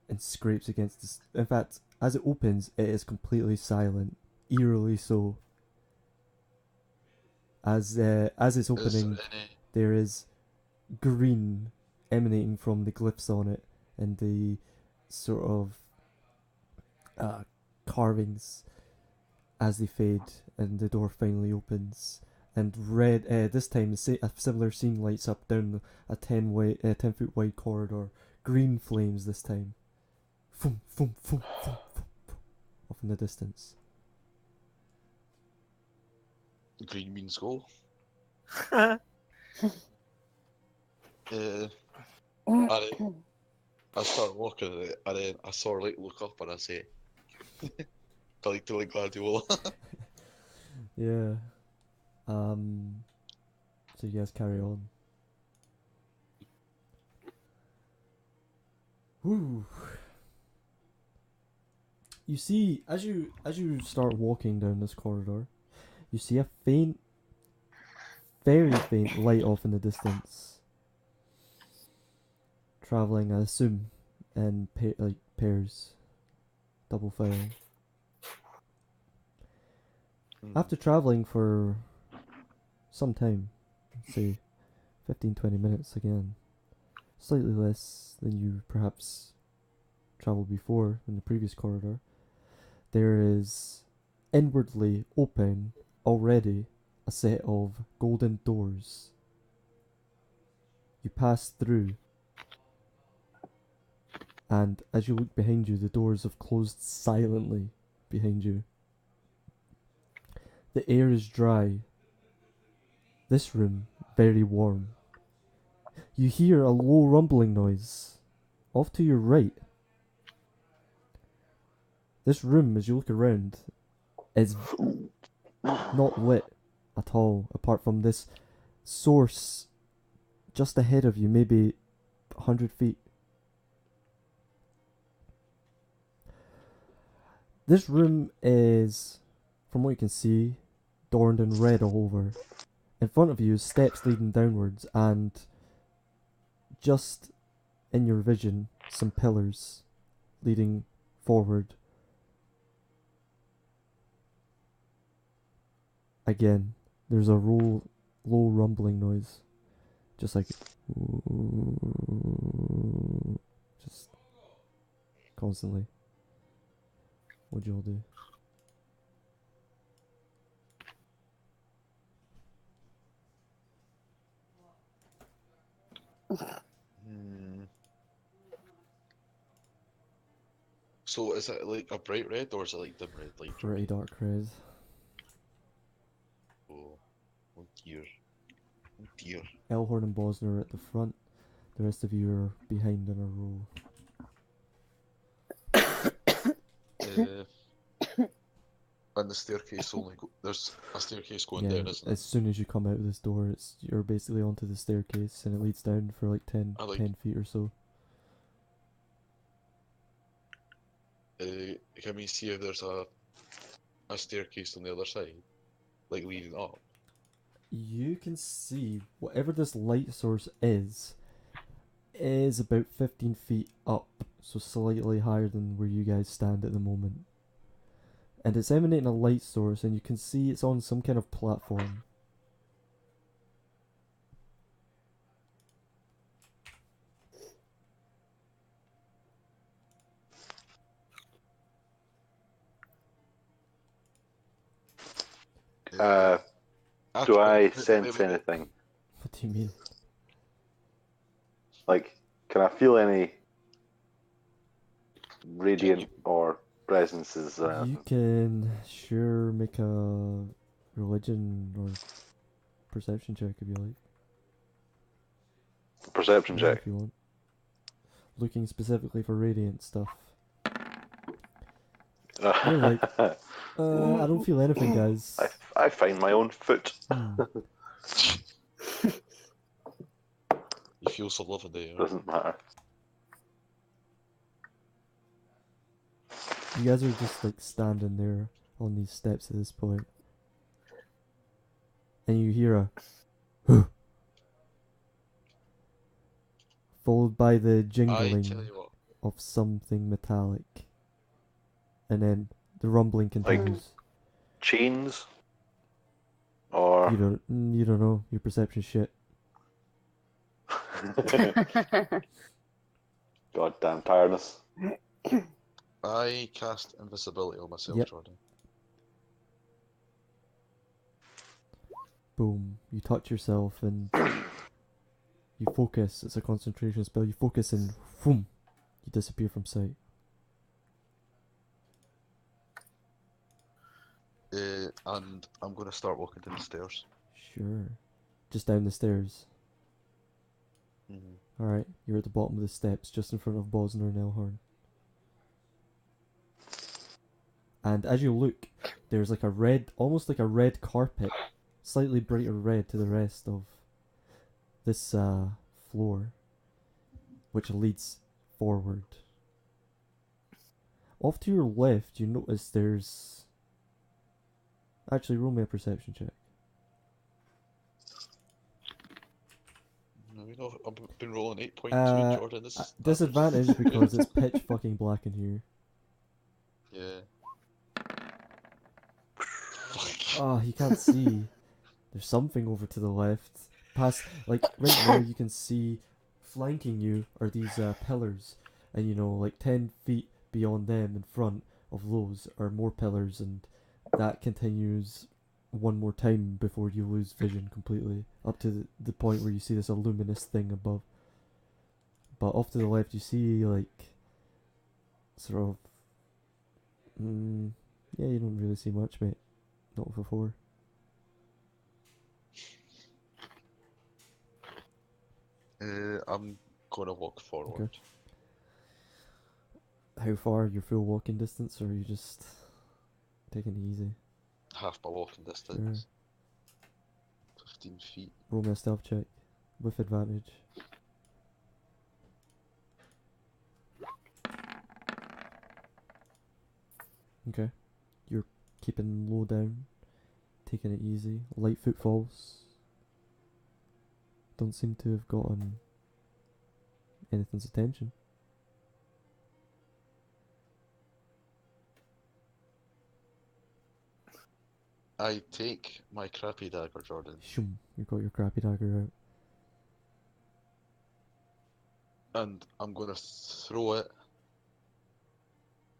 and scrapes against this. In fact, as it opens, it is completely silent, eerily so. As it's opening, there is green emanating from the glyphs on it and the sort of carvings as they fade, and the door finally opens. And red. This time, a similar scene lights up down a 10-foot wide corridor. Green flames this time. Foom, foom, foom, foom, foom, off in the distance. Green means go. I start walking and then I sort of like look up and I say, "Like Guardiola." Yeah. So you guys carry on. Woo. You see, as you start walking down this corridor, you see a faint, very faint light off in the distance. Traveling, I assume, in pairs, double file. After traveling for some time, say 15-20 minutes again, slightly less than you perhaps traveled before in the previous corridor, there is inwardly open already a set of golden doors. You pass through, and as you look behind you, the doors have closed silently behind you. The air is dry. This room very warm. You hear a low rumbling noise off to your right. This room, as you look around, is not lit at all, apart from this source just ahead of you, maybe 100 feet. This room is, from what you can see, adorned in red all over. In front of you is steps leading downwards, and just in your vision, some pillars leading forward. Again, there's a low rumbling noise, just like just constantly. What'd you all do? So is it like a bright red or is it like dim red? Like Pretty dark red. oh dear. Oh dear. Elhorn and Bosner are at the front. The rest of you are behind in a row. And the staircase there's a staircase going Yeah, down, isn't as soon as you come out of this door, you're basically onto the staircase, and it leads down for like 10 feet or so. Can we see if there's a staircase on the other side, like leading up? You can see whatever this light source is about 15 feet up, so slightly higher than where you guys stand at the moment. And it's emanating a light source, and you can see it's on some kind of platform. Do I sense anything? What do you mean? Like, can I feel any radiant or presences? You can sure make a religion or perception check if you like. Perception check. If you want. Looking specifically for radiant stuff. You're like, I don't feel anything, guys. I find my own foot. You feel so lovely there. Doesn't matter. You guys are just like standing there on these steps at this point. And you hear a followed by the jingling of something metallic. And then the rumbling continues. Chains? Or You don't know. Your perception shit. goddamn tiredness. I cast invisibility on myself, Yep. Jordan. Boom. You touch yourself and you focus. It's a concentration spell. You focus and boom, you disappear from sight. And I'm gonna start walking down the stairs. Sure. Just down the stairs. Mm-hmm. Alright, you're at the bottom of the steps, just in front of Bosner and Elhorn. And as you look, there's like a red, almost like a red carpet, slightly brighter red to the rest of this floor, which leads forward. Off to your left, you notice there's... Actually, roll me a perception check. You know, I've been rolling 8.2, Jordan. This is disadvantage because it's pitch fucking black in here. Yeah. Fuck. Oh, you can't see. There's something over to the left. Past, like, right now you can see flanking you are these pillars. And, you know, like 10 feet beyond them in front of those are more pillars, and that continues one more time before you lose vision completely, up to the point where you see this luminous thing above. But off to the left you see, like, sort of... yeah, you don't really see much, mate. Not for 4. I'm gonna walk forward. Okay. How far? Your full walking distance, or are you just taking it easy? Half my walking distance. 15 feet. Roll me a stealth check with advantage. Okay. You're keeping low down, taking it easy. Light footfalls. Don't seem to have gotten anything's attention. I take my crappy dagger, Jordan. Shoom, you got your crappy dagger out. And I'm gonna throw it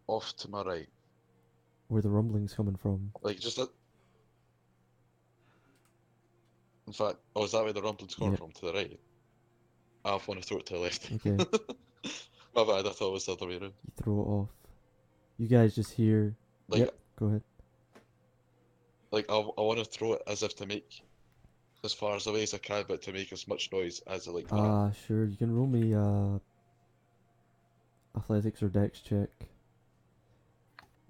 off to my right. Where the rumbling's coming from. Like, just a... In fact, oh, is that where the rumbling's coming from? To the right? I want to throw it to the left. Okay. My bad, I thought it was the other way around. You throw it off. You guys just hear... Like, yep, go ahead. Like, I want to throw it as if to make as far as away as I can, but to make as much noise as I like. Sure. You can roll me athletics or dex check.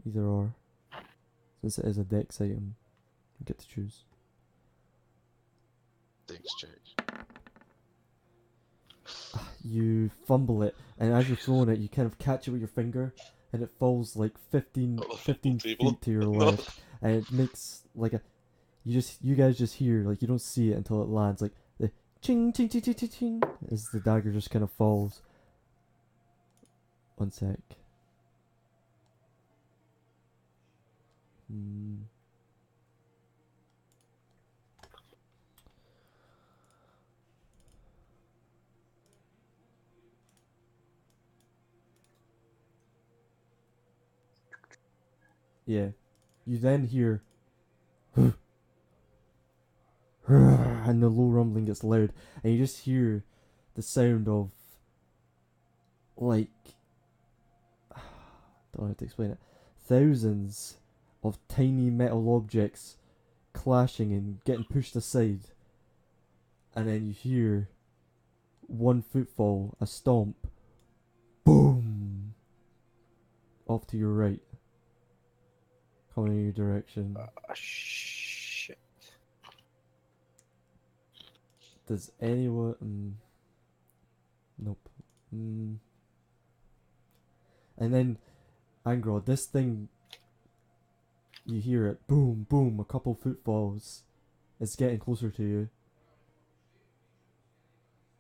Either or. Since it is a dex item, you get to choose. Dex check. You fumble it, and as you're throwing it, you kind of catch it with your finger, and it falls like 15 feet to your left, and it makes like a... You guys just hear, like, you don't see it until it lands, like the ching ching ching ching ching ching as the dagger just kind of falls. One sec. Yeah. You then hear and the low rumbling gets loud, and you just hear the sound of, like, don't know how to explain it, thousands of tiny metal objects clashing and getting pushed aside, and then you hear one footfall, a stomp, boom, off to your right, coming in your direction. Shit. Does anyone... nope. And then, Angro, this thing, you hear it, boom, boom, a couple footfalls. It's getting closer to you.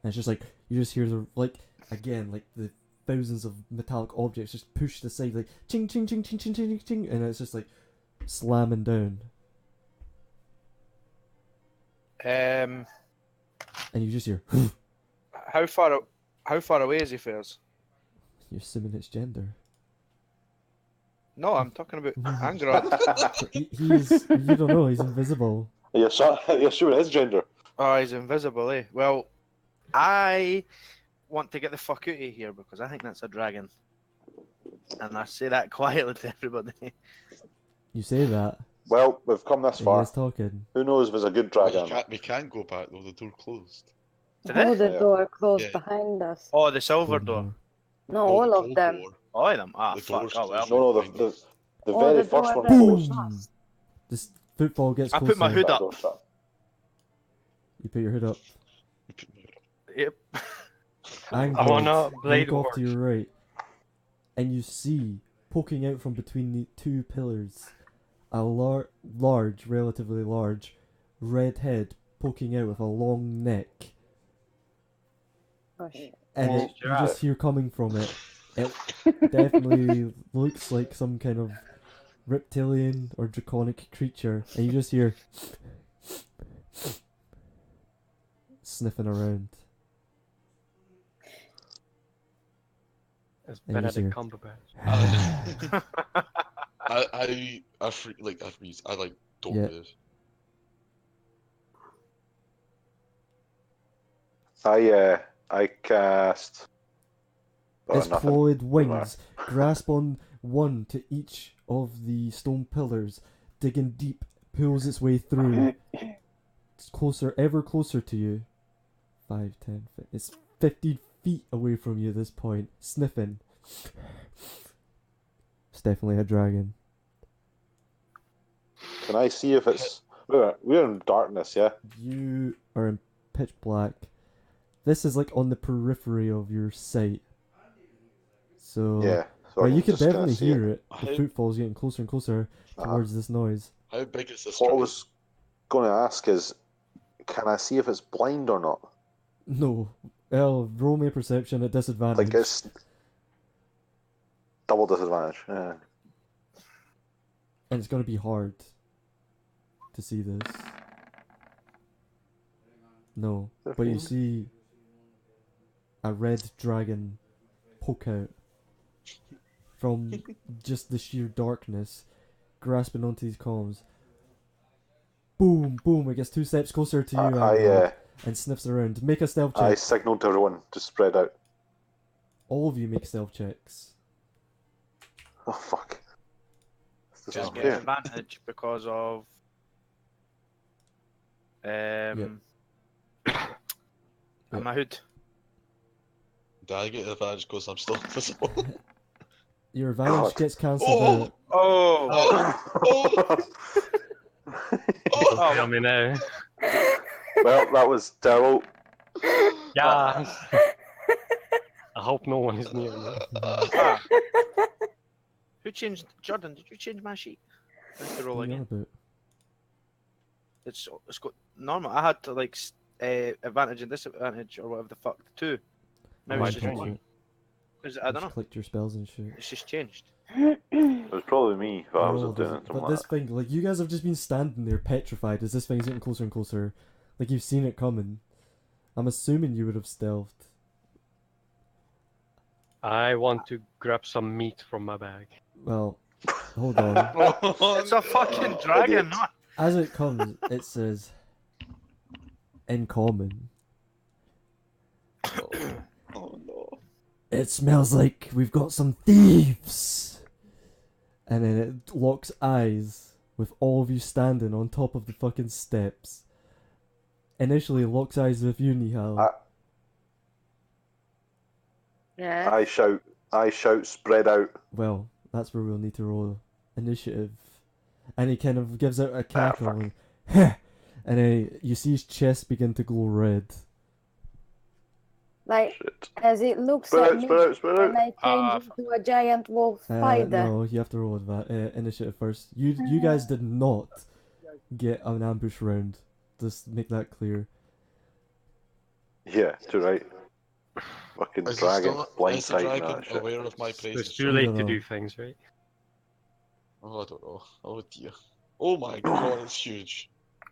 And it's just like, you just hear the, like, again, like the thousands of metallic objects just pushed aside, like, ching, ching, ching, ching, ching, ching, ching, and it's just like, slamming down. Um, and you just hear. how far away is he from us? You're assuming its gender. No, I'm talking about Angrod. He's. You don't know. He's invisible. You're assuming his gender. Oh, he's invisible, eh? Well, I want to get the fuck out of here because I think that's a dragon. And I say that quietly to everybody. You say that. Well, we've come this And far. he's talking. Who knows if it's a good dragon? We can't go back though. The door closed. Did All it? the Yeah. door closed Yeah. behind us. Oh, the silver Golden door. No, Oh, all the of gold them. door. All of them? Ah, The fuck. door's Oh, well. closed. No, the Oh, very the first door one that- closed. Boom! This footfall gets I closer. put my hood That up. door shut. You put your hood up. Yep. And I wanna blade look off to wars. your right, and you see poking out from between the two pillars a large, relatively large, red head poking out with a long neck, Oh, shit. and Well, you just hear coming from it. It definitely looks like some kind of reptilian or draconic creature, and you just hear sniffing around. It's And you just Benedict hear, Cumberbatch. I freak like I like don't Yeah. do this. I cast. Oh, its nothing. clawed Doesn't wings grasp on one to each of the stone pillars, digging deep, pulls its way through. It's closer, ever closer to you. 5, 10, it's 15 feet away from you at this point, sniffing. It's definitely a dragon. Can I see if it's? We're in darkness, yeah. You are in pitch black. This is like on the periphery of your sight. So Yeah. So well, I'm you can just gonna definitely see hear it. The How- footfall's getting closer and closer towards this noise. How big is this What I dragon? was going to ask is, can I see if it's blind or not? No. Well, roll me a perception at disadvantage. Like it's double disadvantage. Yeah. And it's gonna be hard to see this. No. But you 15? see a red dragon poke out from just the sheer darkness, grasping onto these columns. Boom, boom, it gets 2 steps closer to you and sniffs around. Make a stealth check. I signaled to everyone to spread out. All of you make stealth checks. Oh fuck! This Just is get clear. advantage because of my hood. Do I get the advantage because I'm still invisible? Your advantage God. gets cancelled Oh! out. Oh, Oh! Tell me now. Well, that was terrible. Yeah. I hope no one is near me. ah. Who changed? Jordan, did you change my sheet? I have to roll What are you again. on about? It's got normal. I had to like advantage and disadvantage or whatever the fuck two. Now Why it's just can't one. you? Is it, I don't know. Clicked your spells and shit. It's just changed. It was probably me, but I No, wasn't doing doesn't- it. But this thing, like, you guys have just been standing there petrified as this thing's getting closer and closer. Like, you've seen it coming. I'm assuming you would have stealthed. I want to grab some meat from my bag. Well, hold on. It's a fucking dragon, Idiot. not. As it comes, it says, in common, Oh no. it smells like we've got some thieves. And then it locks eyes with all of you standing on top of the fucking steps. Initially, it locks eyes with you, Nihal. Yeah. I shout, spread out. Well, that's where we'll need to roll initiative. And he kind of gives out a cackle fuck. and, and then you see his chest begin to glow red. Like, Shit. as it looks Spread at out, me, spread out, spread out. and I change into a giant wolf spider. No, you have to roll initiative first. You guys did not get an ambush round. Just make that clear. Yeah, too right. Fucking Is dragon, the blindsiding dragon that shit. aware of my It's presence? too late to No. do things, right? Oh, I don't know. Oh dear. Oh my god, it's huge.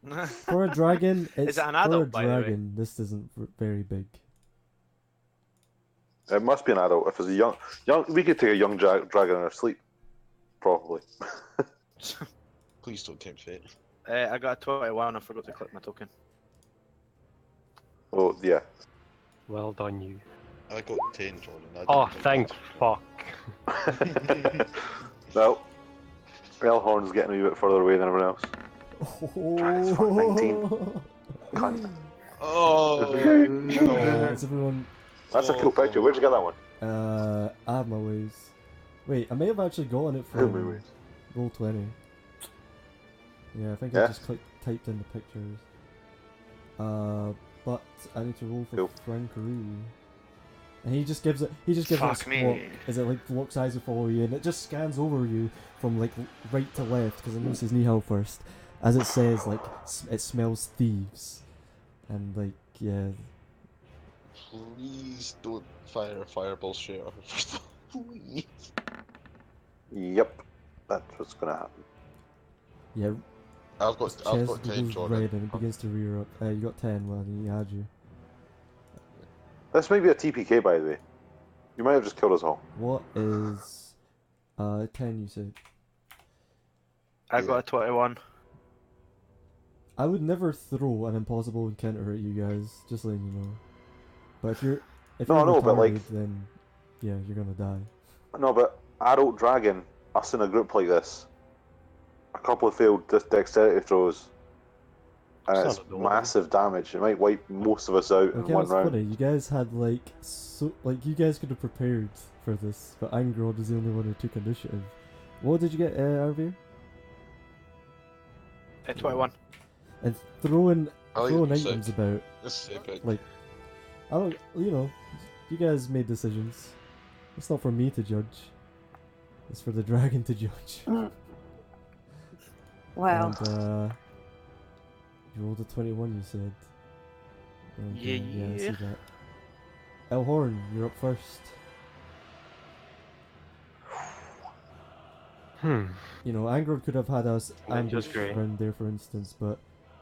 For a dragon, Is it an adult, for a by the way? dragon, this isn't very big. It must be an adult. If it's a young, we could take a young dragon in our sleep, probably. Please don't tempt fate. I got a 21. I forgot to click my token. Oh yeah. Well done, you. I got 10, Jordan. I Oh, didn't think thank that's- fuck. Well, Elhorn's getting a wee bit further away than everyone else. Dragon's for 19. Cunt. Oh, Is everyone? That's a cool picture. Where'd you get that one? I have my ways. Wait, I may have actually gotten it My from ways. Roll20. Yeah, I think Yeah? I just typed in the pictures. But I need to roll for Cool. Frankaroo. And he just gives it. He just gives it a Fuck squawk. me. As it like locks eyes will follow you, and it just scans over you from like right to left because it knows his Nihal first. As it says, like it smells thieves, and like yeah. please don't fire a fireball straight off. Please. Yep. That's what's gonna happen. Yeah, I've his got chest 10, goes Jordan. red and it begins to rear up. You got 10, well, he had you. This may be a TPK, by the way. You might have just killed us all. What is 10 you said? I got a 21. I would never throw an impossible encounter at you guys, just letting you know. But if you're No, I know, but, like- retarded, then yeah, you're gonna die. No, but adult dragon, us in a group like this, a couple of failed dexterity throws, and It's it's not adorable. massive damage. It might wipe most of us out in Okay, one that's round. funny. You guys had like you guys could have prepared for this, but Angrod was the only one who took initiative. What did you get, Arvir? 21. And throwing I like items six. about. This is epic. Like, I don't, you know, you guys made decisions. It's not for me to judge. It's for the dragon to judge. Well, And, you rolled a 21, you said. And, yeah, I see Yeah. that. Elhorn, you're up first. You know, Angrod could have had us Ninja's ambushed great. around there, for instance, but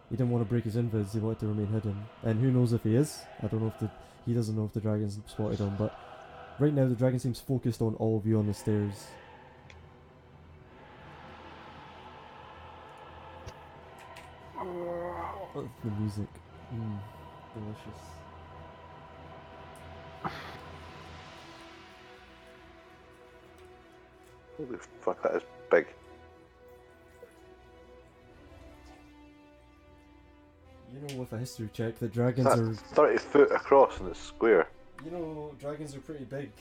he didn't want to break his invis. He wanted to remain hidden. And who knows if he is? I don't know if he doesn't know if the dragon's spotted him. But right now, the dragon seems focused on all of you on the stairs. Oh, the music, delicious. Holy fuck, that is big. You know, with a history check, the dragons That's are. 30 foot across and it's square. You know, dragons are pretty big.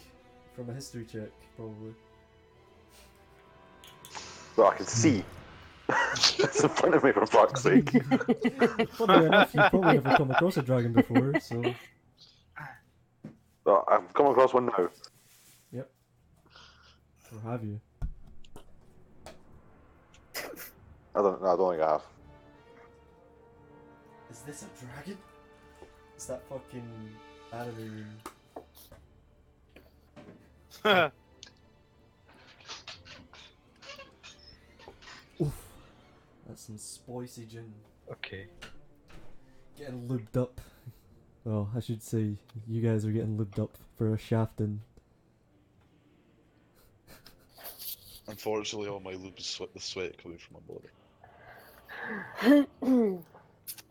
From a history check, probably. Well, I can see. It's in front of me, for fuck's sake. Funny enough, you've probably never come across a dragon before, so. Well, I've come across one now. Yep. Or have you? I don't think I have. Is this a dragon? It's that fucking anime. Oof. That's some spicy gin. Okay. Getting lubed up. Well, I should say, you guys are getting lubed up for a shafting. Unfortunately, all my lube is the sweat coming from my body.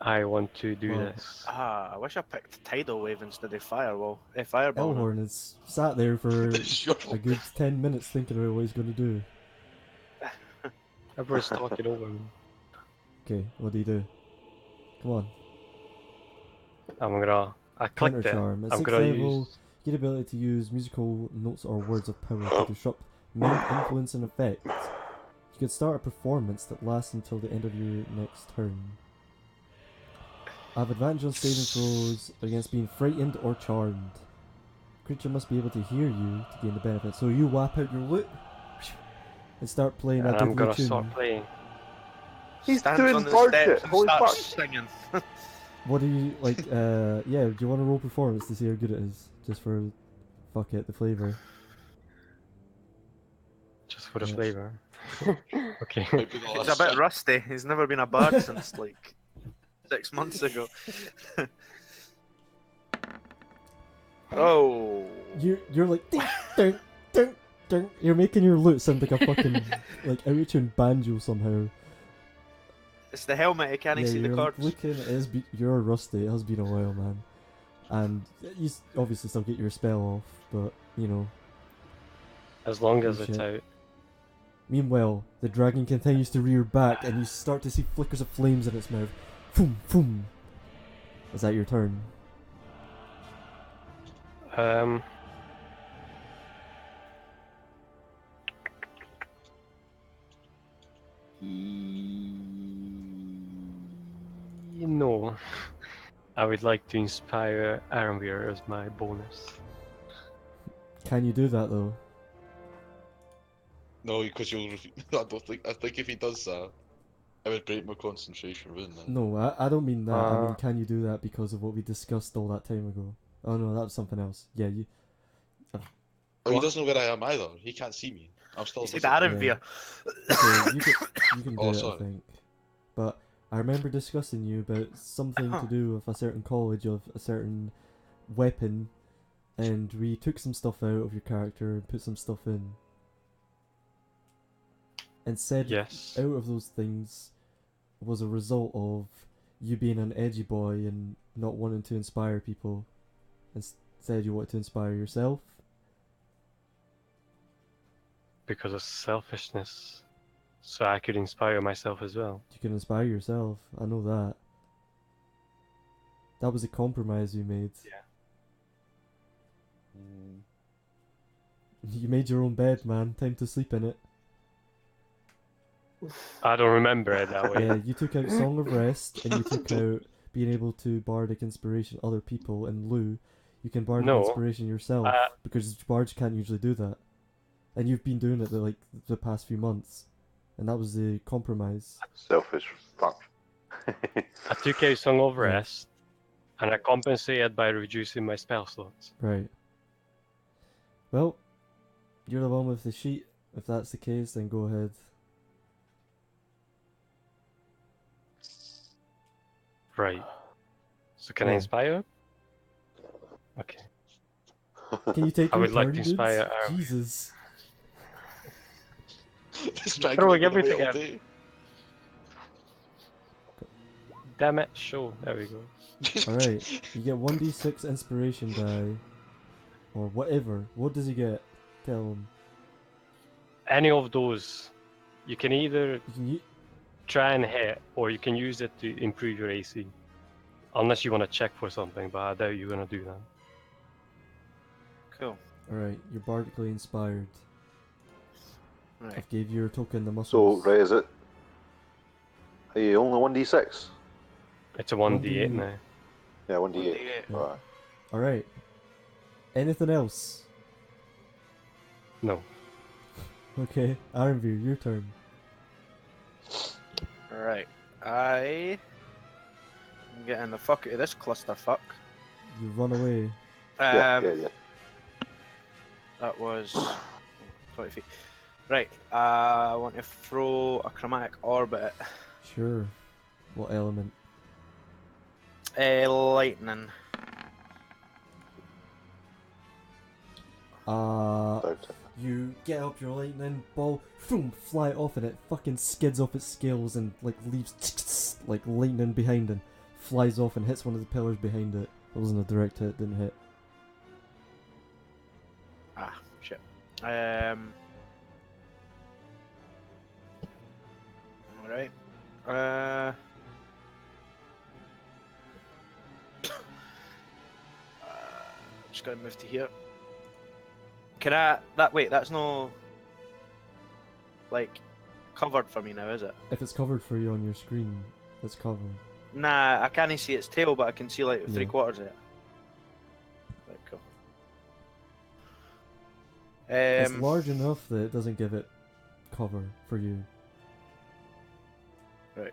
I want to do Well, this. I wish I picked Tidal Wave instead of Firewall. Fireball. Elhorn has sat there for It's your a good 10 minutes thinking about what he's going to do. Everyone's talking over me. Okay, what do you do? Come on. I clicked Counter it. charm. At I'm 6th gonna level, use. you get the ability to use musical notes or words of power to disrupt mind influence and effect. You can start a performance that lasts until the end of your next turn. I have advantage on saving throws against being frightened or charmed. Creature must be able to hear you to gain the benefit. So you whap out your lute and start playing And a I'm gonna tune. start playing. He's Stands doing on the bird steps shit. and Holy starts fuck. singing. What do you like? Yeah. Do you want to roll performance to see how good it is? Just for fuck it, the flavor. Just for the Yeah. flavor. Okay. Might be the He's last a bit time. rusty. He's never been a bard since like 6 months ago. Oh. You're like ding, ding, ding, ding. You're making your lute sound like a fucking like out of tune banjo somehow. It's the helmet, I can't see the you're chords. looking. You're rusty. It has been a while, man. And you obviously still get your spell off, but you know. As long as shit. it's out. Meanwhile, the dragon continues to rear back, and you start to see flickers of flames in its mouth. Boom, boom. Is that your turn? No. I would like to inspire Aramvir as my bonus. Can you do that though? No, because you'll. I don't think. I think if he does that, it would break my concentration, wouldn't it? No, I don't mean that. I mean, can you do that because of what we discussed all that time ago? Oh no, that was something else. Yeah, you. Oh, he doesn't know where I am either. He can't see me. I'm still. You see invisible. the Aramvir. Okay, you can do Oh, it, sorry. I think. But I remember discussing you about something to do with a certain college of a certain weapon, and we took some stuff out of your character and put some stuff in. And said Yes. out of those things was a result of you being an edgy boy and not wanting to inspire people. Instead, you wanted to inspire yourself. Because of selfishness. So I could inspire myself as well. You can inspire yourself. I know that. That was a compromise you made. Yeah. You made your own bed, man. Time to sleep in it. I don't remember it that way. Yeah, you took out Song of Rest, and you took out being able to bardic inspiration other people, and Lou, you can bardic inspiration yourself, because bards can't usually do that. And you've been doing it the past few months, and that was the compromise. Selfish fuck. I took out Song of Rest, and I compensated by reducing my spell slots. Right. Well, you're the one with the sheet. If that's the case, then go ahead. Right. So can I inspire? Okay. Can you take I your would like turn, to inspire dudes? Jesus. Throwing everything at me. Damn it, show. There we go. Alright, you get 1d6 inspiration die. Or whatever. What does he get? Tell him. Any of those. You can either You try and hit, or you can use it to improve your AC. Unless you want to check for something, but I doubt you're going to do that. Cool. Alright, you're bardically inspired. Right. I've gave you your token, the muscles. So, right, is it? Are you only 1d6? It's a 1d8 now. Yeah, 1d8. Yeah. Alright. Alright. Anything else? No. Okay, Ironveer, your turn. Right. I'm getting the fuck out of this clusterfuck. You run away. Yeah. That was 20 feet. Right. I want to throw a chromatic orb at it. Sure. What element? Lightning. You get up your lightning ball, boom, fly it off, and it fucking skids off its scales and like leaves like lightning behind and flies off and hits one of the pillars behind it. It wasn't a direct hit, didn't hit. Ah, shit. Alright. Just gotta move to here. Can I? Wait, that's no. Like, covered for me now, is it? If it's covered for you on your screen, it's covered. Nah, I can't see its tail, but I can see like 3/4 of it. Right, cool. It's large enough that it doesn't give it cover for you. Right.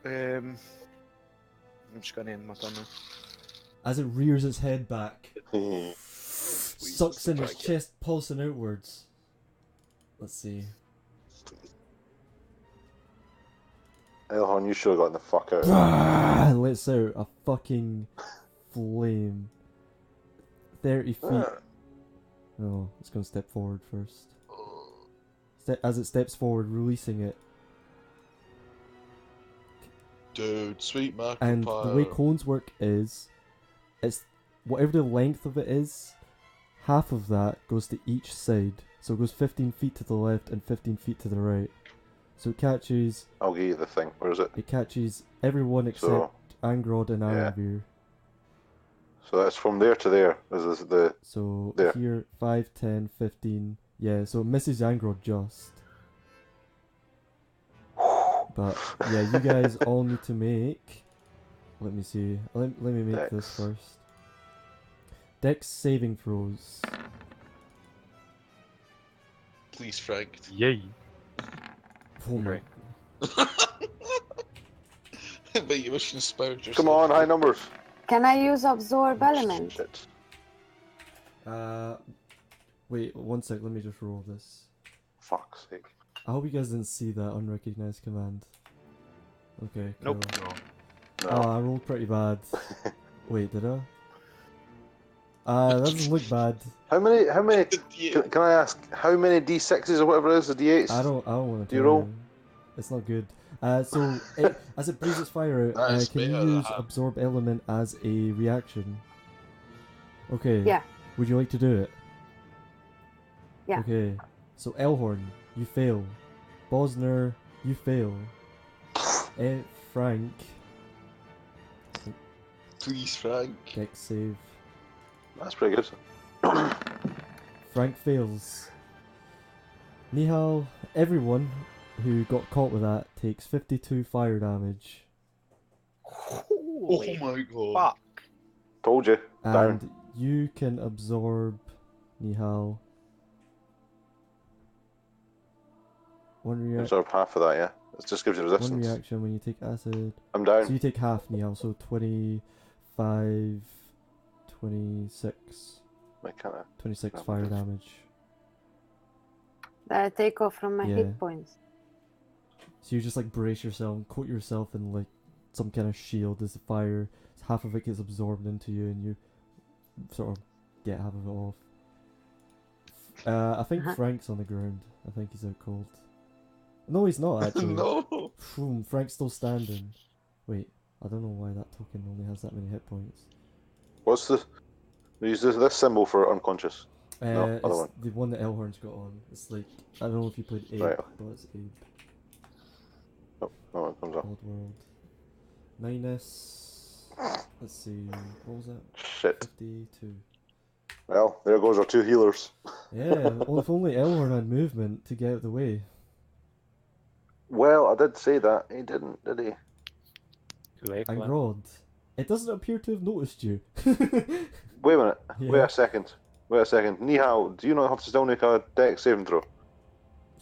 I'm just gonna end my turn now. As it rears its head back, sucks in its chest, pulsing outwards. Let's see. Elhorn, you should have gotten the fuck out. Lets out a fucking flame. 30 feet. Oh, it's gonna step forward first. As it steps forward, releasing it. Dude, sweet macro And the way cones work is, it's whatever the length of it is, half of that goes to each side. So it goes 15 feet to the left and 15 feet to the right. So it catches... I'll give you the thing. Where is it? It catches everyone except Angrod and Aranvir. So that's from there to there. This is the... So there. here, 5, 10, 15... Yeah, so it misses Angrod just. But yeah, you guys all need to make... Let me see. Let me make this first. Dex saving throws. Please, Frank. Yay. Oh my. But you wish inspired yourself. Come on, high numbers. Can I use absorb element? Shit. Wait, 1 sec, let me just roll this. Fuck's sake. I hope you guys didn't see that unrecognized command. Okay, cool. Nope. No. Oh, I rolled pretty bad. Wait, did I? That doesn't look bad. How many, can I ask, how many D6s or whatever it is, the D8s? I don't want to Do you roll? It's not good. So, as it breathes its fire out, That's can you better use than absorb element as a reaction? Okay. Yeah. Would you like to do it? Yeah. Okay. So Elhorn, you fail. Bosner, you fail. Frank, Please, Frank. dex save. That's pretty good. Frank fails. Nihal, everyone who got caught with that takes 52 fire damage. Holy Oh my god. fuck. Told you. And Down. you can absorb, Nihal, one reaction. Absorb half of that, yeah. It just gives you One resistance. reaction when you take acid. I'm down. So you take half, Nihal, so 25, 26. I can't. 26 Oh, fire okay. damage. That I take off from my Yeah. hit points. So you just like brace yourself and coat yourself in like some kind of shield as the fire. Half of it gets absorbed into you and you sort of get half of it off. I think Frank's on the ground. I think he's out cold. No, he's not actually. No. Frank's still standing. Wait, I don't know why that token only has that many hit points. What's the... We use this symbol for unconscious. No, other It's one. the one that Elhorn's got on. It's like, I don't know if you played Abe, Right. but it's Abe. Oh, it comes up. Old World. Minus... Let's see, what was that? Shit. 52. Well, there goes our 2 healers. Yeah, well, if only Elhorn had movement to get out of the way. Well, I did say that. He didn't, did he? Too late. And man. Rod, it doesn't appear to have noticed you. Wait a minute. Yeah. Wait a second. Nihal, do you not have to still make a dex saving throw?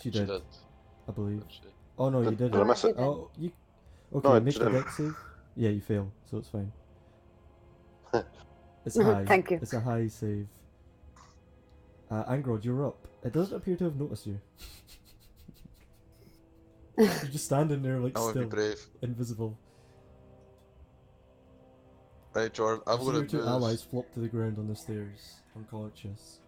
She She did, did. I believe. She- Oh no, you Did didn't. I miss it? Oh, you... Okay, No, I make a didn't. dex save. Yeah, you fail, so it's fine. It's high. Thank you. It's a high save. Angrod, you're up. It doesn't appear to have noticed you. You're just standing there like I want to still, be brave. invisible. Right, Jordan, I'm You see going your to two do allies this. flop to the ground on the stairs, unconscious.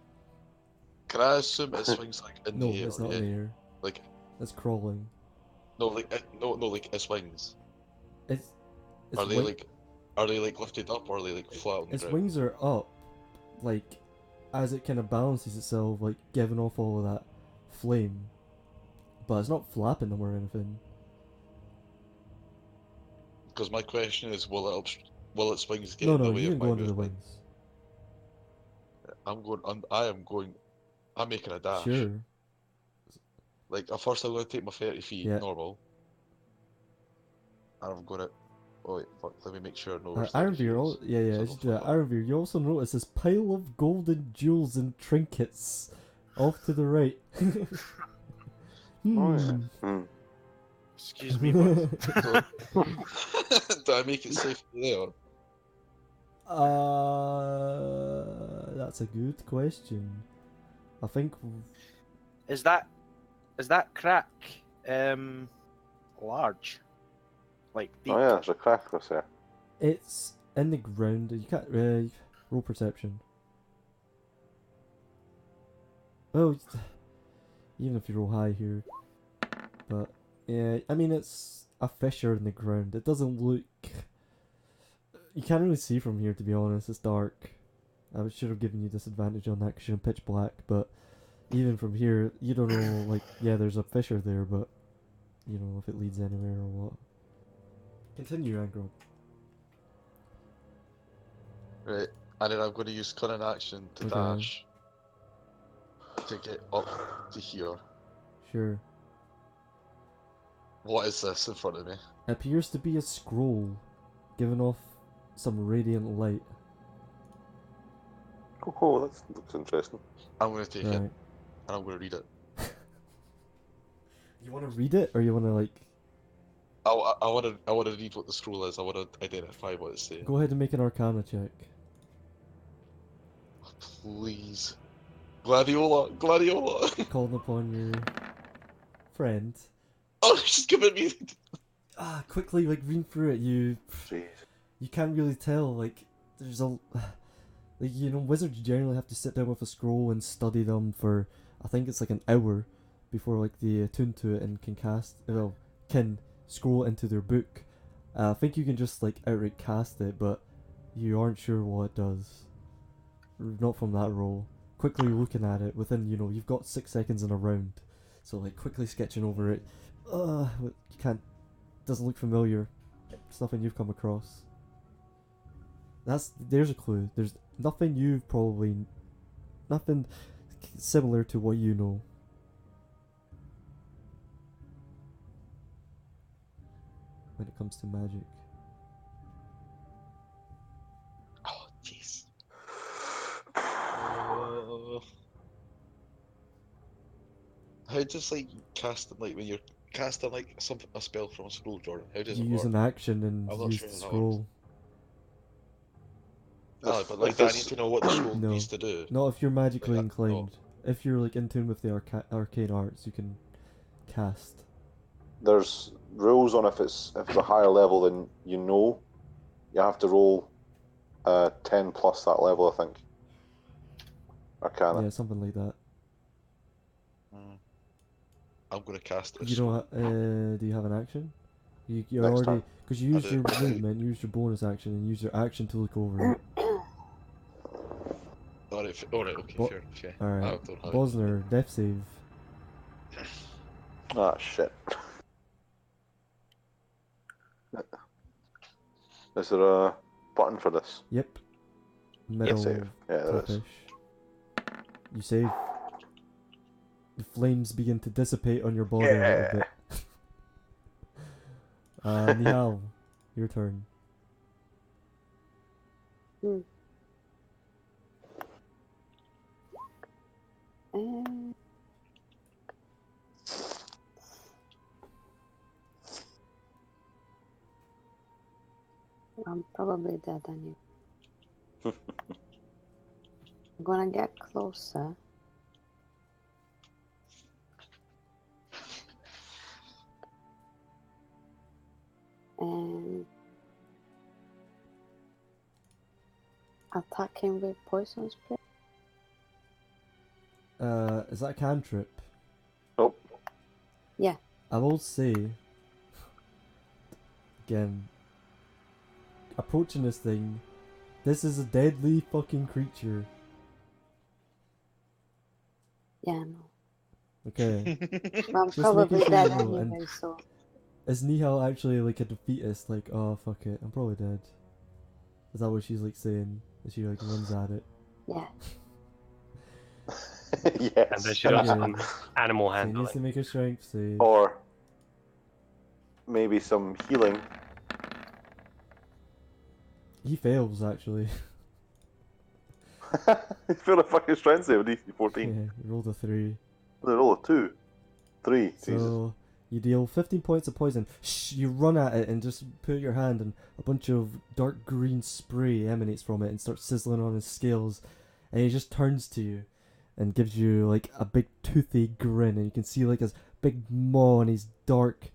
Can I assume it swings like in No, the air? it's not yeah? in the air. Like, It's crawling. no, like, no, like it swings. It's Are they wing- like lifted up or are they like flat on the its ground? wings are up, like as it kind of balances itself, like giving off all of that flame, but it's not flapping them or anything. Because my question is, will its wings get No, in the no, way you of can my go under the movement? wings. I'm making a dash. Sure. Like, at first I'm going to take my 30 feet, Yeah. normal. And I'm going to... Oh wait, fuck, let me make sure I know where 30 Ironveer, feet is. yeah, So just I'll do that. Ironveer, you also notice this pile of golden jewels and trinkets off to the right. Oh, yeah. Hmm. Excuse me, boys. Do I make it safe there? That's a good question. I think Is that crack large? Like deep. Oh yeah, there's a crack across there. It's in the ground. You can't roll perception. Oh, even if you roll high here, but yeah, I mean it's a fissure in the ground. It doesn't look. You can't really see from here, to be honest. It's dark. I should have given you disadvantage on that because you're in pitch black. But even from here, you don't know. Like, yeah, there's a fissure there, but you don't know if it leads anywhere or what. Continue, Angron. Right, and then I'm going to use cunning action to Okay. dash to get up to here. Sure. What is this in front of me? Appears to be a scroll, giving off some radiant light. Oh, that looks interesting. I'm going to take it, Right. and I'm going to read it. You want to read it, or you want to like? I want to read what the scroll is. I want to identify what it's saying. Go ahead and make an Arcana check. Please. Gladiola! Gladiola! Calling upon your friend. Oh, she's giving me... Quickly, like, reading through it, you Jeez. can't really tell, like, there's a... Like, you know, wizards generally have to sit down with a scroll and study them for, I think it's like an hour before, like, they attune to it and can scroll into their book. I think you can just, like, outright cast it, but you aren't sure what it does. Not from that roll. Quickly looking at it, within, you know, you've got 6 seconds in a round. So, like, quickly sketching over it. You can't... Doesn't look familiar. It's nothing you've come across. There's a clue. There's nothing you've probably... Nothing similar to what you know. When it comes to magic. Oh, jeez. How does, like, casting, like, when you're casting, like, a spell from a scroll, Jordan? How does You it use work? an action and I'm not use sure the how that scroll. But, like, I need to know what the scroll No. needs to do. Not if you're magically Like, inclined. If you're, like, in tune with the arcane arts, you can cast. There's rules on if it's a higher level than you know. You have to roll 10 plus that level, I think. Arcana. Yeah, something like that. I'm going to cast a You scroll. don't. Do you have an action? You're Next already time. because you used do. your movement, you used your bonus action, and used your action to look over it. Alright, okay, Bo- fair. Okay. Alright, I don't have it. Bosner, death save. Ah, shit. Is there a button for this? Yep. Middle Save. Yeah, there is. topish. You save. The flames begin to dissipate on your body a little bit. Nihal, your turn. I'm probably dead anyway. I'm gonna get closer. And attack him with poison spray. Is that a cantrip? Nope. Yeah. I will say, again, approaching this thing, this is a deadly fucking creature. Yeah, I know. Okay. I'm Just probably making sure dead you know, anyway, and- so. Is Nihal actually like a defeatist? Like, oh fuck it, I'm probably dead. Is that what she's like saying? As she like runs at it. Yeah. Yes. And then she does Okay. some animal So he needs to handling. make a strength save. Or maybe some healing. He fails actually. You feel a fucking strength save, DC 14. Yeah, he rolled a 3. They roll a 2. 3. Jesus. So you deal 15 points of poison. You run at it and just put your hand, and a bunch of dark green spray emanates from it and starts sizzling on his scales. And he just turns to you and gives you like a big toothy grin, and you can see like his big maw and his dark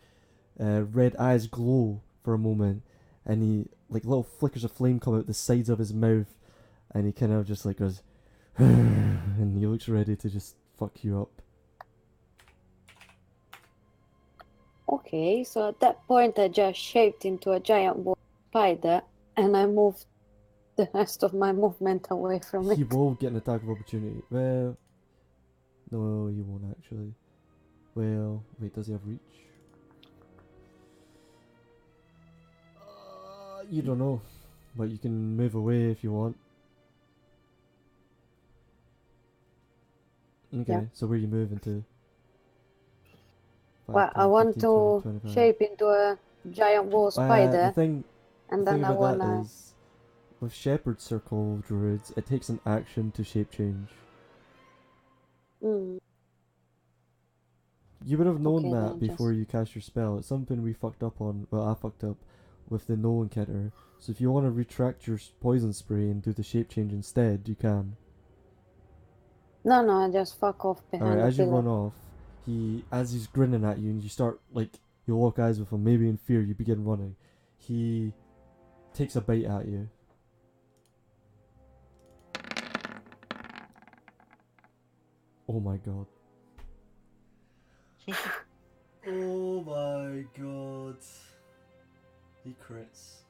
red eyes glow for a moment, and he like little flickers of flame come out the sides of his mouth, and he kind of just like goes, and he looks ready to just fuck you up. Okay, so at that point I just shaped into a giant wolf spider and I moved the rest of my movement away from He it. will get an attack of opportunity. Well, no, he won't actually. Well, wait, does he have reach? You don't know, but you can move away if you want. Okay, Yeah. so where are you moving to? 5, Well, I 10, want 15, 20, to 25. shape into a giant wolf The spider, thing and the thing then I about that wanna. is, with Shepherd Circle druids, it takes an action to shape change. Mm, You would have known Okay, that then before just- you cast your spell. It's something we fucked up on. Well, I fucked up with the no encounter. So if you want to retract your poison spray and do the shape change instead, you can. No, I just fuck off behind Alright, the as you pillar. run off, as he's grinning at you and you start, like, you lock eyes with him, maybe in fear, you begin running. He takes a bite at you. Oh my god. Oh my god. He crits.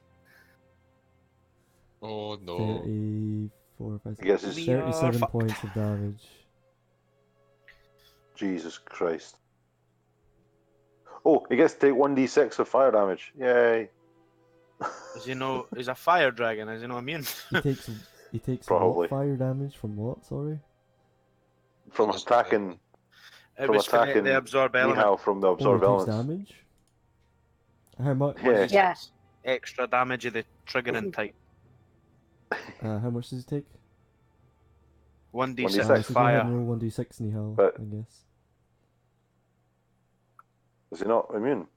Oh no. 34, 5, I guess it's 37 fucked. points of damage. Jesus Christ. Oh, he gets to take 1d6 of fire damage. Yay. Is he no? He's a fire dragon. Is he not immune? He takes Probably. what fire damage from what, sorry? From attacking It From was for attacking the absorb element. Nihal from the Oh, absorb he takes elements. damage? How much? Yeah. Yeah. Extra damage of the triggering type. How much does he take? 1d6 1d6. So go ahead fire. and roll 1d6 Nihal, But- I guess. Is he not immune?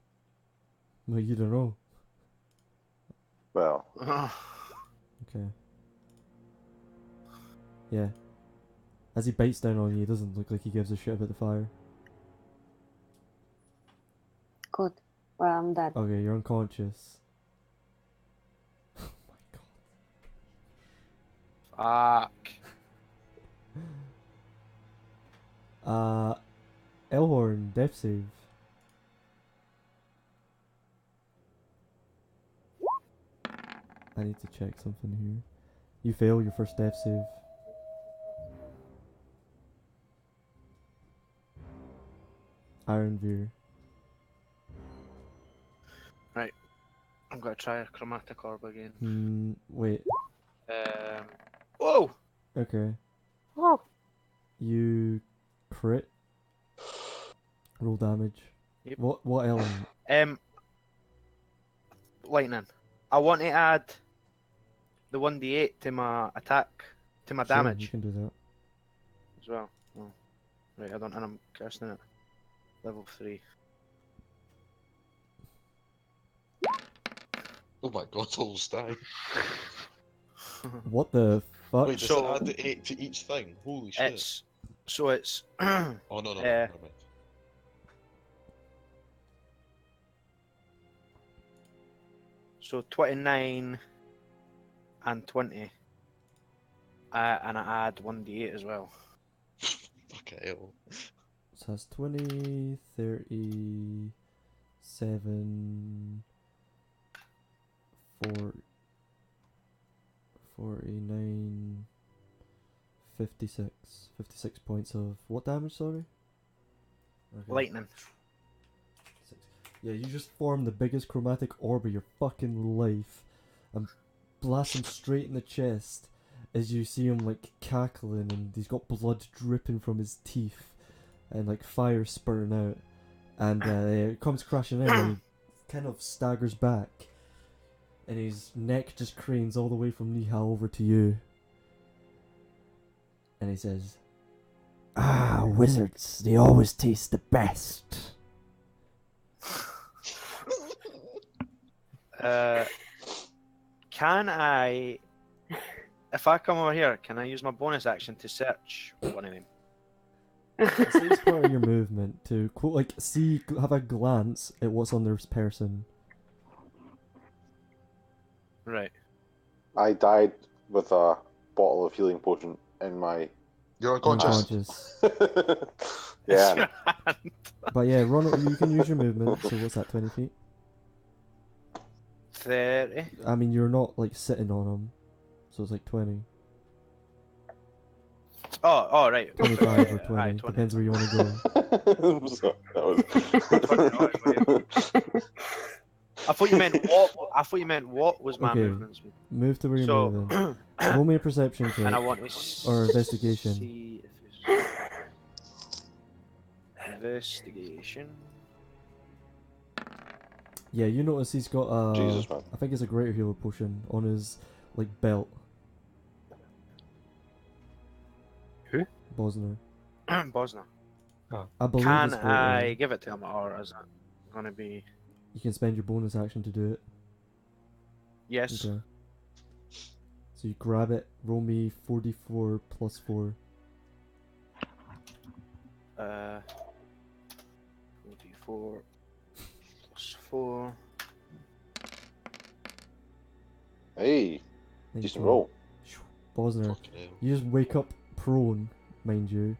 Well, you don't know. Well, Okay. Yeah. As he bites down on you, he doesn't look like he gives a shit about the fire. Good. Well, I'm dead. Okay, you're unconscious. Oh my Fuck. god. Elhorn, death save. I need to check something here. You fail your first death save. Ironveer. I'm gonna try a chromatic orb again. Wait. Whoa! Okay. Oh, You crit. Roll damage. Yep. What element? Lightning. I want to add the 1d8 to my attack, to my Sure, damage you can do that. as well. Oh. Right, and I'm casting it. Level 3. Oh my god, almost died. What the fuck? Wait, does So- it add the 8 to each thing? Holy shit. It's Oh no, never mind. so 29 and 20. And I add 1d8 as well. Fucking hell. So that's 20, 30, 7, 4, 49, 56. 56 points of what damage, sorry? Okay. Lightning. Yeah, you just form the biggest chromatic orb of your fucking life and blast him straight in the chest as you see him like cackling and he's got blood dripping from his teeth and like fire spurting out, and it comes crashing in and he kind of staggers back and his neck just cranes all the way from Nihal over to you and he says, "Ah, wizards, they always taste the best." Can I, if I come over here, can I use my bonus action to search one of them? Say it's part of your movement to have a glance at what's on this person. Right. I died with a bottle of healing potion in my. You're unconscious. Unconscious. Yeah. But yeah, Ronald, you can use your movement. So what's that? 20 feet. 30. I mean, you're not like sitting on him, so it's like 20. Oh, right. 25 or 20. Aye, 20. Depends where you want to go. I'm sorry, that was. I thought you meant what. I thought you meant what was my Okay. movement speed. Move to where you're So, moving. Roll me a perception check. and I want to Or investigation. See if it's... Investigation. Yeah, you notice he's got a. Jesus, man. I think it's a greater healer potion on his like belt. Who? Bosner. Bosna. I believe Can it's greater. I give it to him, or is it gonna be? You can spend your bonus action to do it. Yes. Okay. So you grab it. Roll me 44 plus 4. 44 plus 4. Hey, There you decent go. roll. Bosner. Fucking hell. You just wake up prone, mind you,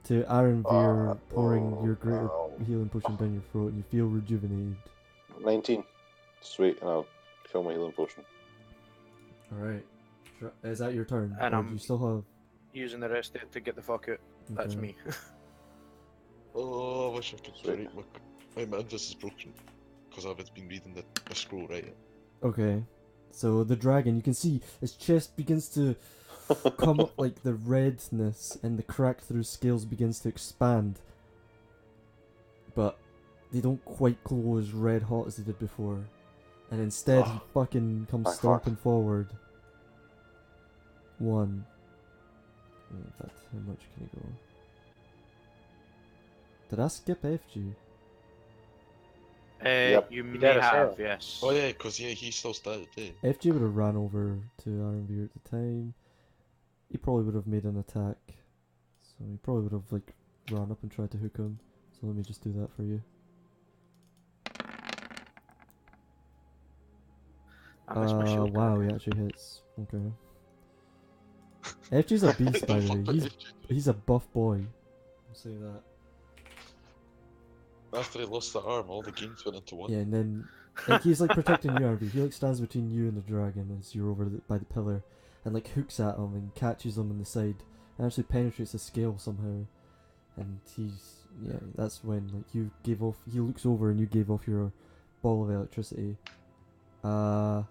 to Arenveer pouring your greater healing potion down your throat, and you feel rejuvenated. 19. Sweet, and I'll kill my healing potion. Alright. Is that your turn? And or I'm do you still have... Using the rest of it to get the fuck out. That's Okay. me. Oh, I wish I could Sweet. read my invis is broken because I haven't been reading the scroll right. Okay. So the dragon, you can see his chest begins to come up, like the redness and the crack through scales begins to expand. But they don't quite glow as red hot as they did before. And instead he fucking comes My fuck. stomping forward. 1. In fact, how much can he go? Did I skip FG? Yep. You may did a have, sale. yes. Oh yeah, because he still started there. FG would have ran over to Ironbeard at the time. He probably would have made an attack. So he probably would have like run up and tried to hook him. So let me just do that for you. I missed my shield. Wow, he actually hits. Okay. FG's a beast, by the way. He's a buff boy. I'll say that. After he lost the arm, all the gains went into one. Yeah, and then like he's like protecting you, Arby. He like stands between you and the dragon as you're over by the pillar, and like hooks at him and catches him in the side, and actually penetrates the scale somehow. And that's when like you gave off. He looks over and you gave off your ball of electricity. But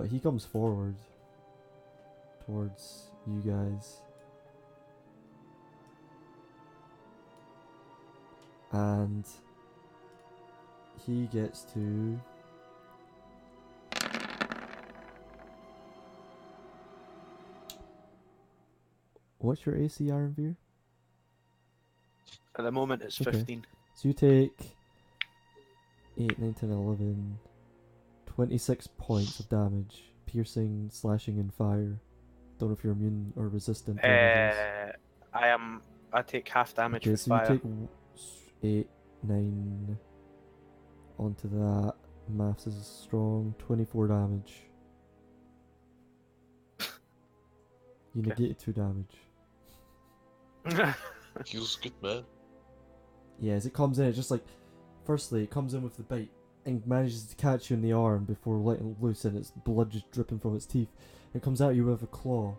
he comes forward towards you guys. And he gets to what's your AC, Ironveer? At the moment, it's Okay. 15. So you take 8, 9, 10, 11, 26 points of damage, piercing, slashing, and fire. Don't know if you're immune or resistant to any of these. I take half damage Okay, with so fire. you take 8, 9 onto that. Maths is strong. 24 damage. You Okay. negated 2 damage. Feels good, man. Yeah, as it comes in, it just like... Firstly, it comes in with the bite and manages to catch you in the arm before letting it loose and its blood just dripping from its teeth. It comes at you with a claw,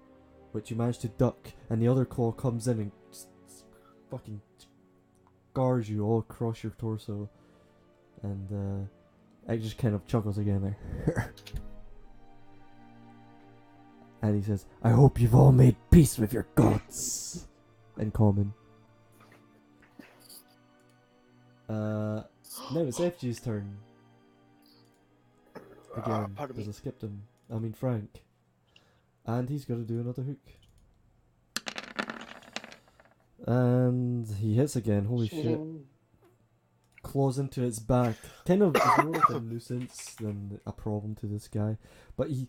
which you manage to duck, and the other claw comes in and just fucking scars you all across your torso. And it just kind of chuckles again there. And he says, I hope you've all made peace with your gods. In common. Now it's FG's turn. Again, pardon because me. I skipped him. I mean Frank. And he's got to do another hook. And he hits again, holy shit. Claws into its back. Kind of it's more like a nuisance than a problem to this guy. But you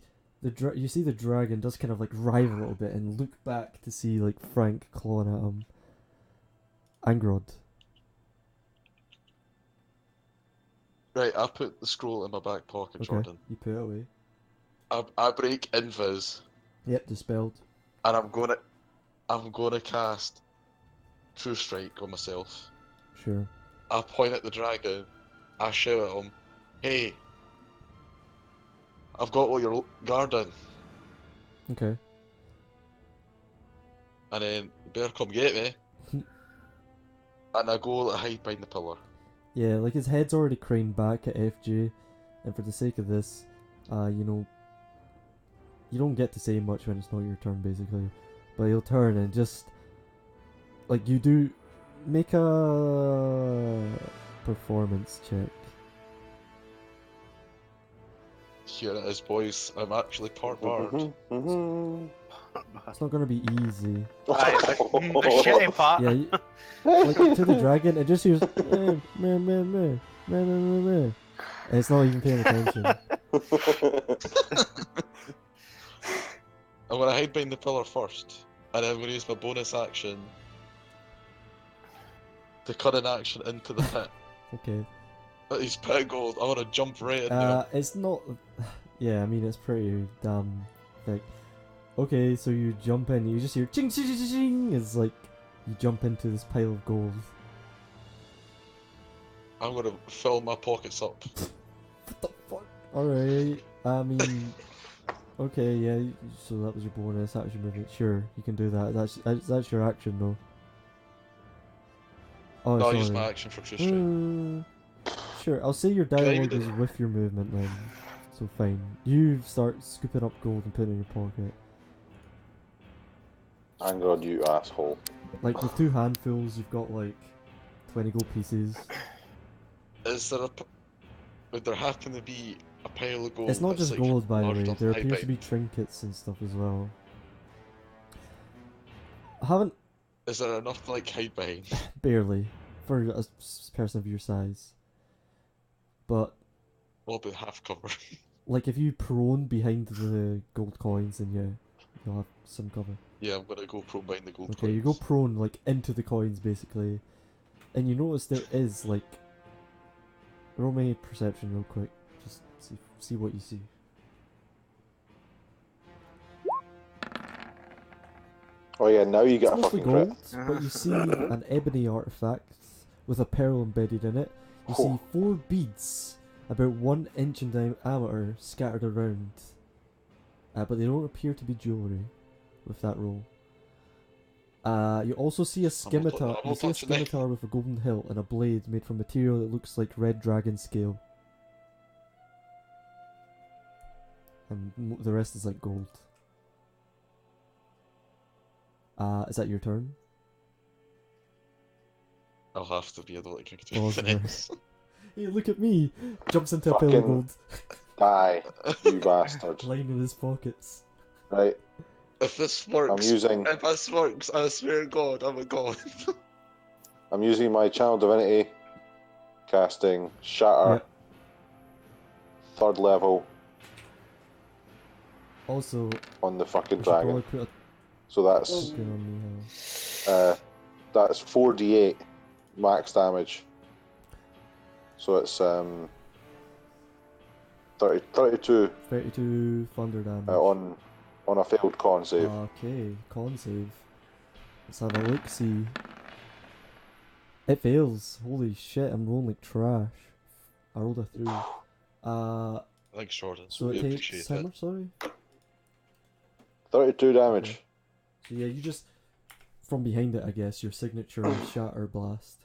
see the dragon does kind of like writhe a little bit and look back to see like Frank clawing at him. Angrod. Right, I put the scroll in my back pocket, Okay, Jordan. you put it away. I break invis, Yep, dispelled. and I'm gonna cast True Strike on myself. Sure. I point at the dragon. I shout at him, "Hey, I've got all your guarding," Okay. and then the bear come get me, and I go hide behind the pillar. Yeah, like his head's already craned back at FJ, and for the sake of this, you know, you don't get to say much when it's not your turn, basically. But he'll turn and just, like, you do, make a performance check. Here it is, boys. I'm actually part bard. It's not gonna be easy. Aye, the shitty part. Yeah, like to the dragon, it just hears meh, meh, meh, meh, meh, meh, meh, meh. And it's not even paying attention. I'm gonna hide behind the pillar first, and then I'm gonna use my bonus action to cut an action into the pit. Okay. But he's pit gold. I wanna jump right into him. It's not. Yeah, I mean it's pretty damn thick. Okay, so you jump in, you just hear ching ching ching ching. It's like you jump into this pile of gold. I'm gonna fill my pockets up. What the fuck? Alright, I mean, okay, yeah. So that was your bonus. That was your movement. Sure, you can do that. That's your action though. Oh, No, I'll sorry. use my action for True Strike. Sure, I'll say your I even dialogue do- is with your movement then. So fine. You start scooping up gold and putting it in your pocket. Anger on you, asshole. Like with two handfuls, you've got like 20 gold pieces. Is there would there happen to be a pile of gold? It's not that's, just like, gold, by the large way. enough There hide appears to be behind? trinkets and stuff as well. I haven't Is there enough to like hide behind? barely for a person of your size. But Well, about half cover. like if you prone behind the gold coins, then yeah, you'll have some cover. Yeah, I'm gonna go prone behind the gold Okay, you go coins. prone like into the coins basically, and you notice there is like. Roll me perception real quick. Just see what you see. Oh yeah, now you get It's a mostly fucking crit. gold, but you see an ebony artifact with a pearl embedded in it. You see 4 beads, about 1 inch in diameter, scattered around. But they don't appear to be jewellery with that roll. You also see a scimitar. You see a scimitar with a golden hilt and a blade made from material that looks like red dragon scale. And the rest is like gold. Is that your turn? I'll have to be. I don't think I can Oh, do sorry. anything else. Hey, look at me! Jumps into a pile of Fucking- gold. Die, you bastard. Lying in his pockets. Right, If this works, I'm using if this works, I swear to God, I'm a god. I'm using my channel divinity, casting Shatter, Yep. 3rd level Also, on the fucking we should probably dragon. put So that's a token on me. that's 4d8 max damage. So it's 32 32 thunder damage. on a failed con save. Okay, con save. Let's have a look, see. It fails. Holy shit, I'm rolling like trash. I rolled a 3. Thanks, Jordan. So We it appreciate takes how it. much, sorry? 32 damage. Okay. So yeah, you just, from behind it, I guess, your signature Shatter Blast.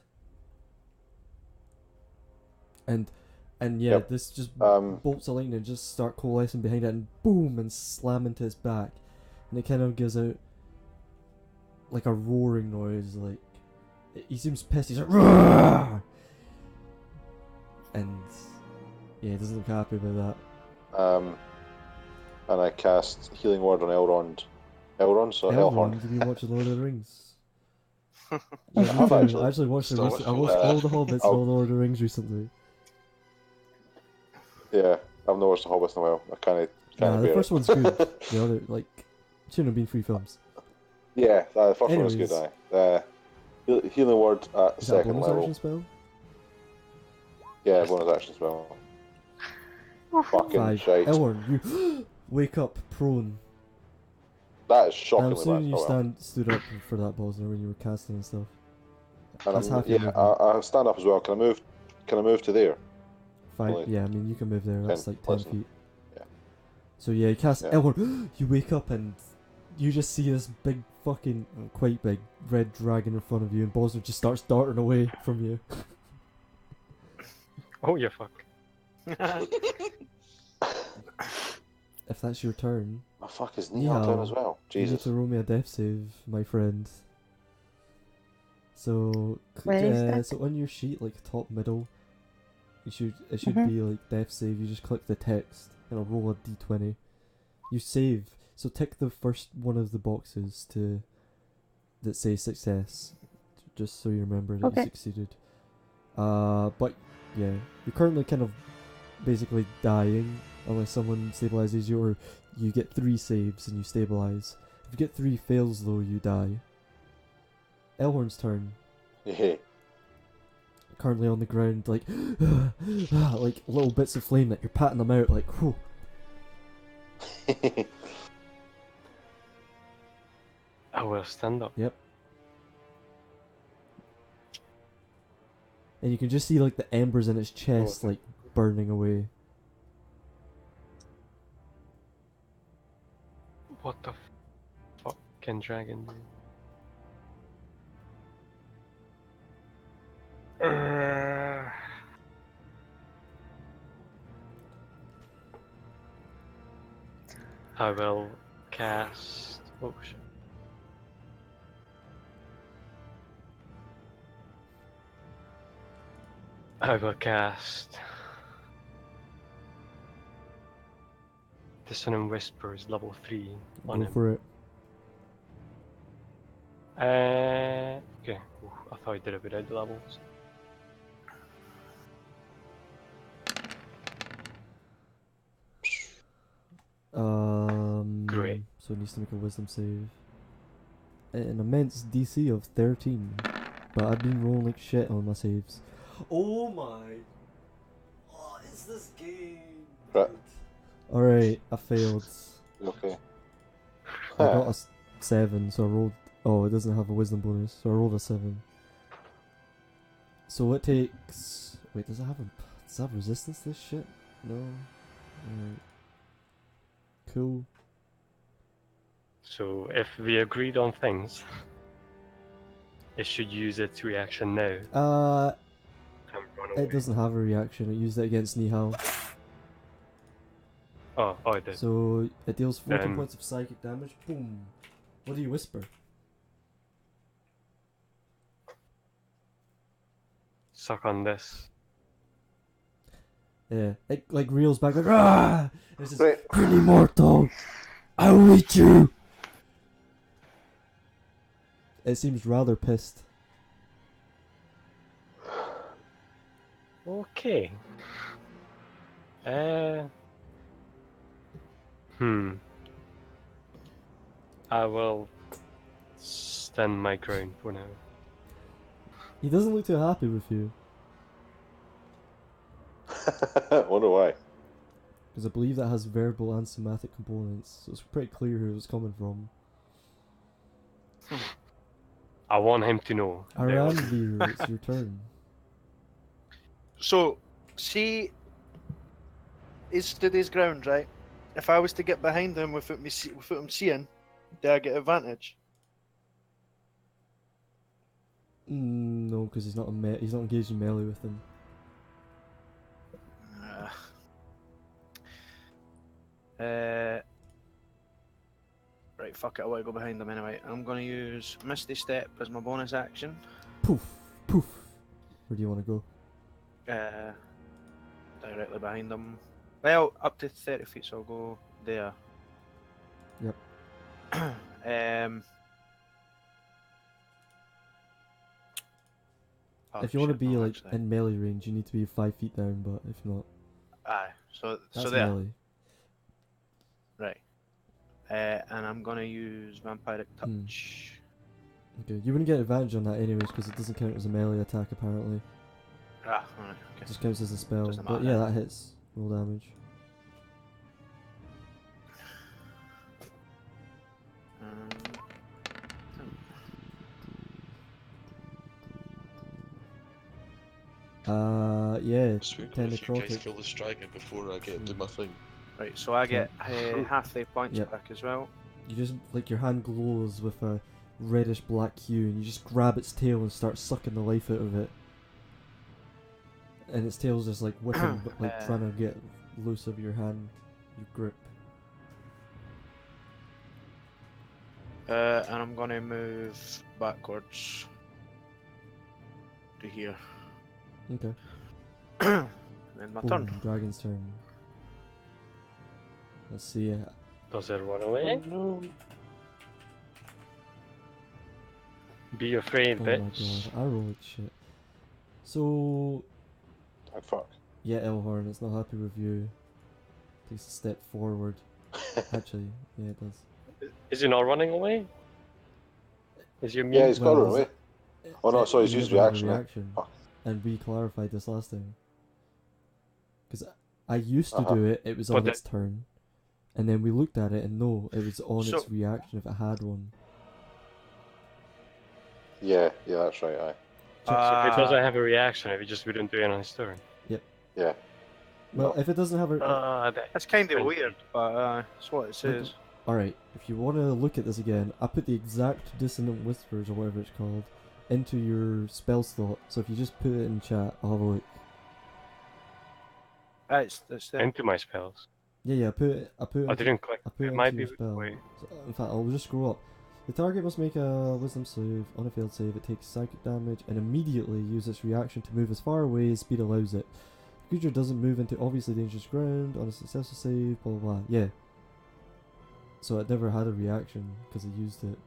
And yeah, Yep. this just Um, bolts of lightning just start coalescing behind it and boom, and slam into its back. And it kind of gives out like a roaring noise, like, he seems pissed, he's like, "Roar!" And yeah, he doesn't look happy about that. And I cast Healing Word on Elrond. Elrond? So Elrond. Did you watch Lord of the Rings? I Yeah, me have too. actually. I actually watched it Still recently. I watch watched it. all the Hobbits and all the Lord of the Rings recently. Yeah, I've not watched The Hobbit in a while. I can't Nah, the bear first it. one's good. The other, like, shouldn't have been 3 films. Yeah, the first one was good. Anyways. Healing Word at Is that a 2nd bonus level. action spell? Yeah, bonus action as well. Fucking 5. shite. Elwyn, you wake up prone. That is I'm shockingly assuming bad. you Oh well. stood up for that, Bosner, when you were casting and stuff. And That's half your movement. I stand up as well. Can I move? Can I move to there? 5. Only Yeah, I mean you can move there. That's 10, like 10 listen. feet. Yeah. So yeah, you cast Yeah. Elwyn. You wake up and you just see this big fucking, quite big, red dragon in front of you, and Bosner just starts darting away from you. Oh, you fuck. If that's your turn, Oh fuck, is Nihal down as well? you need Jesus. to roll me a death save, my friend. So, Where is that? so on your sheet, like top middle, it should Mhm. be like death save. You just click the text and it'll roll a d20. You save. So tick the first one of the boxes that say success, just so you remember that Okay. you succeeded. But yeah, you're currently kind of basically dying unless someone stabilizes you, or you get 3 saves and you stabilize. If you get 3 fails though, you die. Elhorn's turn. Yeah. Currently on the ground, like like little bits of flame that you're patting them out, like whew. I will stand up. Yep. And you can just see like the embers in its chest, like burning away. What the fuck can dragon do? I will cast. Oh shit. I will cast. Dissonant Whispers level 3 on Go him. for it. Okay. Oof, I thought I did it without the levels. Great. So it needs to make a wisdom save. An immense DC of 13. But I've been rolling like shit on my saves. Oh my. What is this game? Right. Alright, I failed. Okay. I got a 7, so I rolled. Oh, it doesn't have a wisdom bonus, so I rolled a 7. So it takes. Wait, does it have resistance, this shit? No. Alright. Cool. So if we agreed on things, it should use its reaction now and run away. It doesn't have a reaction. It used it against Nihal. Oh, it did. So it deals 14 Then- points of psychic damage. Boom. What do you whisper? Suck on this. Yeah, it like reels back like ah. It says, Right. "Pretty mortal, I will eat you." It seems rather pissed. Okay. I will stand my ground for now. He doesn't look too happy with you, Wonder why. because I believe that has verbal and somatic components, so it's pretty clear who it was coming from. I want him to know. Aranvir, it's your turn. So, see, he's stood his ground, right? If I was to get behind him without him seeing, do I get advantage? No, because he's not he's not engaged in melee with him. Right, fuck it, I want to go behind him anyway. I'm going to use Misty Step as my bonus action. Poof, poof. Where do you want to go? Directly behind him. Well, up to 30 feet, so I'll go there. Yep. If you want to be like in melee range, you need to be 5 feet down. But if not, aye, so that's there. melee. Right. And I'm gonna use Vampiric Touch. Okay, you wouldn't get advantage on that anyways because it doesn't count as a melee attack apparently. Ah, alright, okay. Just counts as a spell. Doesn't But matter. yeah, that hits. Roll damage. Yeah, Sweet, 10 if you guys necrotic. kill this dragon before I get to do my thing. Right, so I get half the points Yep. back as well. You just, like, your hand glows with a reddish black hue, and you just grab its tail and start sucking the life out of it. And its tail's just like whipping, but like trying to get loose of your hand, your grip. And I'm gonna move backwards to here. Okay. Then my Boom, turn. dragon's turn. Let's see. Does it run away? No. Be afraid, Oh my bitch. god, I roll like shit. So, Oh, fuck. yeah, Elhorn, it's not happy with you. Takes a step forward. Actually, yeah, it does. Is he not running away? Is your Yeah, he's got to run there's away. Oh no, sorry, he's you used never had a reaction. eh? reaction. Fuck. And we clarified this last time. Because I used to Uh-huh. do it, it was But on the- its turn. And then we looked at it and no, it was on So- its reaction if it had one. Yeah, that's right, aye. So if it doesn't Ah. have a reaction, if he just wouldn't do it on his turn. Yeah. Well, No. if it doesn't have a... That's kind of Crazy. weird, but it's what it says. Alright, if you want to look at this again, I put the exact dissonant whispers, or whatever it's called, into your spell slot. So if you just put it in chat, I'll have a look. It's there. Into my spells. Yeah, I put it I into, didn't click. I put it It into might your be. spell. Wait. So, in fact, I'll just scroll up. The target must make a wisdom save. On a failed save, it takes psychic damage and immediately use its reaction to move as far away as speed allows it. The creature doesn't move into obviously dangerous ground on a successful save, blah blah blah. Yeah. So it never had a reaction because it used it.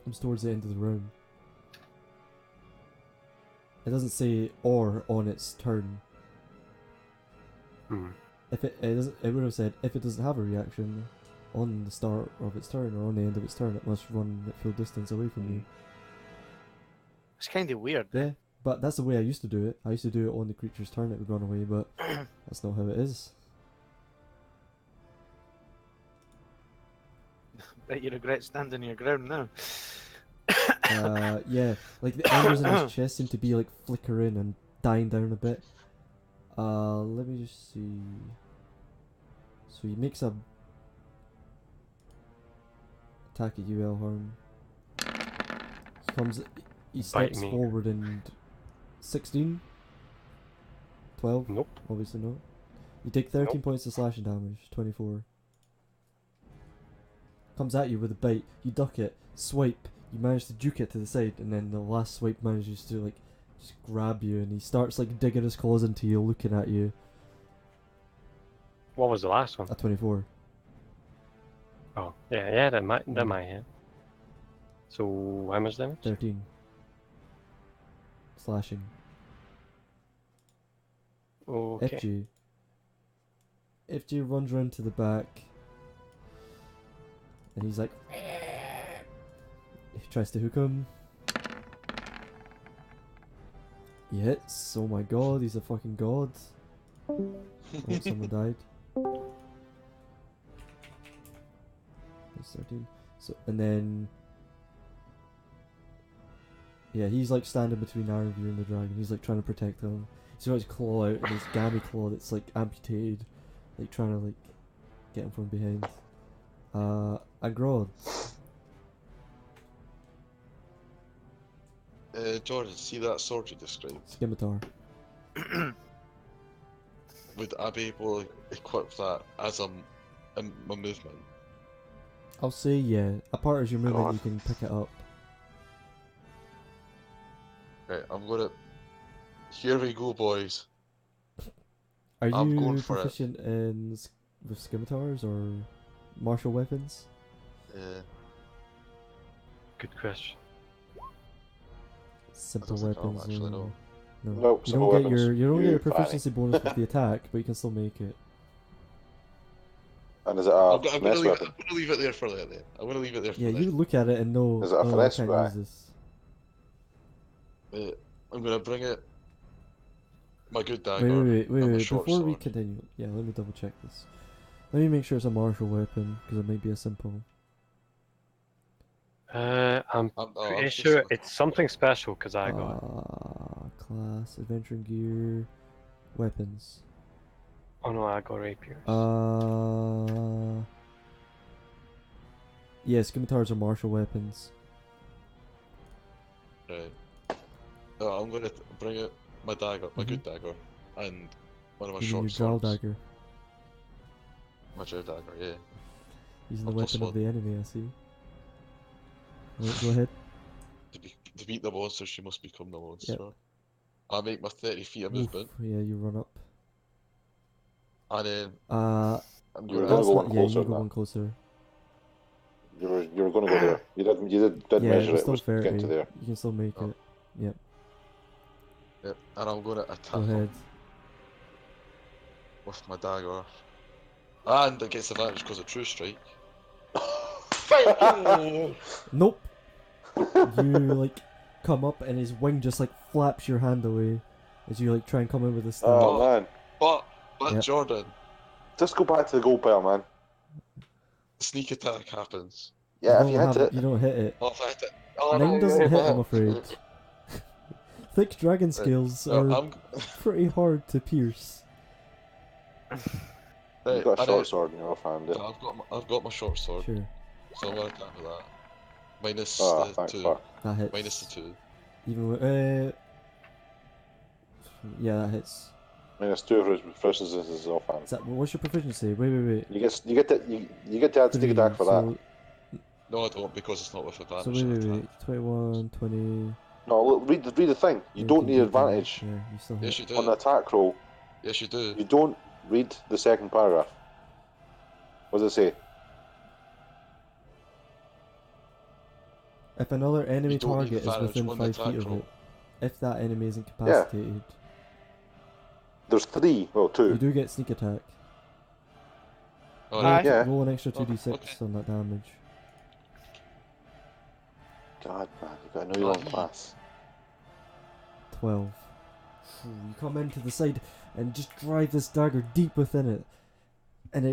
It's towards the end of the round. It doesn't say or on its turn. Hmm. If it doesn't, it would have said if it doesn't have a reaction on the start of its turn or on the end of its turn, it must run at full distance away from you. It's kind of weird. Yeah, but that's the way I used to do it. I used to do it on the creature's turn; it would run away, but that's not how it is. Bet you regret standing your ground now. Yeah, like the embers in his chest seem to be like flickering and dying down a bit. Let me just see. So he makes a attack at you, Elhorn. He steps me. forward and 16? 12? Nope. Obviously not. You take 13 Nope. points of slashing damage, 24. Comes at you with a bite, you duck it, swipe, you manage to juke it to the side, and then the last swipe manages to like just grab you, and he starts like digging his claws into you, looking at you. What was the last one? At 24. Oh, yeah, that might hit. So how much damage? 13. Slashing. Okay. FG runs round to the back. And he's like... He tries to hook him. He hits. Oh my god, he's a fucking god. Oh, someone died. That's 13. So, and then... Yeah, he's like standing between Ironview and the dragon. He's like trying to protect him. He's got his claw out and his gammy claw that's like amputated. Like trying to like get him from behind. Agrod. Jordan, see that sword you described? Scimitar. Would I be able to equip that as my movement? I'll say yeah. A part of your movement God. you can pick it up. Right, I'm gonna. Here we go, boys. Are I'm you going for it. proficient in with scimitars or martial weapons? Good question. Simple doesn't count, weapons. actually, no. No. Nope, You simple don't get weapons. your You your fatty. proficiency bonus with the attack, but you can still make it. And is it a I'm gonna finesse leave, weapon? I'm gonna leave it there for later. Then. I'm gonna leave it there for Yeah, later. you look at it and know. Is it a oh, I finesse can't guy? use this. I'm gonna bring it. My good dagger. Wait. and my Before short we sword. continue, yeah, let me double check this. Let me make sure it's a martial weapon, because it might be a simple. I'm pretty sure it's something special because I got it. Class, adventuring gear, weapons. Oh no, I got rapiers. Yeah, scimitars are martial weapons. Right. I'm gonna bring it. My dagger, my good dagger, and one of my You mean short your drow swords. dagger? My drow dagger, yeah. Using the I've plus weapon of one. the enemy, I see. Right, go ahead. To beat the monster, she must become the monster. Yep. I make my 30 feet of Oof, movement, yeah, you run up. and then I'm You were gonna. gonna go one yeah, you closer go than one that. closer. You were gonna go there. You did Yeah, measure it's it. still Was 30. getting to there. You can still make Oh. it. Yep. Yep, and I'm gonna attack Go ahead. him with my dagger, and it gets advantage because of true strike. Nope. You like come up and his wing just like flaps your hand away as you like try and come in with a stab. Oh man. But Yep. Jordan, Just go back to the gold pile, man. sneak attack happens. Yeah, if you hit it. You don't hit it. Oh, if I hit it. Oh, 9 no, doesn't hit, I'm no. afraid. Thick dragon scales No, are I'm. pretty hard to pierce. You've got a short sword in your offhand. Yeah, I've got my short sword. Sure. So I'm gonna attack with that. Minus Oh, the thank 2. fuck. That hits. Minus the 2. Even with yeah, that hits. Minus 2 for his proficiency is his offhand. Is that, what's your proficiency? Wait. You get to add sneak 3, attack for that. No, I don't because it's not with advantage. So wait. 21, 20. No, look, read the thing. You don't 19, need 18. advantage Yeah, you still hit. Yes, you do. on the attack roll. Yes, you do. You don't read the second paragraph. What does it say? If another enemy You don't need target is advantage within on the 5 feet attack of roll. it, if that enemy is incapacitated, There's 3. Well, 2. you do get sneak attack. Oh, Aye. Yeah. Roll an extra Oh, 2d6 okay. on that damage. God, man, you got to know your own class. 12. You come into the side and just drive this dagger deep within it, and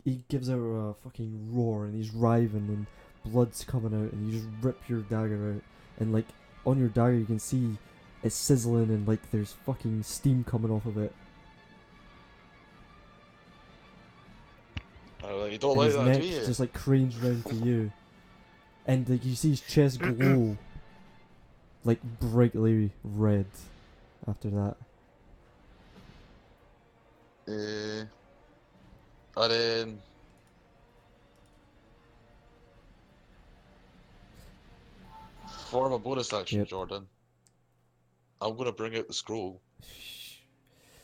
he gives out a fucking roar, and he's writhing, and blood's coming out, and you just rip your dagger out, and like on your dagger you can see it's sizzling, and like there's fucking steam coming off of it. Oh, you don't And like his that, neck do you? just like cranes round to you, and like you see his chest glow, like brightly red. After that, And then for my bonus action, Yep. Jordan, I'm gonna bring out the scroll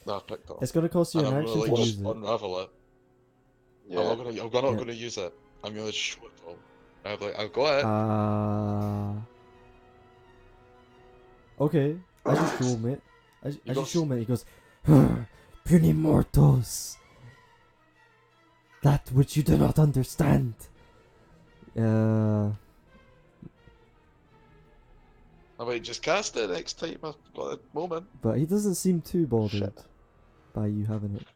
that I picked up. it's gonna cost you and an I'm action gonna to like use just it. unravel it. Yeah. I'm not gonna use it. I'm gonna show it all. I've got it. Okay, as you show him it, as you got show him it, he goes, "Puny mortals, that which you do not understand." I might just cast it next time I've got a moment. But he doesn't seem too bothered Shit. by you having it.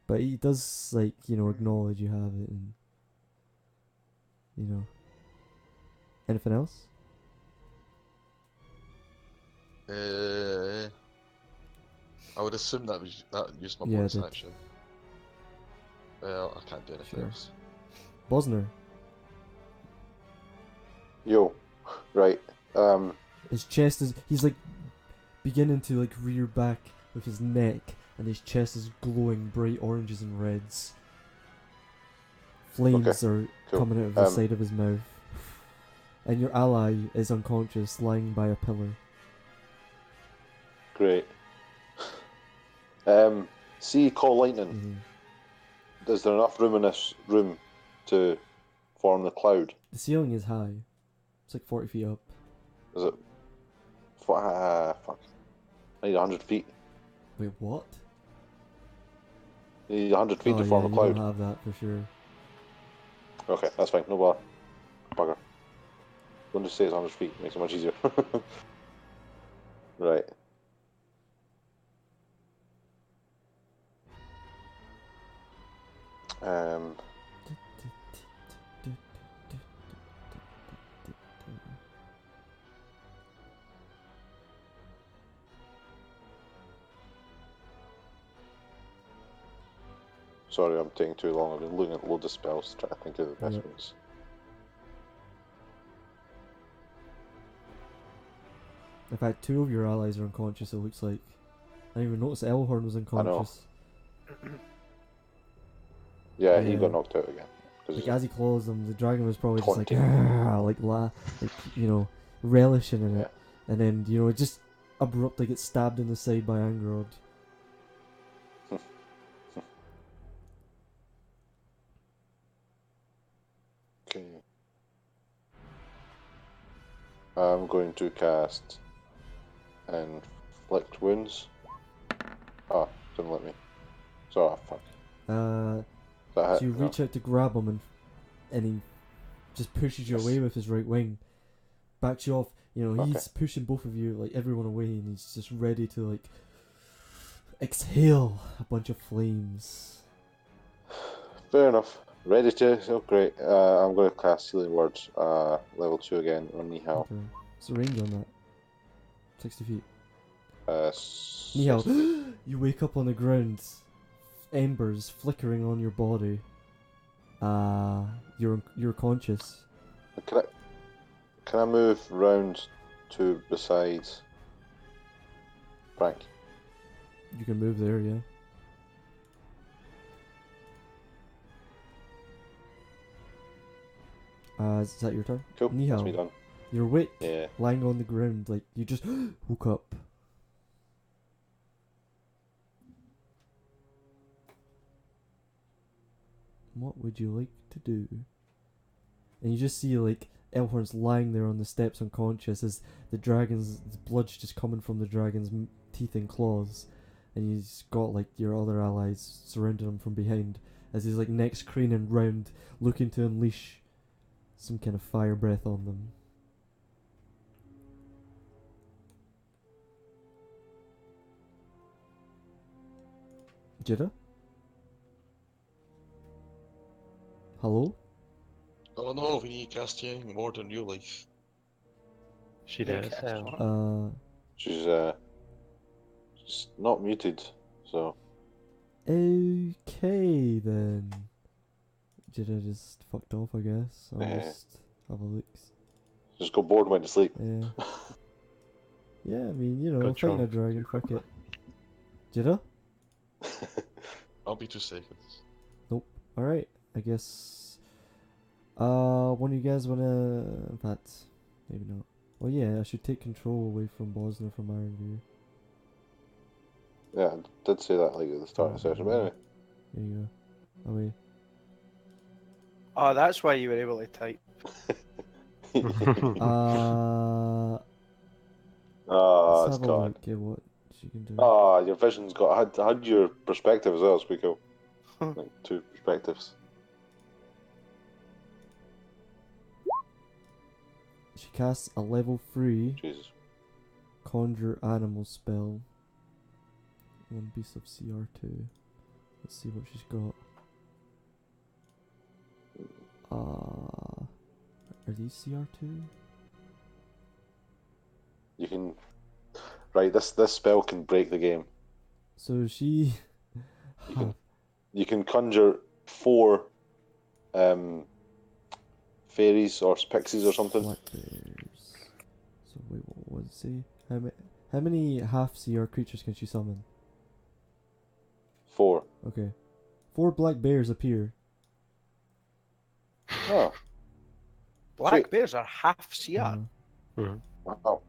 But he does, like, acknowledge you have it, and anything else? I would assume that used my Yeah, bonus it did. action. Well, I can't do anything Sure. else. Bosner, Yo. Right. his chest he's like beginning to like rear back with his neck, and his chest is glowing bright oranges and reds. Flames are cool. coming out of the side of his mouth. And your ally is unconscious, lying by a pillar. Great. See, call lightning. Is there enough room in this room to form the cloud? The ceiling is high. It's like 40 feet up. Is it? Fuck. I need 100 feet. Wait, what? You need 100 feet to form a you cloud. don't have that for sure. Okay, that's fine. No bother. Bugger. Don't just say it's 100 feet. Makes it much easier. Right. Sorry, I'm taking too long. I've been looking at loads of spells, trying to think of the best Yep. ones. In fact, 2 of your allies are unconscious, it looks like. I didn't even notice Elhorn was unconscious. Yeah, he Yeah. got knocked out again. 'Cause Like, he's- as he claws them, the dragon was probably just like, Taunting. like, you know, relishing in Yeah. it. And then, you know, it just abruptly gets stabbed in the side by Angrod. Okay. I'm going to cast Inflict Wounds. Oh, didn't let me. So, fuck. So That you hit? No. reach out to grab him, and he just pushes you Yes. away with his right wing. Backs you off. You know, Okay. he's pushing both of you, like, everyone away, and he's just ready to, like, exhale a bunch of flames. Fair enough. Ready to? Oh, great. I'm going to cast Healing Words, level 2 again on Nihal. Okay. What's the range on that? 60 feet. Nihal. Nihal, you wake up on the ground, embers flickering on your body. You're conscious. Can I move round to beside Frank? You can move there, yeah. Is that your turn? Cool. That's me Nihal, done. you're awake, Yeah. lying on the ground, like you just woke up. What would you like to do? And you just see, like, Elhorn's lying there on the steps unconscious as the blood's just coming from the dragon's teeth and claws. And he's got, like, your other allies surrounding him from behind as he's, like, neck's craning round, looking to unleash some kind of fire breath on them. Jira? Hello? Oh no, we need to cast Young more than New Life. She Yeah, does. cast what? She's not muted, so Okay then. Jira just fucked off, I guess. I'll Yeah. just have a look. just got bored and went to sleep. Yeah. Yeah, I mean, you know, Got fighting a drunk. dragon, fuck it. Jira? I'll be 2 seconds. Alright, I guess. One of you guys wanna. In fact, maybe not. Well, yeah, I should take control away from Bosner from Ironview. Yeah, I did say that like at the start of the session, but anyway. There you go. Away. Oh, that's why you were able to type. Ah, Let's it's have a gone. look at what she can do. Ah, your vision's had your perspective as well, it's pretty cool. Like 2 perspectives. She casts a level 3 Jesus. Conjure Animal spell. 1 piece of CR2. Let's see what she's got. Are these CR2? You can right, this spell can break the game. So she. You can conjure 4 fairies or pixies or something. Black bears. So wait, what was it say? How many half CR creatures can she summon? 4. Okay. 4 black bears appear. Oh, Black Sweet. bears are half CR. wow.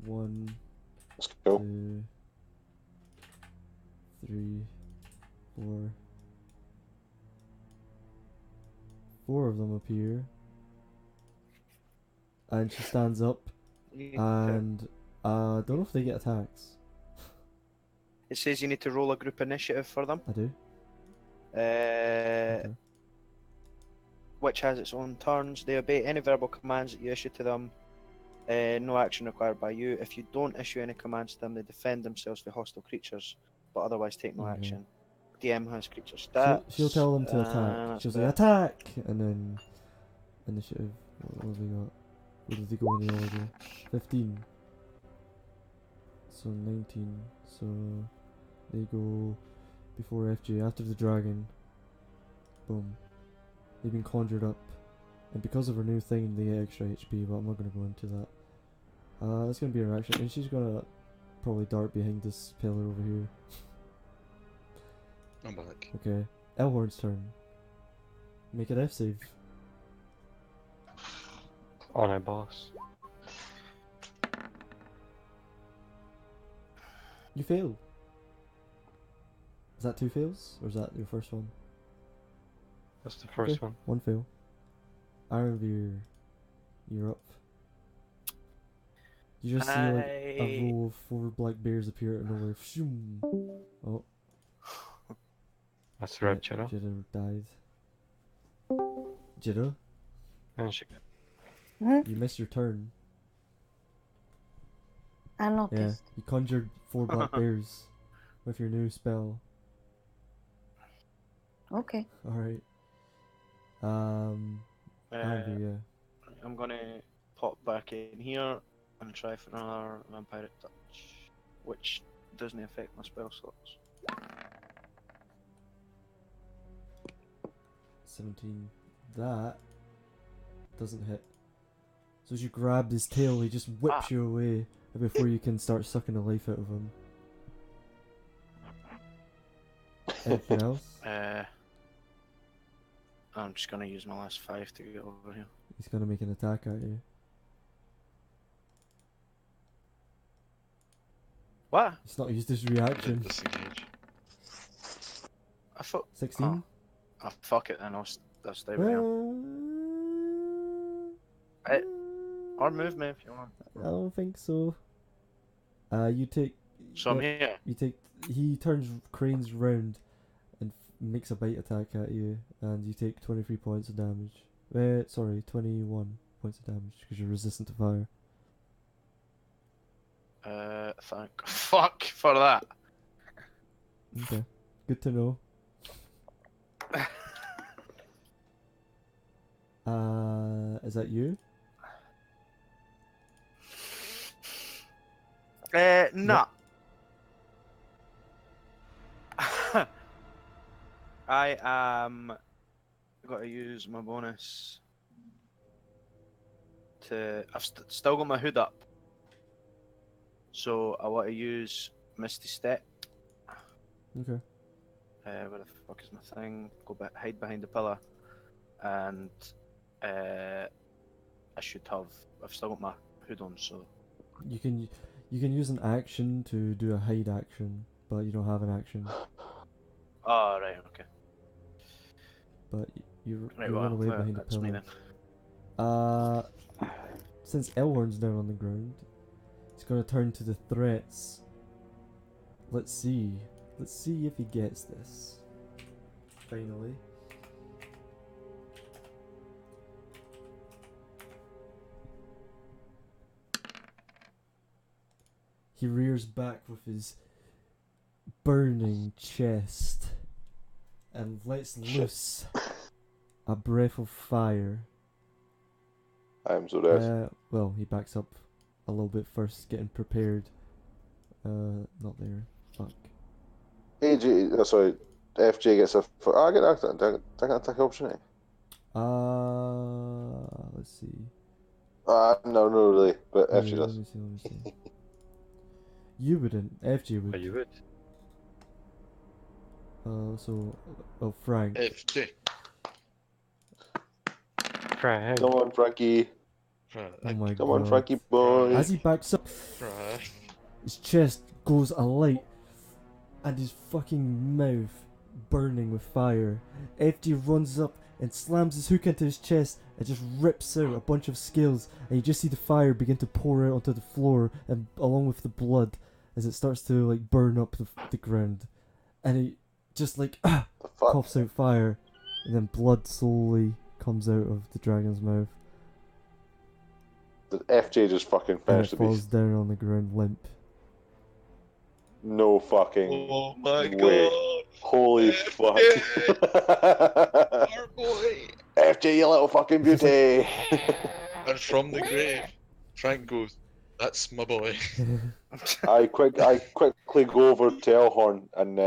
1, That's cool. 2, 3, 4. 4 of them appear. And she stands up and don't know if they get attacks. It says you need to roll a group initiative for them, I do. uh, Okay. which has its own turns. They obey any verbal commands that you issue to them. No action required by you. If you don't issue any commands to them, they defend themselves for hostile creatures, but otherwise take no Okay. action. DM has creature stats. She'll tell them to attack. that's She'll say about it. attack, and then initiative. What have we got? Where did they go in the order? 15. So 19. So they go before FJ, after the dragon. Boom. They've been conjured up. And because of her new thing, they get extra HP, but I'm not going to go into that. That's going to be her action, and she's going to probably dart behind this pillar over here. I'm back. Okay. Elhorn's turn. Make an F save. On a boss. You fail. Is that 2 fails? Or is that your first one? That's the first one. 1 fail. Ironveer, you're up. You just see like a row of 4 black bears appear out of nowhere. Phoom. Oh. That's right, Jiro. Jiro died. Jiro, And she. you missed your turn. I Yeah, noticed. you conjured 4 black bears with your new spell. Okay. Alright. Ironveer, yeah. I'm gonna pop back in here and try for another vampiric touch, which doesn't affect my spell slots. 17. That doesn't hit. So as you grab his tail, he just whips you away before you can start sucking the life out of him. Anything else? I'm just gonna use my last 5 to get over here. He's gonna make an attack at you. What? He's not used his reaction. Disengage. I thought. 16? Oh, fuck it then. I'll stay with him. Or move me if you want. I don't think so. You take. So I'm here. You take. He cranes round and makes a bite attack at you, and you take 23 points of damage. Sorry, 21 points of damage because you're resistant to fire. Thank fuck for that. Okay, good to know. Is that you? Nah. I am got to use my bonus to. I've still got my hood up, so I want to use Misty Step. Okay. Where the fuck is my thing? Go back, hide behind the pillar, and I should have. I've still got my hood on, so You can use an action to do a hide action, but you don't have an action. Oh right, okay. But you Right, run well, away behind a that's me pillar. then. Since Elhorn's down on the ground, he's gonna turn to the threats. Let's see if he gets this. Finally. He rears back with his burning chest and lets loose a breath of fire. I am so dead. Well, he backs up a little bit first, getting prepared. Not there. Fuck. AJ, sorry, FJ gets a. I get that attack opportunity. Let's see. No, really, but Oh, FJ yeah, does. let me see. You wouldn't. FJ Oh, would. you would? Frank. FJ. Frank. Come on, Frankie. Oh my Come god. on, Frankie boy. As he backs up, his chest goes alight, and his fucking mouth burning with fire. FJ runs up and slams his hook into his chest and just rips out a bunch of scales, and you just see the fire begin to pour out onto the floor, and along with the blood, as it starts to like burn up the ground, and he just like coughs out fire, and then blood slowly comes out of the dragon's mouth. The FJ just fucking and finished it the falls beast. down on the ground limp. No fucking Oh my way. god! Holy fuck. Our boy! FJ, you little fucking beauty! And from the grave, Frank goes, "That's my boy." I quickly go over to Elhorn and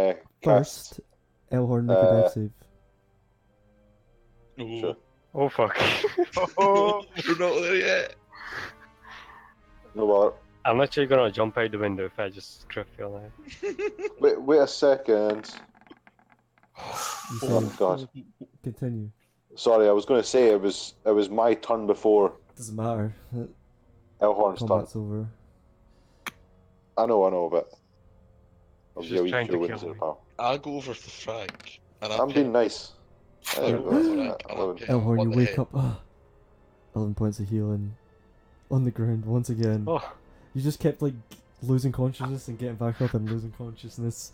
cast. First, Elhorn, make a death save. Ooh. Sure. Oh fuck. Oh, we're not there yet. No bother. I'm actually gonna jump out the window if I just crit fail now. Wait a second. You Oh say god. continue. Sorry, I was going to say it was my turn before Doesn't matter. Elhorn's turn. Combat's over. I know, but I'll He's give just you trying to wins kill there, me. pal. I'll go over to Frank, and I'm being nice. I'll There go you over to go. Frank, and I'll pet him Elhorn, you on the wake head. up. 11 points of healing. On the ground once again. Oh, You just kept like losing consciousness and getting back up and losing consciousness.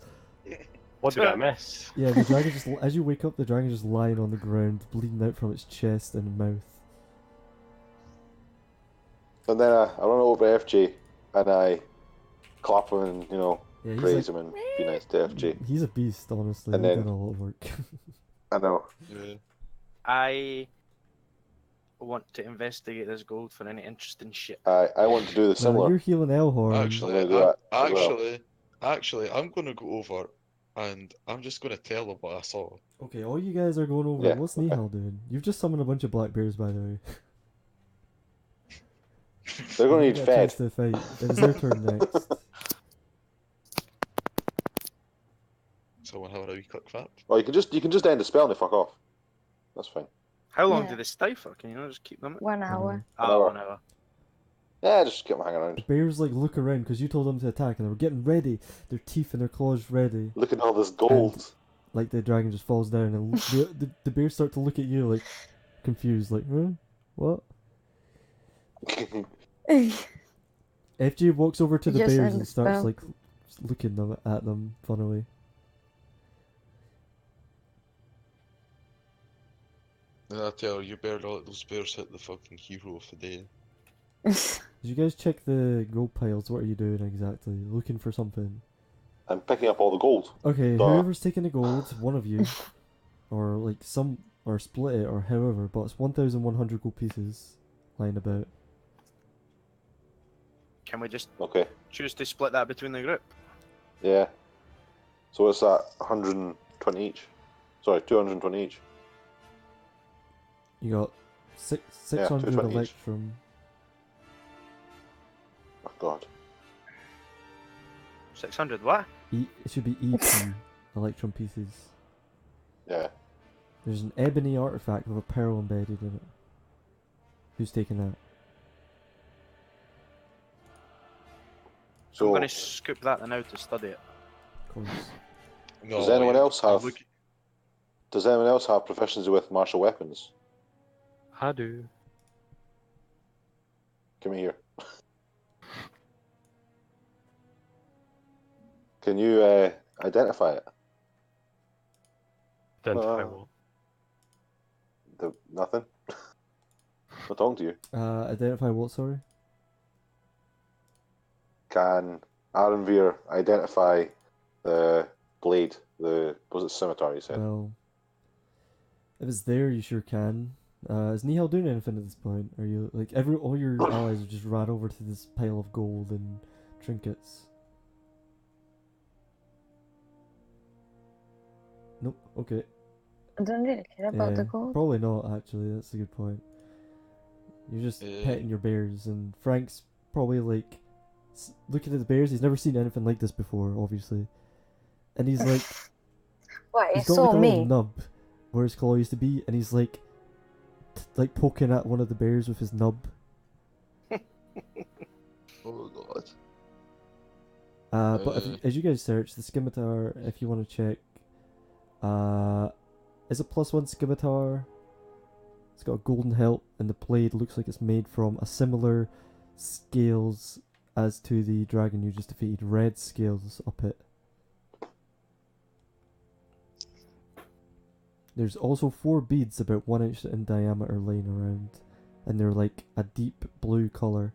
what did I miss? Yeah, the dragon just, as you wake up, the dragon just lying on the ground, bleeding out from its chest and mouth. And then I run over to FJ and I clap him and, Yeah, praise him and be nice to FJ. He's a beast, honestly. And He's then- done a lot of work. I know. Yeah. I want to investigate this gold for any interesting shit. I want to do the Well, similar. you're healing Elhorn. Actually, I'm gonna do that as well. actually, I'm gonna go over, and I'm just gonna tell them what I saw. Okay, all you guys are going over. Yeah, What's okay. Nihal doing? You've just summoned a bunch of black bears, by the way. They're going to You need get a fed. chance to fight. It was their turn next. Someone have a wee quick clap. Well, you can just end the spell and they fuck off. That's fine. How long Yeah. do they stay for? Can you not just keep them? 1 hour. An Oh, hour. 1 hour. Yeah, just keep them hanging The around. bears like look around because you told them to attack and they were getting ready. Their teeth and their claws ready. Look at all this gold. Like the dragon just falls down and the bears start to look at you like confused, like, huh? What? FJ walks over to the Just bears end and the starts spell. like looking at them funnily. And I tell you, better not let those bears hit the fucking hero of the day. Did you guys check the gold piles? What are you doing exactly? Looking for something? I'm picking up all the gold. Okay, Duh. whoever's taking the gold, one of you, or like or split it, or however, but it's 1,100 gold pieces lying about. Can we just Okay. choose to split that between the group? Yeah. So what's that? 120 each. Sorry, 220 each. You got 600 220 each. electrum. Oh god. 600 what? It should be EP electrum pieces. Yeah. There's an ebony artifact with a pearl embedded in it. Who's taking that? So I'm So going to scoop that now to study it. Of course. No, Does anyone else I'm have- looking- does anyone else have proficiency with martial weapons? I do. Come here. Can you identify it? Identify Uh, what? Nothing. I'm talking to you. Identify what, sorry? Can Arenveer identify the blade? Was it scimitar you said? Well, if it's there, you sure can. Is Nihal doing anything at this point? Are you like all your allies have just ran over to this pile of gold and trinkets? Nope. Okay. I don't really care about the Yeah, gold. probably not. Actually, that's a good point. You're just petting your bears, and Frank's probably like looking at the bears. He's never seen anything like this before, obviously, and he's like, What? he's It's got so like a little me. nub where his claw used to be, and he's like, like poking at one of the bears with his nub. Oh god. But as you guys search the scimitar, if you want to check, is it +1 scimitar? It's got a golden hilt, and the blade looks like it's made from a similar scales as to the dragon you just defeated. Red scales up it. There's also 4 beads about 1 inch in diameter laying around. and they're like a deep blue color,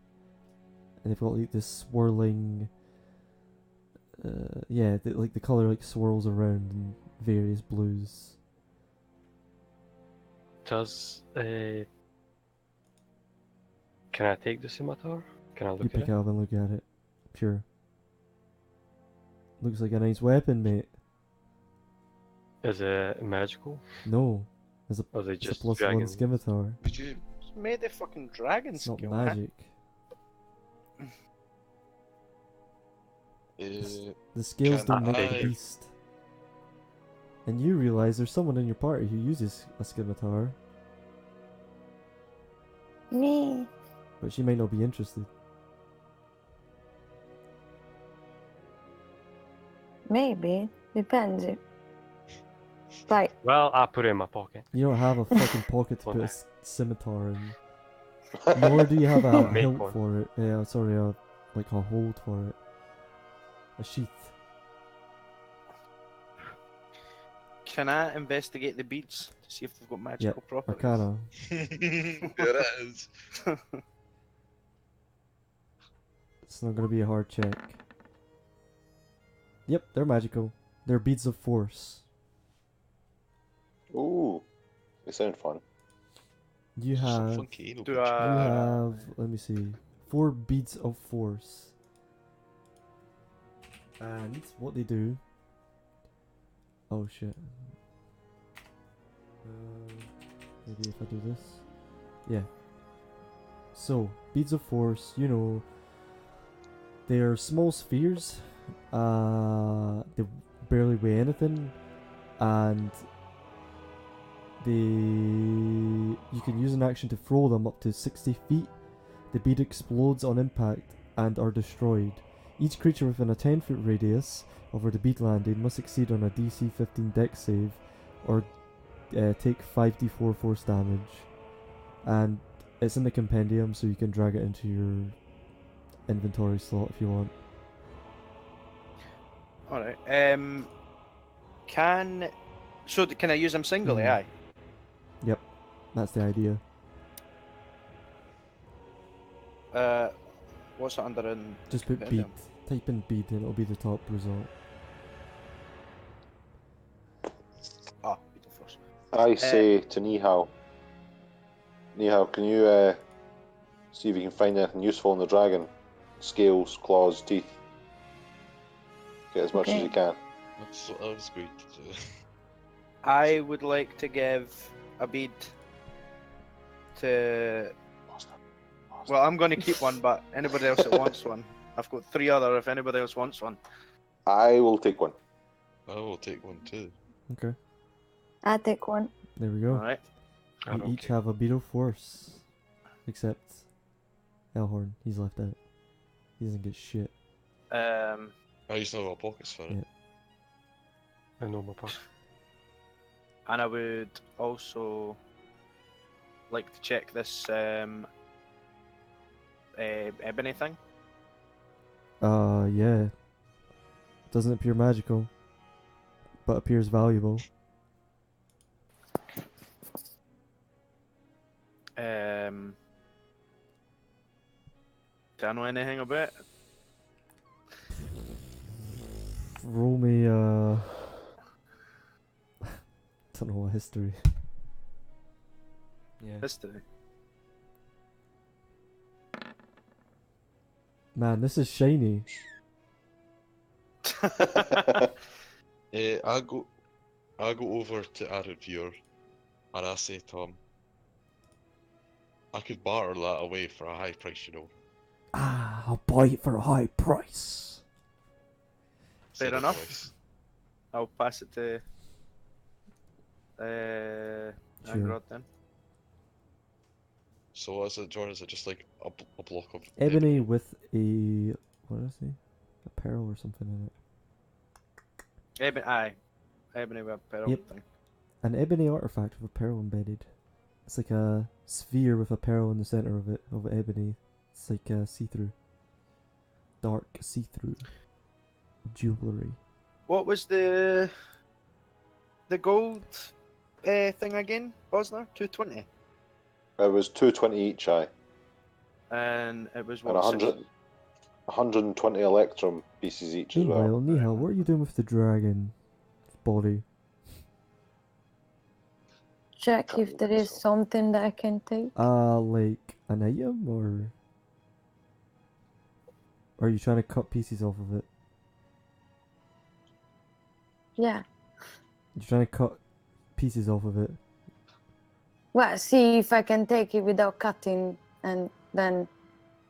and they've got like this swirling. Like the color like swirls around in various blues. Does can I take the scimitar? Can I You look at pick it? it up and look at it. Sure. Looks like a nice weapon, mate. Is it magical? No, it's a Or is it it's a just +1 dragon? scimitar. Would you? It's made the fucking dragon It's not skill, man. magic. The scales Can don't make I- the beast. And you realize there's someone in your party who uses a scimitar, Me. but she might not be interested. Maybe. Depends. Like, Well, I put it in my pocket. You don't have a fucking pocket to put a scimitar in. Nor do you have a Make hilt one. for it. Yeah, sorry, like a hold for it. A sheath. Can I investigate the beads to see if they've got magical properties? Arcana. There it is. It's not gonna be a hard check. Yep, they're magical. They're beads of force. Ooh, they sound fun. You Some have funky anal Do beach. you have let me see. 4 beads of force. And what they do. Oh shit. Maybe if I do this. Yeah. So, beads of force, you know, they are small spheres. They barely weigh anything, and you can use an action to throw them up to 60 feet. The bead explodes on impact and are destroyed. Each creature within a 10-foot radius of where the bead landed must succeed on a DC 15 dex save or take 5d4 force damage. And it's in the compendium, so you can drag it into your inventory slot if you want. Alright. Can I use them singly? Mhm. Aye. Yep, that's the idea. What's it under in? Just put bead. compendium? Type in bead and it'll be the top result. Ah, bead of force. I say to Nihao, can you see if you can find anything useful in the dragon? Scales, claws, teeth. Get as much as Okay. you can. That's what I was going to do. I would like to give a bead to. Well, I'm going to keep one, but anybody else that wants one, I've got 3 other. If anybody else wants one, I will take one. I will take one too. Okay, I take one. there we go. all right. I We don't each care. have a bead of force. Except Elhorn, he's left out. He doesn't get shit. I used to have pockets for it. Yeah. I know my pocket. And I would also like to check this ebony thing. Yeah. Doesn't appear magical, but appears valuable. Do I know anything about it? Roll me, don't know what history. Yeah. History. Man, this is shiny. I go over to Aradviewer and I say to him, I could barter that away for a high price, you know. Ah, I'll buy it for a high price. Fair Said a enough. voice. I'll pass it to Angrod then. So what is it, Jordan? Is it just like a block of Ebony with a what is he? A pearl or something in it. Ebony, aye. Ebony with a pearl Yep. thing. An ebony artifact with a pearl embedded. It's like a sphere with a pearl in the center of it, of ebony. It's like see-through. Dark see-through. Jewelry. What was the gold thing again, Bosner? 220. It was 220 each, aye. And it was And what? 120 electrum pieces each as well. Meanwhile, Nihal, what are you doing with the dragon body? Check Can't if there remember is myself. something that I can take. Like an item, or are you trying to cut pieces off of it? Yeah. You're trying to cut pieces off of it. Well, see if I can take it without cutting, and then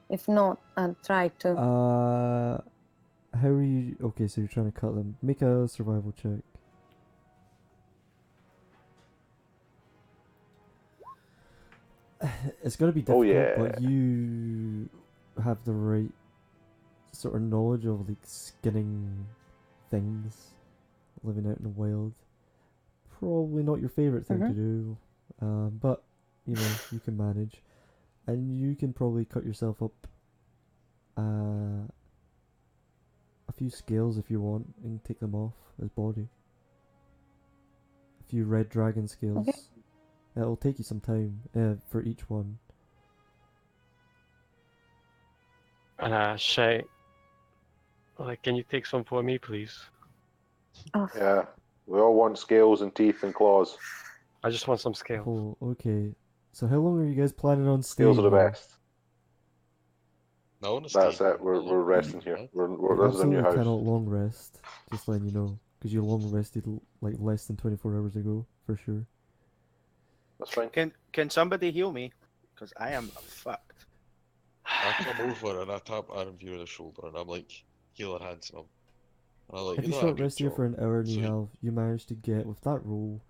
if not, I'll try to. How are you? Okay, so you're trying to cut them. Make a survival check. It's gonna be Oh, difficult, yeah. but you have the right sort of knowledge of like skinning things, living out in the wild. Probably not your favorite thing to do, but you know you can manage, and you can probably cut yourself up a few scales if you want, and take them off as body. A few red dragon scales. Okay. It'll take you some time for each one. Shay, like, can you take some for me, please? Oh, Yeah, we all want scales and teeth and claws. I just want some scales. Oh, okay. So how long are you guys planning on Scales staying are the here? best. No, I want to That's stay. it. We're resting here. You This is a new absolutely house. cannot long rest. Just letting you know, because you long rested like less than 24 hours ago, for sure. That's fine. Can somebody heal me? Because I am fucked. I come over and I tap Aaron on the shoulder and I'm like, healer hands him. And I'm like, If you you know, short a good rest here job. for an hour and So you managed to get with that roll,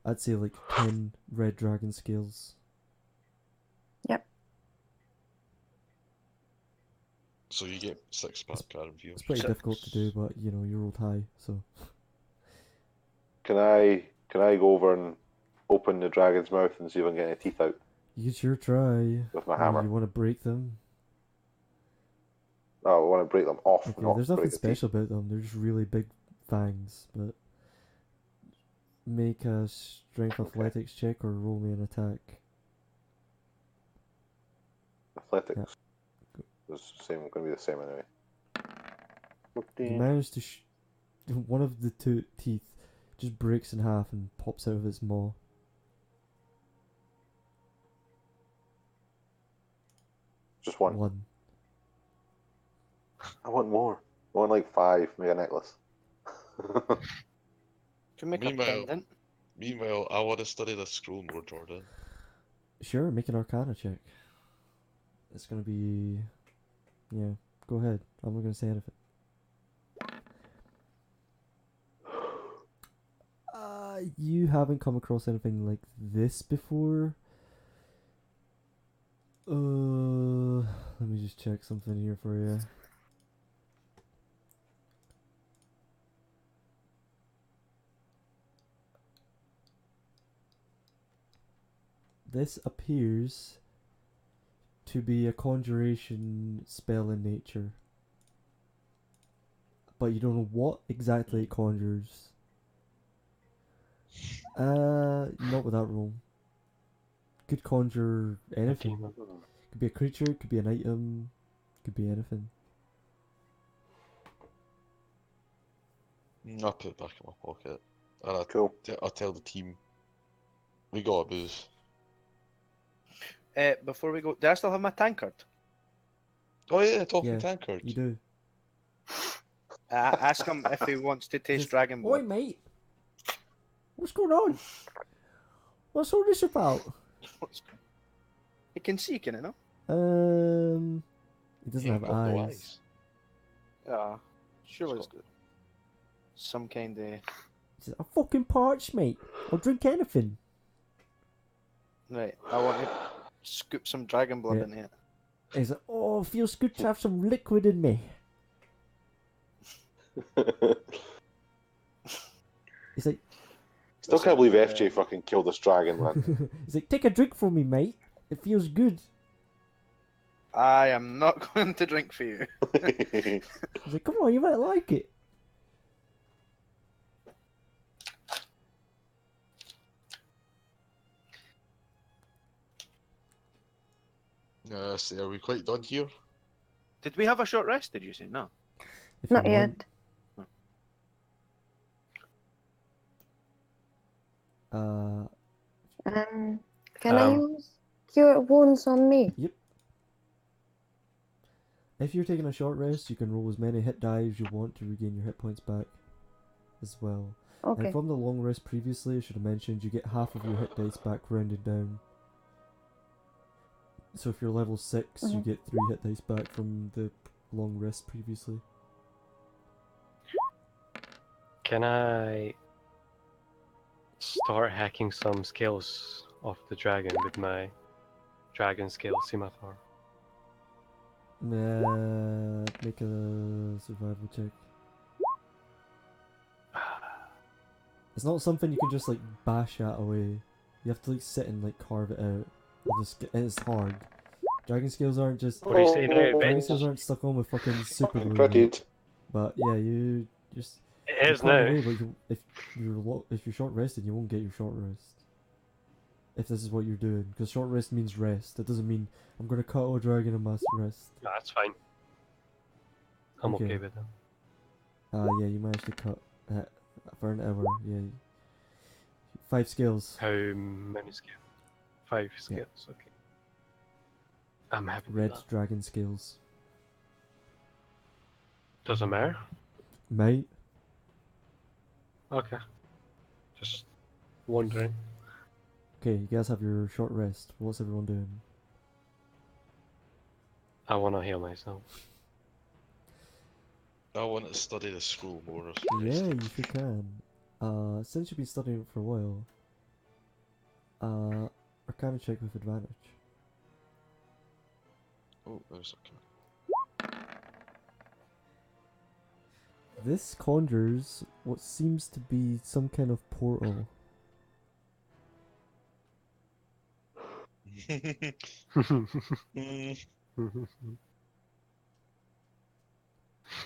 I'd say like 10 red dragon scales. So you get 6-pack Aaron view. It's pretty difficult to do, but you know you rolled high, so. Can I go over and open the dragon's mouth and see if I can get any teeth out You can sure try. with my Or hammer? you want to break them? Oh, I want to break them off, Okay, not there's nothing break the teeth. special about them. They're just really big fangs, but make a strength athletics check or roll me an attack. Athletics. It's going to be the same anyway. You manage to one of the two teeth just breaks in half and pops out of its maw. Just one. One. I want more. I want like 5, make a necklace. Can make a Meanwhile- pendant. Meanwhile, I want to study this scroll more, Jordan. Sure, make an Arcana check. It's gonna be, yeah. Go ahead. I'm not gonna say anything. You haven't come across anything like this before. Let me just check something here for you. This appears to be a conjuration spell in nature, but you don't know what exactly it conjures. Not with that roll. Could conjure anything. Could be a creature, could be an item, could be anything. I'll put it back in my pocket. And Cool. I'll tell the team, we got a booze. Before we go, do I still have my tankard? Oh yeah, talking Yeah, tankard. You do. Ask him if he wants to taste dragon blood. Oi, mate. What's going on? What's all this about? You can see, can it not? It doesn't Yeah, have got no eyes. Yeah, sure it's good. Some kind of... He says, I'm fucking parched, mate. I'll drink anything. Right, I want to scoop some dragon blood Yeah. in here. He's like, oh, feels good to have some liquid in me. He's like, Still can't believe FJ fucking killed this dragon, man. he's like, take a drink from me, mate. It feels good. I am not going to drink for you. He's like, come on, you might like it. So are we quite done here? Did we have a short rest? Did you say no? If Not you yet. want. Can I use cure wounds on me? Yep. If you're taking a short rest, you can roll as many hit die as you want to regain your hit points back as well. Okay. And from the long rest previously, I should have mentioned, you get half of your hit dice back rounded down. So if you're level 6, you get 3 hit dice back from the long rest previously. Can I start hacking some skills off the dragon with my dragon skill scimitar? Make a survival check. It's not something you can just like bash at away. You have to like sit and like carve it out. It's hard. Dragon scales aren't just. What do you say now, Dragon Ben? scales aren't stuck on with fucking super glue. Cricket. But yeah, you just. It is carve now. away, but if you're short rested, you won't get your short rest. If this is what you're doing, because short rest means rest. It doesn't mean I'm gonna cut a dragon and mass rest. No, that's fine. I'm Okay. okay with that. Yeah, you managed to cut for an hour. Yeah, 5 skills. How many skills? 5 skills, okay. I'm happy with Red that. dragon scales. Doesn't matter? Mate. Okay. Just wondering. Okay, you guys have your short rest. What's everyone doing? I want to heal myself. I want to study the scroll more. Yeah, you sure can. Since you've been studying it for a while, Arcana check with advantage. Oh, there's okay. This conjures what seems to be some kind of portal.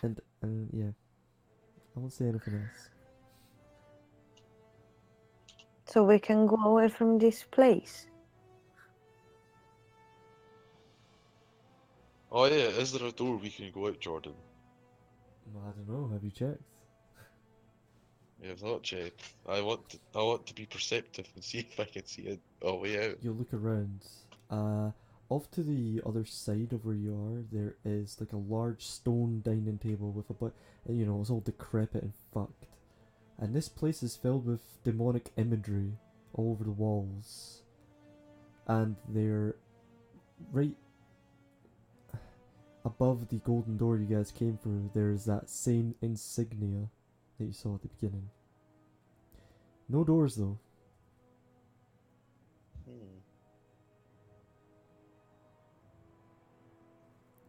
And yeah, I won't say anything else. So we can go away from this place. Oh yeah, is there a door we can go out, Jordan? I don't know. Have you checked? We have not checked. I want to be perceptive and see if I can see a way out. You'll look around. Off to the other side of where you are, there is like a large stone dining table with it's all decrepit and fucked. And this place is filled with demonic imagery all over the walls. And they're right above the golden door you guys came through. There's that same insignia that you saw at the beginning. No doors though.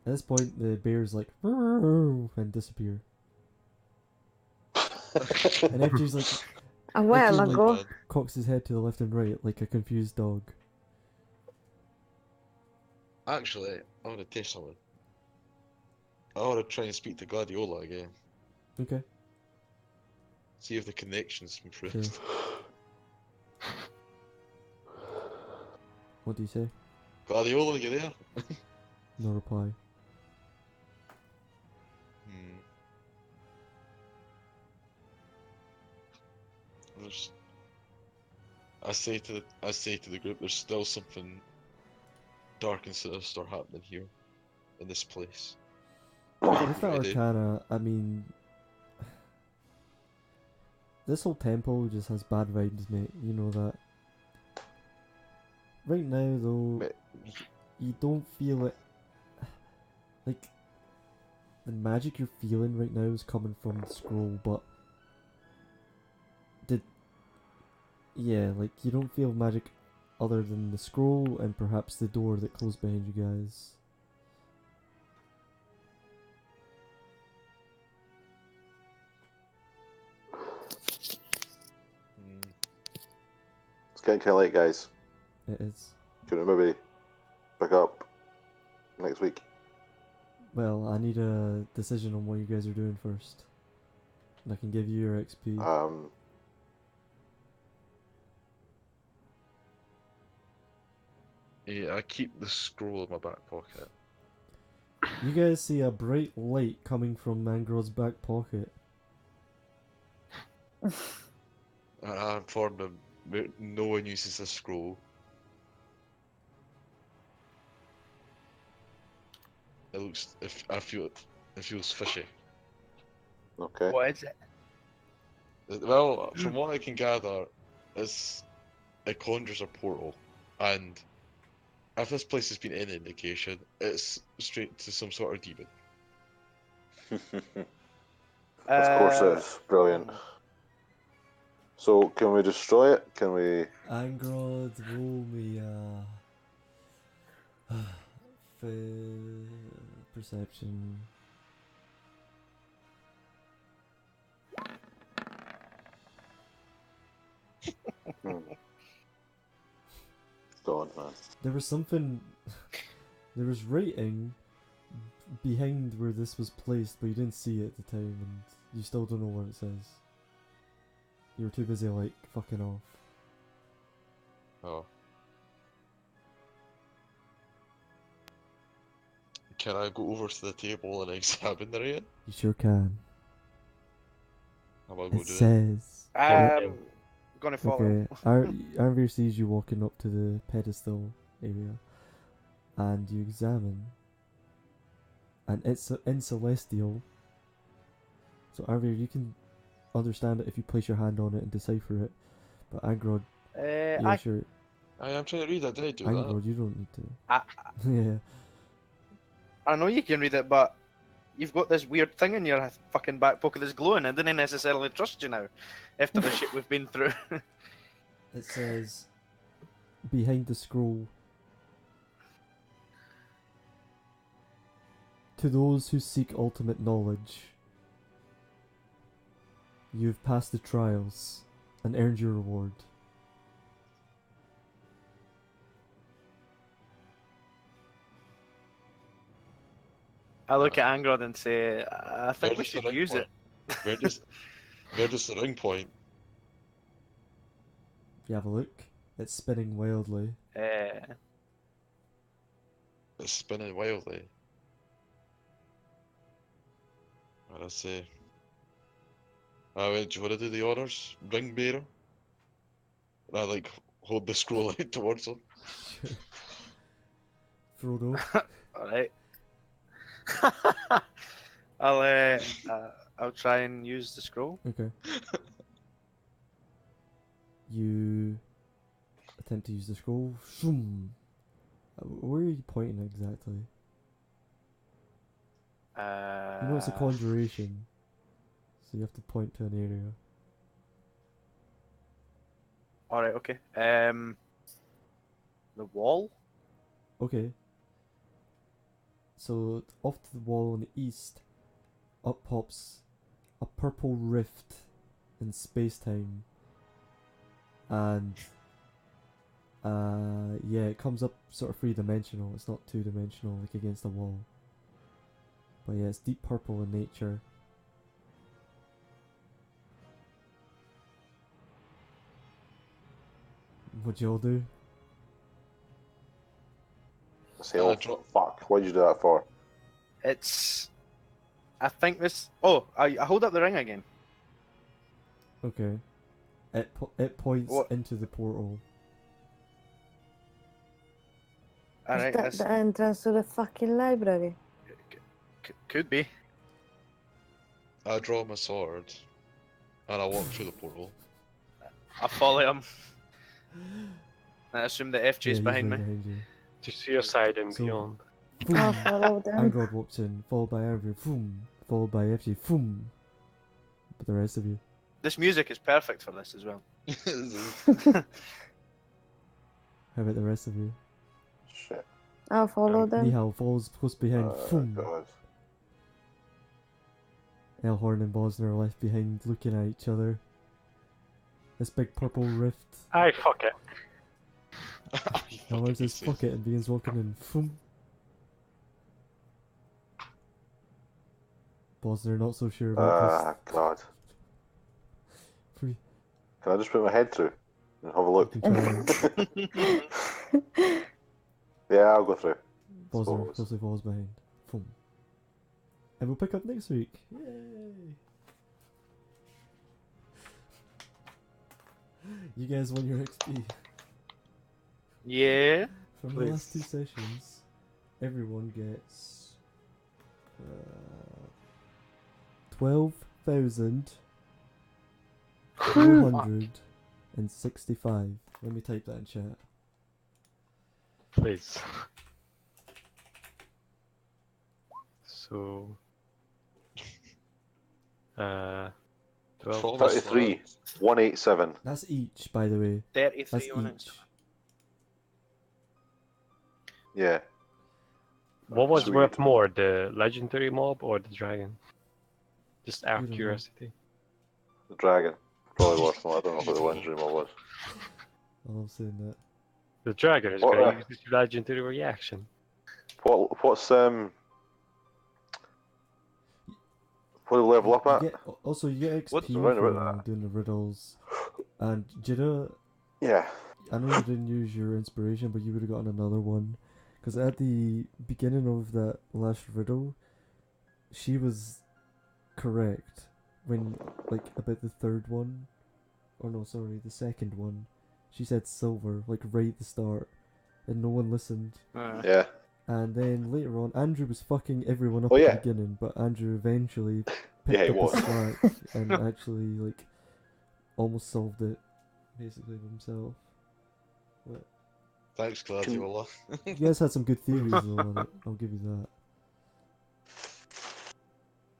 At this point, the bear's like, and disappear. And FJ's like, A while FJ, ago. like, cocks his head to the left and right like a confused dog. Actually, I want to test something. I want to try and speak to Gladiola again. Okay. See if the connection's improved. Okay. What do you say? Gladiola, you there? No reply. I say to the group, there's still something dark and sinister happening here, in this place. With that Arcana, I mean, this whole temple just has bad vibes, mate. You know that. Right now, though, you don't feel it. Like, the magic you're feeling right now is coming from the scroll, but yeah, like, you don't feel magic other than the scroll and perhaps the door that closed behind you guys. It's getting kind of late, guys. It is. Can we maybe pick up next week? Well, I need a decision on what you guys are doing first. And I can give you your XP. Yeah, I keep the scroll in my back pocket. You guys see a bright light coming from Mangrod's back pocket. I informed him no one uses a scroll. It looks. If I feel it feels fishy. Okay. What is it? Well, from what I can gather, it conjures a portal, and if this place has been any indication, it's straight to some sort of demon. Of course it is. Brilliant. So, can we destroy it? Can we... Angrod, roll me perception. Go on, man. There was something. There was writing behind where this was placed, but you didn't see it at the time, and you still don't know what it says. You were too busy, like, fucking off. Oh. Can I go over to the table and examine the writing? You sure can. How about I go It do it? says. Gonna follow. Okay, Arnvir sees you walking up to the pedestal area, and you examine, and it's in Celestial. So Arnvir, you can understand it if you place your hand on it and decipher it, but Angrod, yeah, sure. I'm trying to read that. Did I do Angrod, you don't need to. I Yeah. I know you can read it, but you've got this weird thing in your fucking back pocket that's glowing. I didn't necessarily trust you now, after the shit we've been through. It says, behind the scroll, to those who seek ultimate knowledge, you've passed the trials and earned your reward. I look at Angrod and say, I think we should use it. Where does the ring point? You have a look. It's spinning wildly. It's spinning wildly. What I say? Do you want to do the honors, ring bearer? And I like hold the scroll out towards him. Frodo. Alright. I'll try and use the scroll. Okay. You attempt to use the scroll. Shoom. Where are you pointing exactly? You know it's a conjuration, so you have to point to an area. Alright, okay. The wall? Okay. So off to the wall on the east, up pops a purple rift in space-time. And yeah, it comes up sort of three-dimensional. It's not two-dimensional like against the wall. But yeah, it's deep purple in nature. What'd you all do? Fuck, what'd you do that for? It's... I think this... Oh, I hold up the ring again. Okay. It points into the portal. Alright, Is that the entrance to the fucking library? Could be. I draw my sword, and I walk through the portal. I follow him. I assume the FJ's behind me. To suicide and beyond. I'll follow them. Angrod walks in, followed by Arnvir, followed by FJ, but the rest of you. This music is perfect for this as well. How about the rest of you? Shit. I'll follow them. Nihal follows close behind. God. Elhorn and Bosner are left behind, looking at each other. This big purple rift. Aye, fuck it. Elhorn says fuck it and begins walking in. Bosner not so sure about this. God. Free. Can I just put my head through and have a look? You can try. Yeah, I'll go through. Bosner Suppose. closely falls behind. Boom. And we'll pick up next week. Yay! You guys won your XP. Yeah. From the last 2 sessions, everyone gets 12,465. Let me type that in chat. Please. So, 12. 33, 187. That's each, by the way. 33 That's on it. each. Yeah. What was Sweet. worth more, the legendary mob or the dragon? Just out You of don't know. curiosity. The dragon. Probably worth more. I don't know what the legendary mob was. I love saying that. The dragon is What, gonna use this legendary reaction. What's what do you level up You at? get, also, you get What's XP around from about doing the riddles. And do you know, Yeah. I know you didn't use your inspiration, but you would have gotten another one. Because at the beginning of that last riddle, she was correct when, like, about the third one. Or no, sorry, the second one. She said silver, like, right at the start. And no one listened. Yeah. And then later on, Andrew was fucking everyone up Oh, at yeah. the beginning, but Andrew eventually Yeah, picked he up was. the slack and actually, like, almost solved it, basically, himself. But Thanks, Gladiola. you guys had some good theories, though, on it. I'll give you that.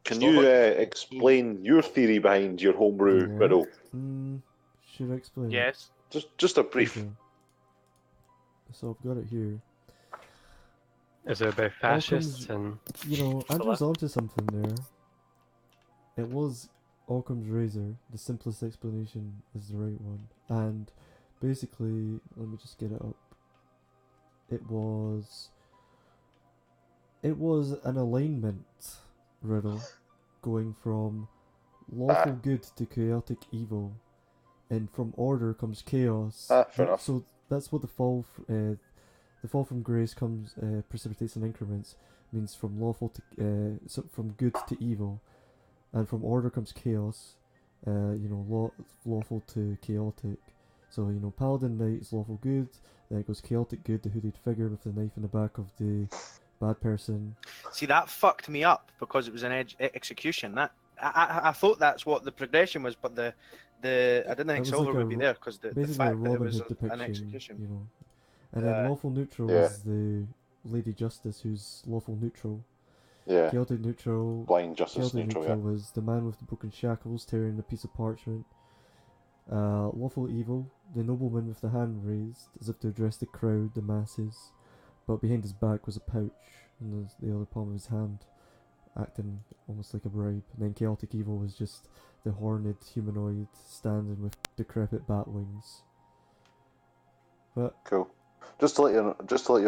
Can Stop you it. explain your theory behind your homebrew What? riddle? Should I explain it? Yes. Just a brief. Okay. So I've got it here. Is it about fascists and You know, Andrew's onto something there. It was Occam's razor. The simplest explanation is the right one. And basically, let me just get it up. It was an alignment riddle going from lawful good to chaotic evil, and from order comes chaos. Fair enough. So that's what the fall from grace comes precipitates in increments, means from lawful to so from good to evil, and from order comes chaos. You know, lawful to chaotic. So, you know, paladin knight is lawful good, then it goes chaotic good, the hooded figure with the knife in the back of the bad person. See, that fucked me up because it was an execution. That I thought that's what the progression was, but the I didn't think was silver like a would be there because the basically a fact that it Robin was Hood an depiction, execution. you know. And then lawful neutral Yeah. is the Lady Justice, who's lawful neutral. Yeah. Chaotic neutral. Blind justice Chaotic neutral, neutral was the man with the broken shackles tearing a piece of parchment. Lawful evil, the nobleman with the hand raised, as if to address the crowd, the masses, but behind his back was a pouch in the other palm of his hand, acting almost like a bribe. And then chaotic evil was just the horned humanoid standing with decrepit bat wings. But Cool. Just to let you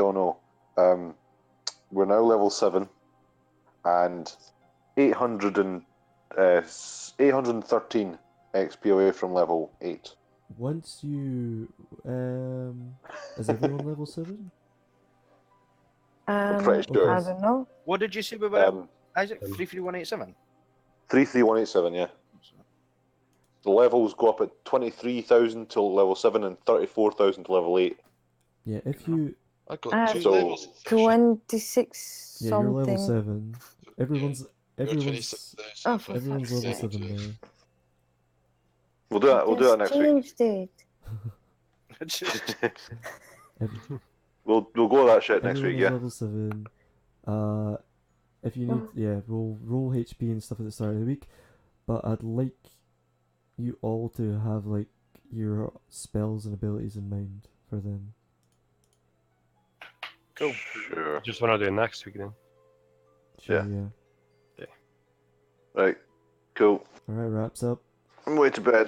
all know, we're now level 7 and 813 XP away from level 8. once you is everyone level 7? I'm pretty sure. I don't know. What did you say about Isaac? 33187. 33187, yeah. The levels go up at 23,000 till level 7 and 34,000 to level 8. Yeah, if you I got two So- levels. 26 yeah, you're level something. 7. Everyone's You're everyone's 26,000. Oh, for everyone's fuck's level sake. 7 now. We'll do that. We'll do that next week. Changed it. Every- We'll go that shit next Everyone week, is yeah. level 7. If you need, we'll roll HP and stuff at the start of the week. But I'd like you all to have, like, your spells and abilities in mind for them. Cool. Sure. just want to do it next week then? Sure, Yeah. yeah. Right. Cool. Alright, wraps up. I'm going to bed.